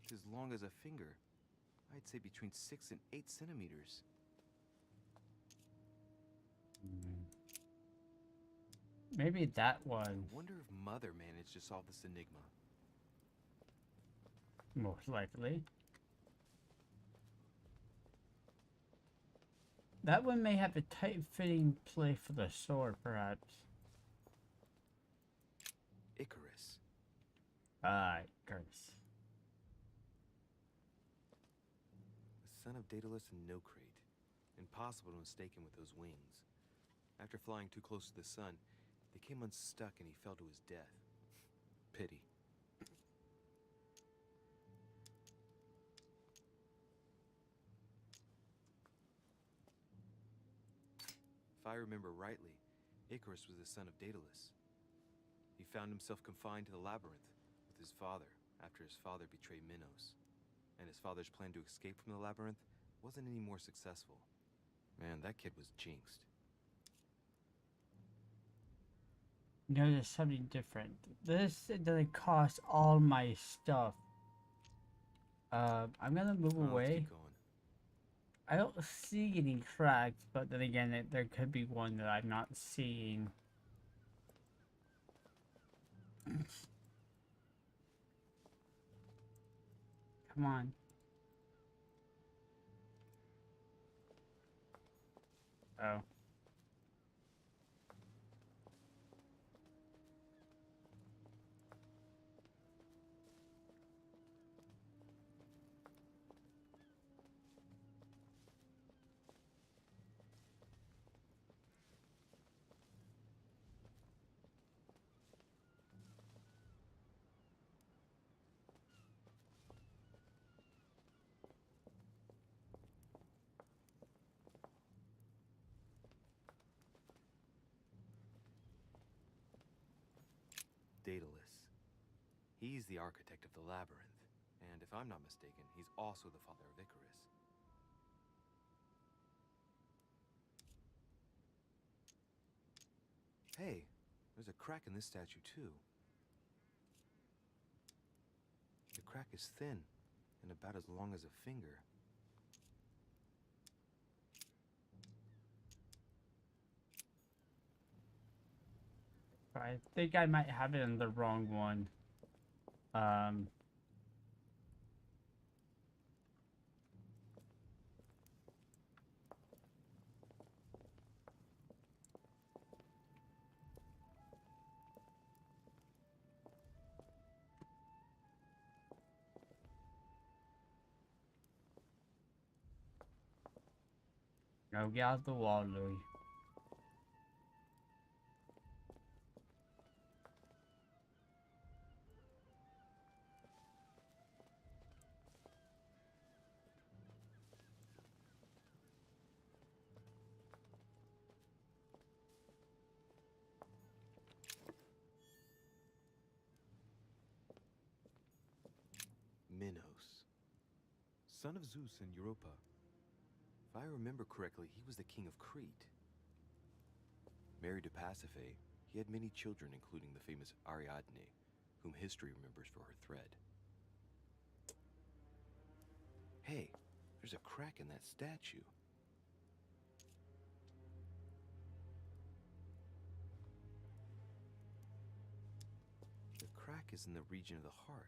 It's as long as a finger. I'd say between 6 and 8 centimeters. Maybe that I one. wonder if Mother managed to solve this enigma. Most likely. That one may have a tight-fitting play for the sword, perhaps. Icarus. Ah, curse. The son of Daedalus and Nocrate. Impossible to mistake him with those wings. After flying too close to the sun, they came unstuck and he fell to his death. Pity. If I remember rightly, Icarus was the son of Daedalus. He found himself confined to the labyrinth with his father after his father betrayed Minos. And his father's plan to escape from the labyrinth wasn't any more successful. Man, that kid was jinxed. No, there's something different. This doesn't cost all my stuff. I'm gonna move Let's away. keep going. I don't see any cracks, but then again, there could be one that I'm not seeing. Come on. Oh. Daedalus. He's the architect of the labyrinth, and if I'm not mistaken, he's also the father of Icarus. Hey, there's a crack in this statue too. The crack is thin and about as long as a finger. I think I might have it in the wrong one. No, get out the wall, Louis. Minos, son of Zeus and Europa. If I remember correctly, he was the king of Crete. Married to Pasiphae, he had many children, including the famous Ariadne, whom history remembers for her thread. Hey, there's a crack in that statue. The crack is in the region of the heart.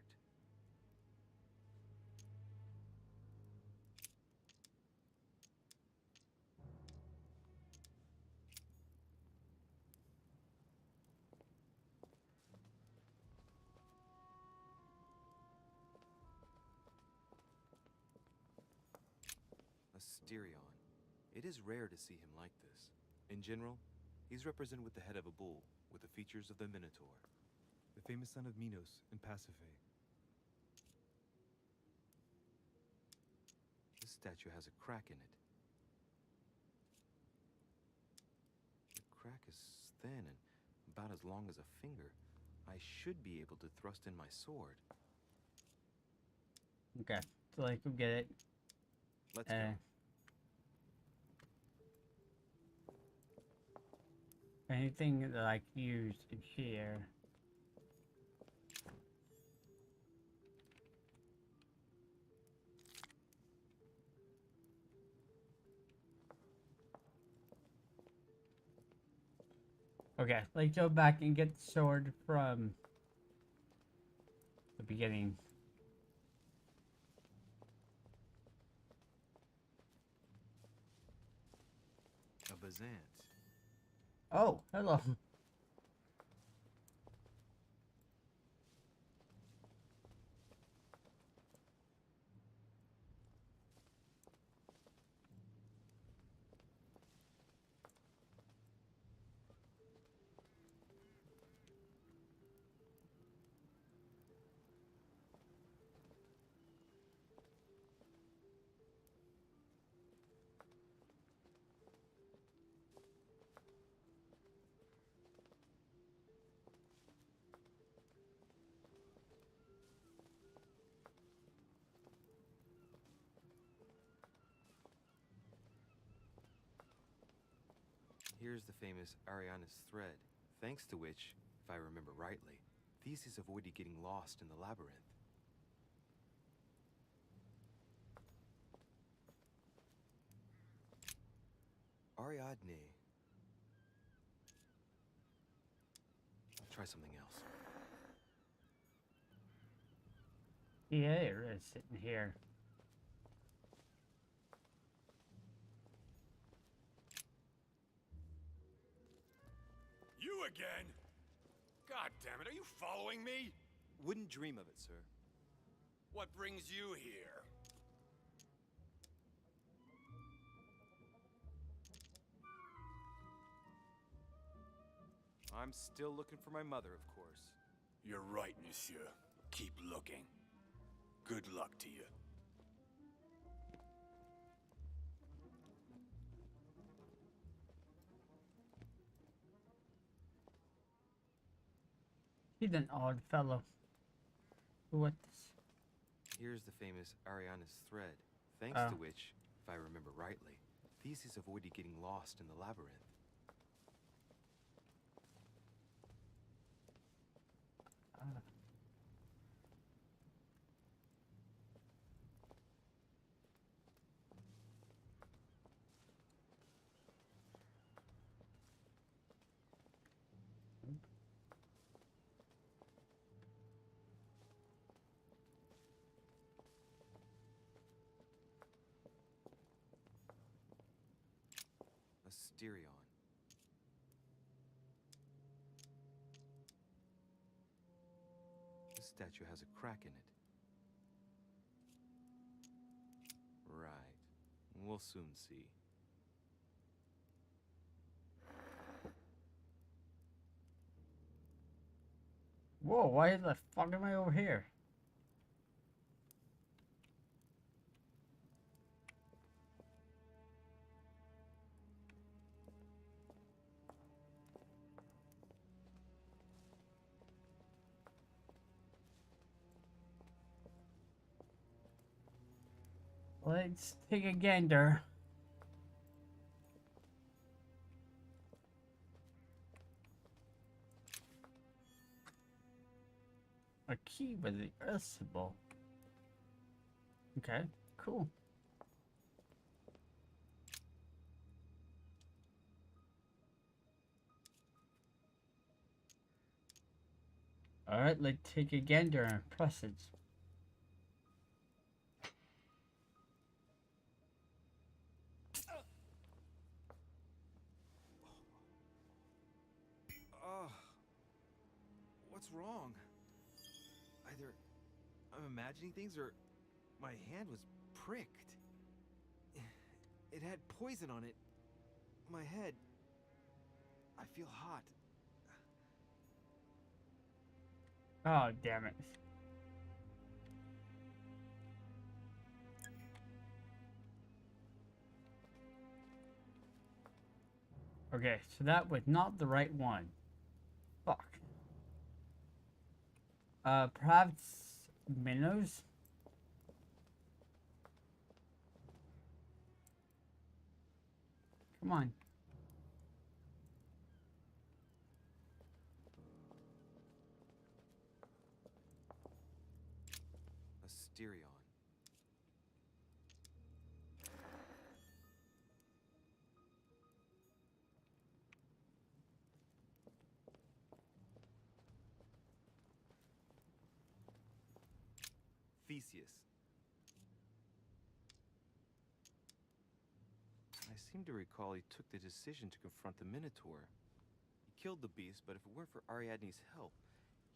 Asterion. It is rare to see him like this. In general, he's represented with the head of a bull, with the features of the Minotaur. The famous son of Minos and Pasiphae. This statue has a crack in it. The crack is thin and about as long as a finger. I should be able to thrust in my sword. Okay, so I could get it. Let's go. Anything that I can use in here. Okay, let's go back and get the sword from the beginning. A Bazant. Oh, hello. Here's the famous Ariana's thread, thanks to which, if I remember rightly, Theseus avoided getting lost in the labyrinth. Ariadne. I'll try something else. Yeah, it is sitting here. You again? God damn it, are you following me? Wouldn't dream of it, sir. What brings you here? I'm still looking for my mother, of course. You're right, monsieur. Keep looking. Good luck to you. He's an odd fellow. What? Here's the famous Ariana's thread, thanks to which, if I remember rightly, Theseus avoided getting lost in the labyrinth. Asterion. This statue has a crack in it. Right. We'll soon see. Whoa, why the fuck am I over here? Let's take a gander. A key with the Earth symbol. Okay, cool. Alright, let's take a gander and press it. What's wrong? Either I'm imagining things or my hand was pricked. It had poison on it. My head. I feel hot. Oh, damn it. Okay, so that was not the right one. Fuck. Perhaps minnows? Come on. Asterion. Theseus. I seem to recall he took the decision to confront the Minotaur. He killed the beast, but if it weren't for Ariadne's help,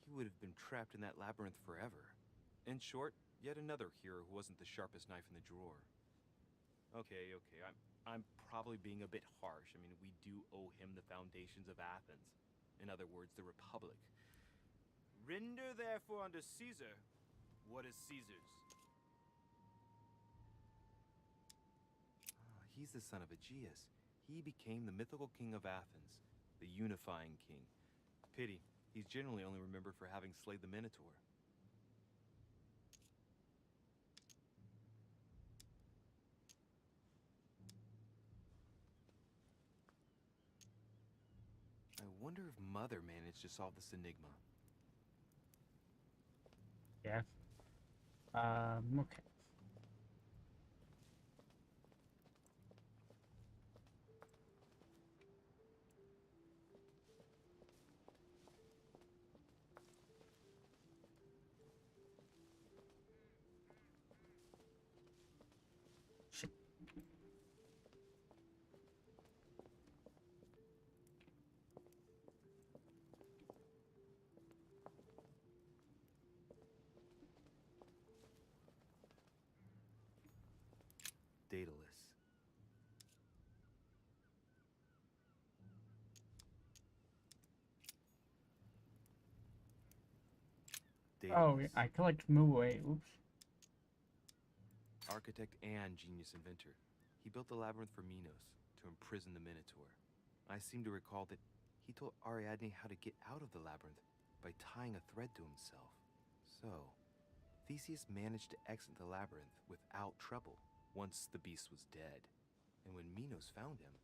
he would have been trapped in that labyrinth forever. In short, yet another hero who wasn't the sharpest knife in the drawer. Okay, I'm probably being a bit harsh. I mean, we do owe him the foundations of Athens. In other words, the Republic. Render therefore unto Caesar what is Caesar's. He's the son of Aegeus. He became the mythical king of Athens, the unifying king. Pity, he's generally only remembered for having slayed the Minotaur. I wonder if Mother managed to solve this enigma. Yeah. Okay. Shit. Daedalus. Oh, I collect move away. Oops. Architect and genius inventor. He built the labyrinth for Minos to imprison the Minotaur. I seem to recall that he told Ariadne how to get out of the labyrinth by tying a thread to himself. So, Theseus managed to exit the labyrinth without trouble once the beast was dead. And when Minos found him,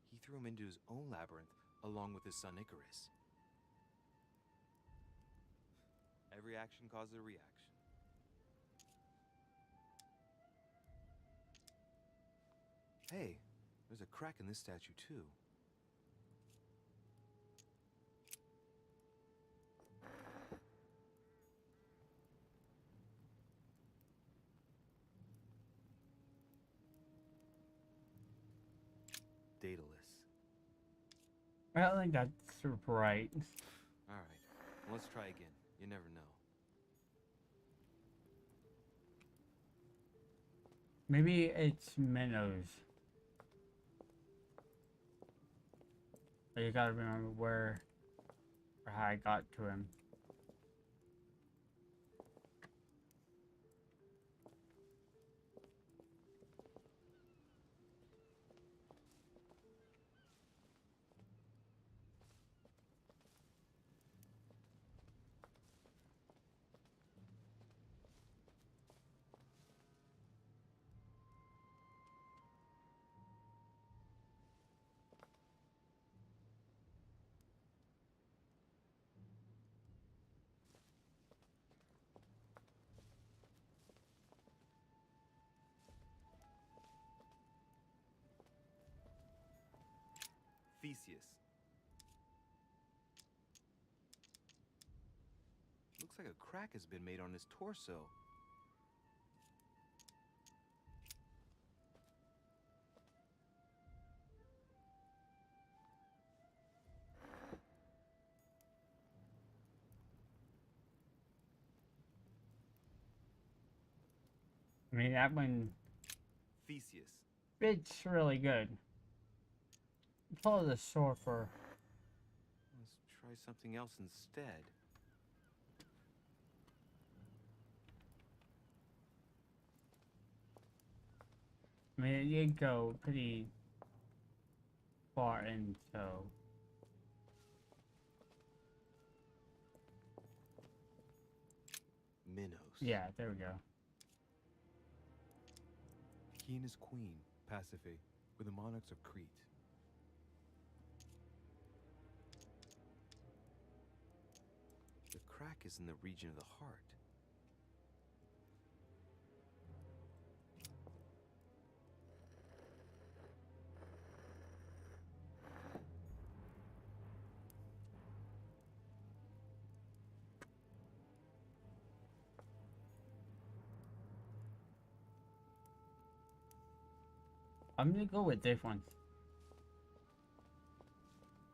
he threw him into his own labyrinth along with his son Icarus. Every action causes a reaction. Hey, there's a crack in this statue too. Daedalus. I don't think that's right. Alright, let's try again. You never know. Maybe it's minnows. But you gotta remember where or how I got to him. Theseus. Looks like a crack has been made on his torso. I mean, that one Theseus. fits really good. Follow the sorcerer. Let's try something else instead. I mean, it did go pretty far in, so. Minos. Yeah, there we go. He and his queen, Pasiphae, were the monarchs of Crete. The crack is in the region of the heart. I'm gonna go with this one.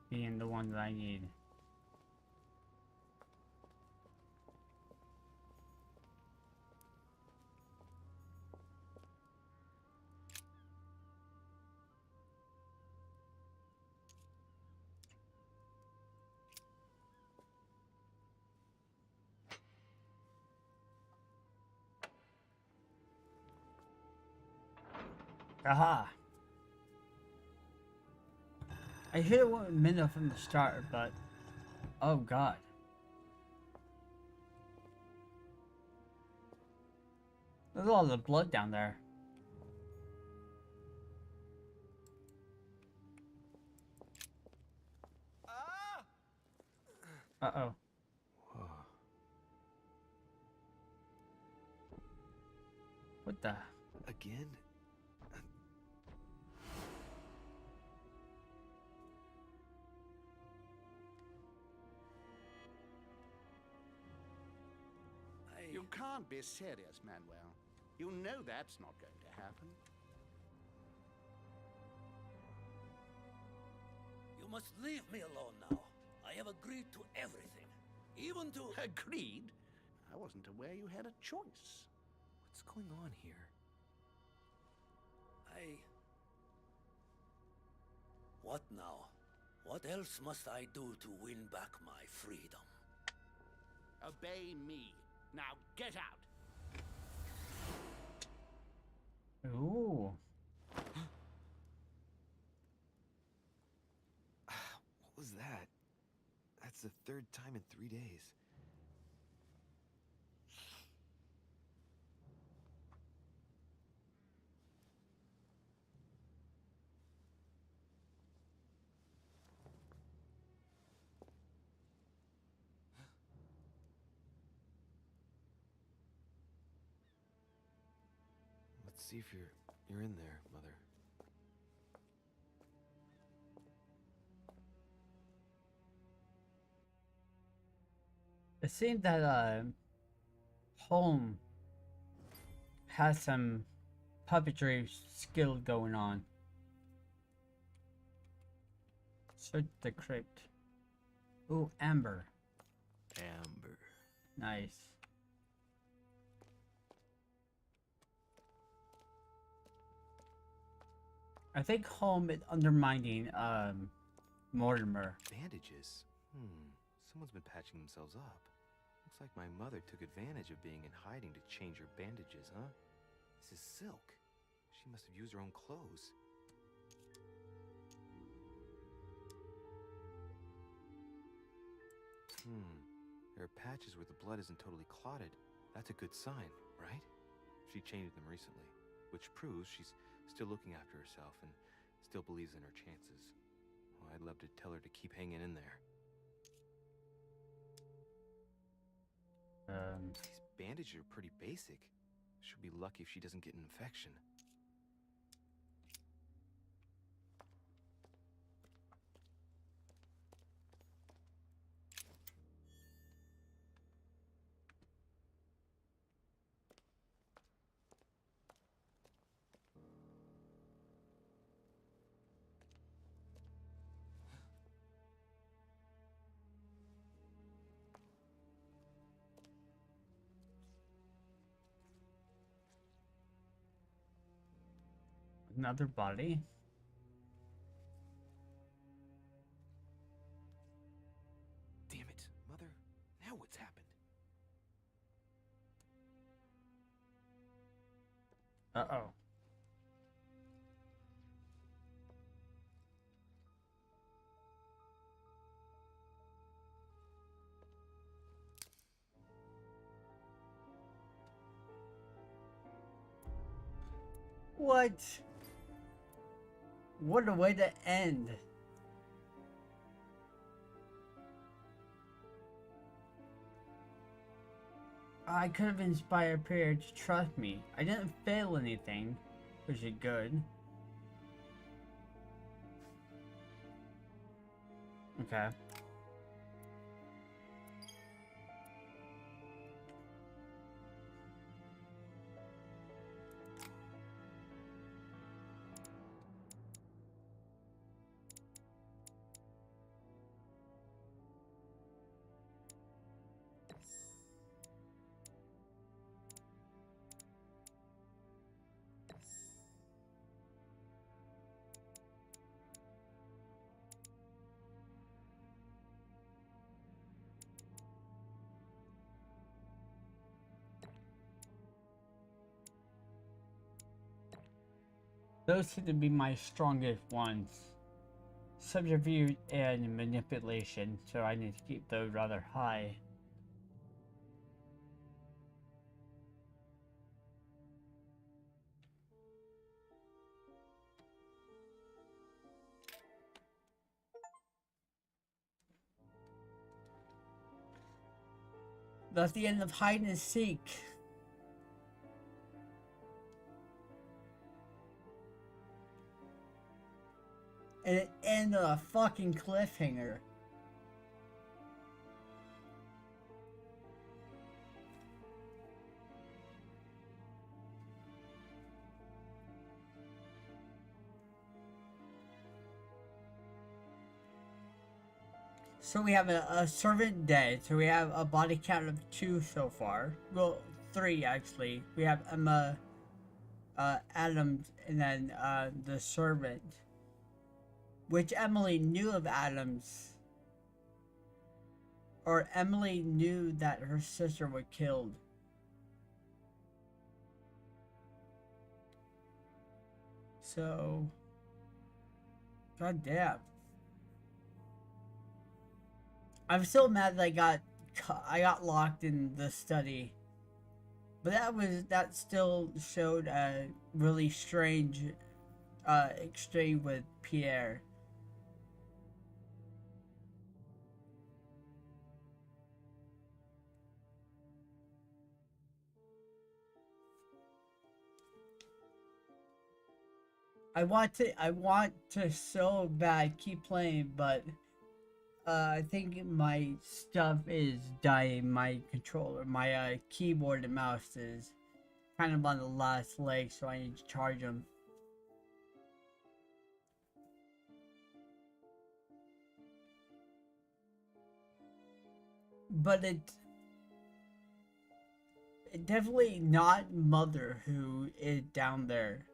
Being the one that I need. Aha! I should have went with Minnow from the start, but oh god. There's a lot of blood down there. Uh-oh. Whoa. What the? Again? You can't be serious, Manuel. You know that's not going to happen. You must leave me alone now. I have agreed to everything. Even to... Agreed? I wasn't aware you had a choice. What's going on here? What now? What else must I do to win back my freedom? Obey me. Now get out. Ooh. What was that? That's the third time in 3 days. Let's see if you're in there, Mother. It seems that Home has some puppetry skill going on. Search the crypt. Ooh, amber. Amber. Nice. I think home is undermining Mortimer. Bandages. Someone's been patching themselves up. Looks like my mother took advantage of being in hiding to change her bandages, huh? This is silk. She must have used her own clothes. There are patches where the blood isn't totally clotted. That's a good sign, right? She changed them recently, which proves she's still looking after herself and still believes in her chances. Well, I'd love to tell her to keep hanging in there. These bandages are pretty basic. She'll be lucky if she doesn't get an infection. Another body. Damn it, Mother. Now what's happened? Uh-oh. What? What a way to end. I could have inspired Pierre to trust me. I didn't fail anything, which is good. Okay. Those seem to be my strongest ones. Subterfuge and manipulation, so I need to keep those rather high. That's the end of hide and seek. And it ended on a fucking cliffhanger. So we have a servant dead. So we have a body count of 2 so far. Well, 3 actually. We have Emma, Adams, and then the servant. Which Emily knew of Adams. Or Emily knew that her sister was killed. So, god damn. I'm still mad that I got locked in the study. But that still showed a really strange exchange with Pierre. I want to so bad keep playing, but I think my stuff is dying. My controller, my keyboard and mouse is kind of on the last leg, so I need to charge them. but it definitely not Mother who is down there,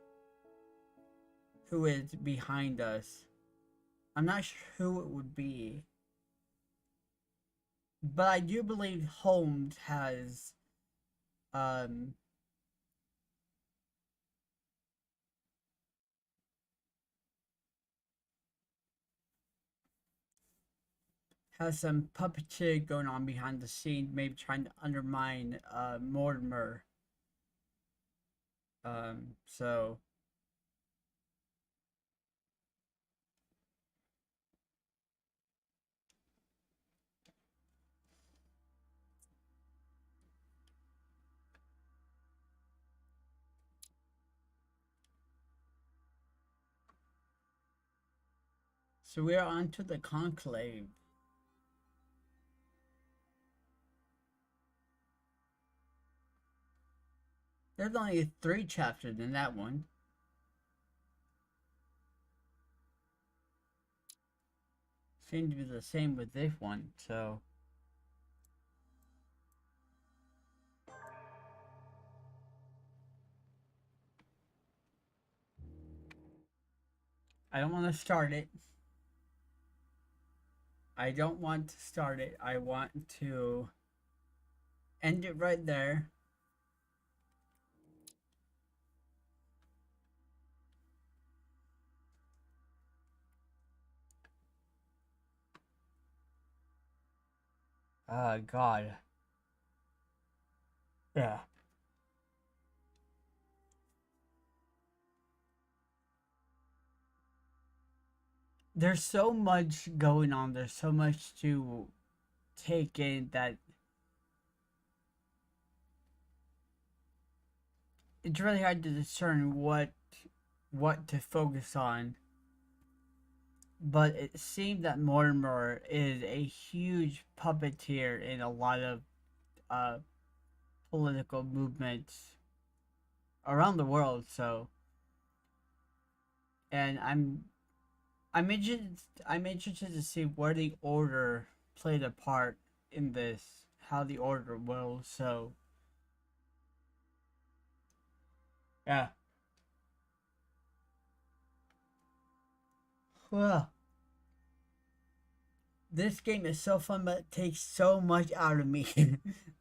who is behind us. I'm not sure who it would be, but I do believe Holmes um has some puppeteer going on behind the scenes, maybe trying to undermine Mortimer. So we are on to the conclave. There's only 3 chapters in that one. Seems to be the same with this one, so. I don't want to start it. I don't want to start it. I want to end it right there. God. Yeah. There's so much going on. There's so much to take in that it's really hard to discern what to focus on. But it seemed that Mortimer is a huge puppeteer in a lot of uh, political movements around the world. So, and I'm interested to see where the Order played a part in this, how the Order will. So, yeah. Well, this game is so fun, but it takes so much out of me.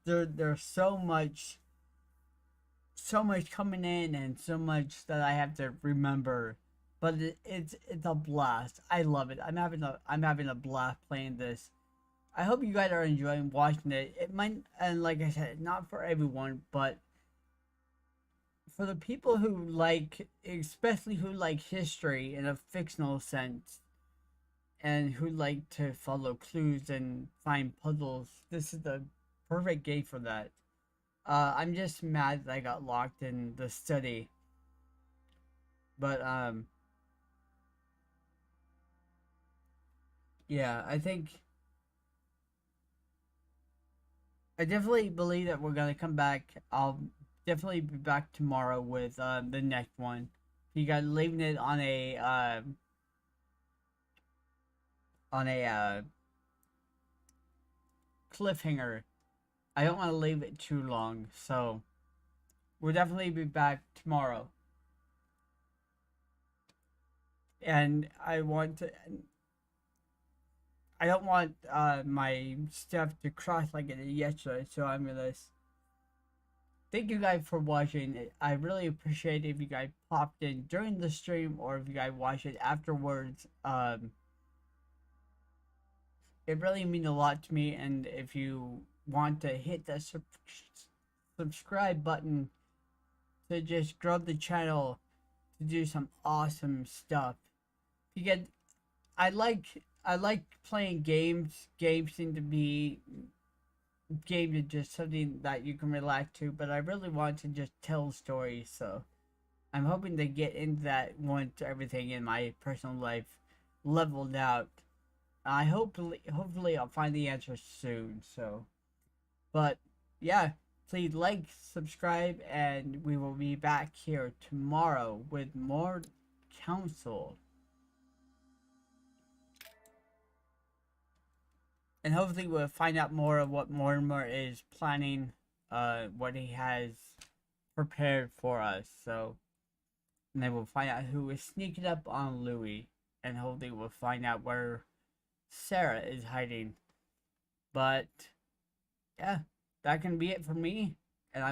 There's so much coming in and so much that I have to remember. But it's a blast. I love it. I'm having a blast playing this. I hope you guys are enjoying watching it. It might, and like I said, not for everyone, but for the people who like, especially who like history in a fictional sense, and who like to follow clues and find puzzles, this is the perfect game for that. I'm just mad that I got locked in the study, but yeah, I definitely believe that we're gonna come back. I'll definitely be back tomorrow with the next one. You guys leaving it on a cliffhanger. I don't want to leave it too long, so we'll definitely be back tomorrow. And I don't want my stuff to cross like it did yesterday, so I'm gonna thank you guys for watching. I really appreciate if you guys popped in during the stream or if you guys watch it afterwards. It really means a lot to me, and if you want to hit the subscribe button to just grow the channel to do some awesome stuff. Because I like playing games. Games seem to be games are just something that you can relax to, but I really want to just tell stories, so I'm hoping to get into that once everything in my personal life leveled out. I hopefully I'll find the answer soon. So, but yeah, please like, subscribe, and we will be back here tomorrow with more counsel. And and hopefully we'll find out more of what Mortimer is planning, what he has prepared for us. So, and then we'll find out who is sneaking up on Louis, and hopefully we'll find out where Sarah is hiding. But yeah, that can be it for me.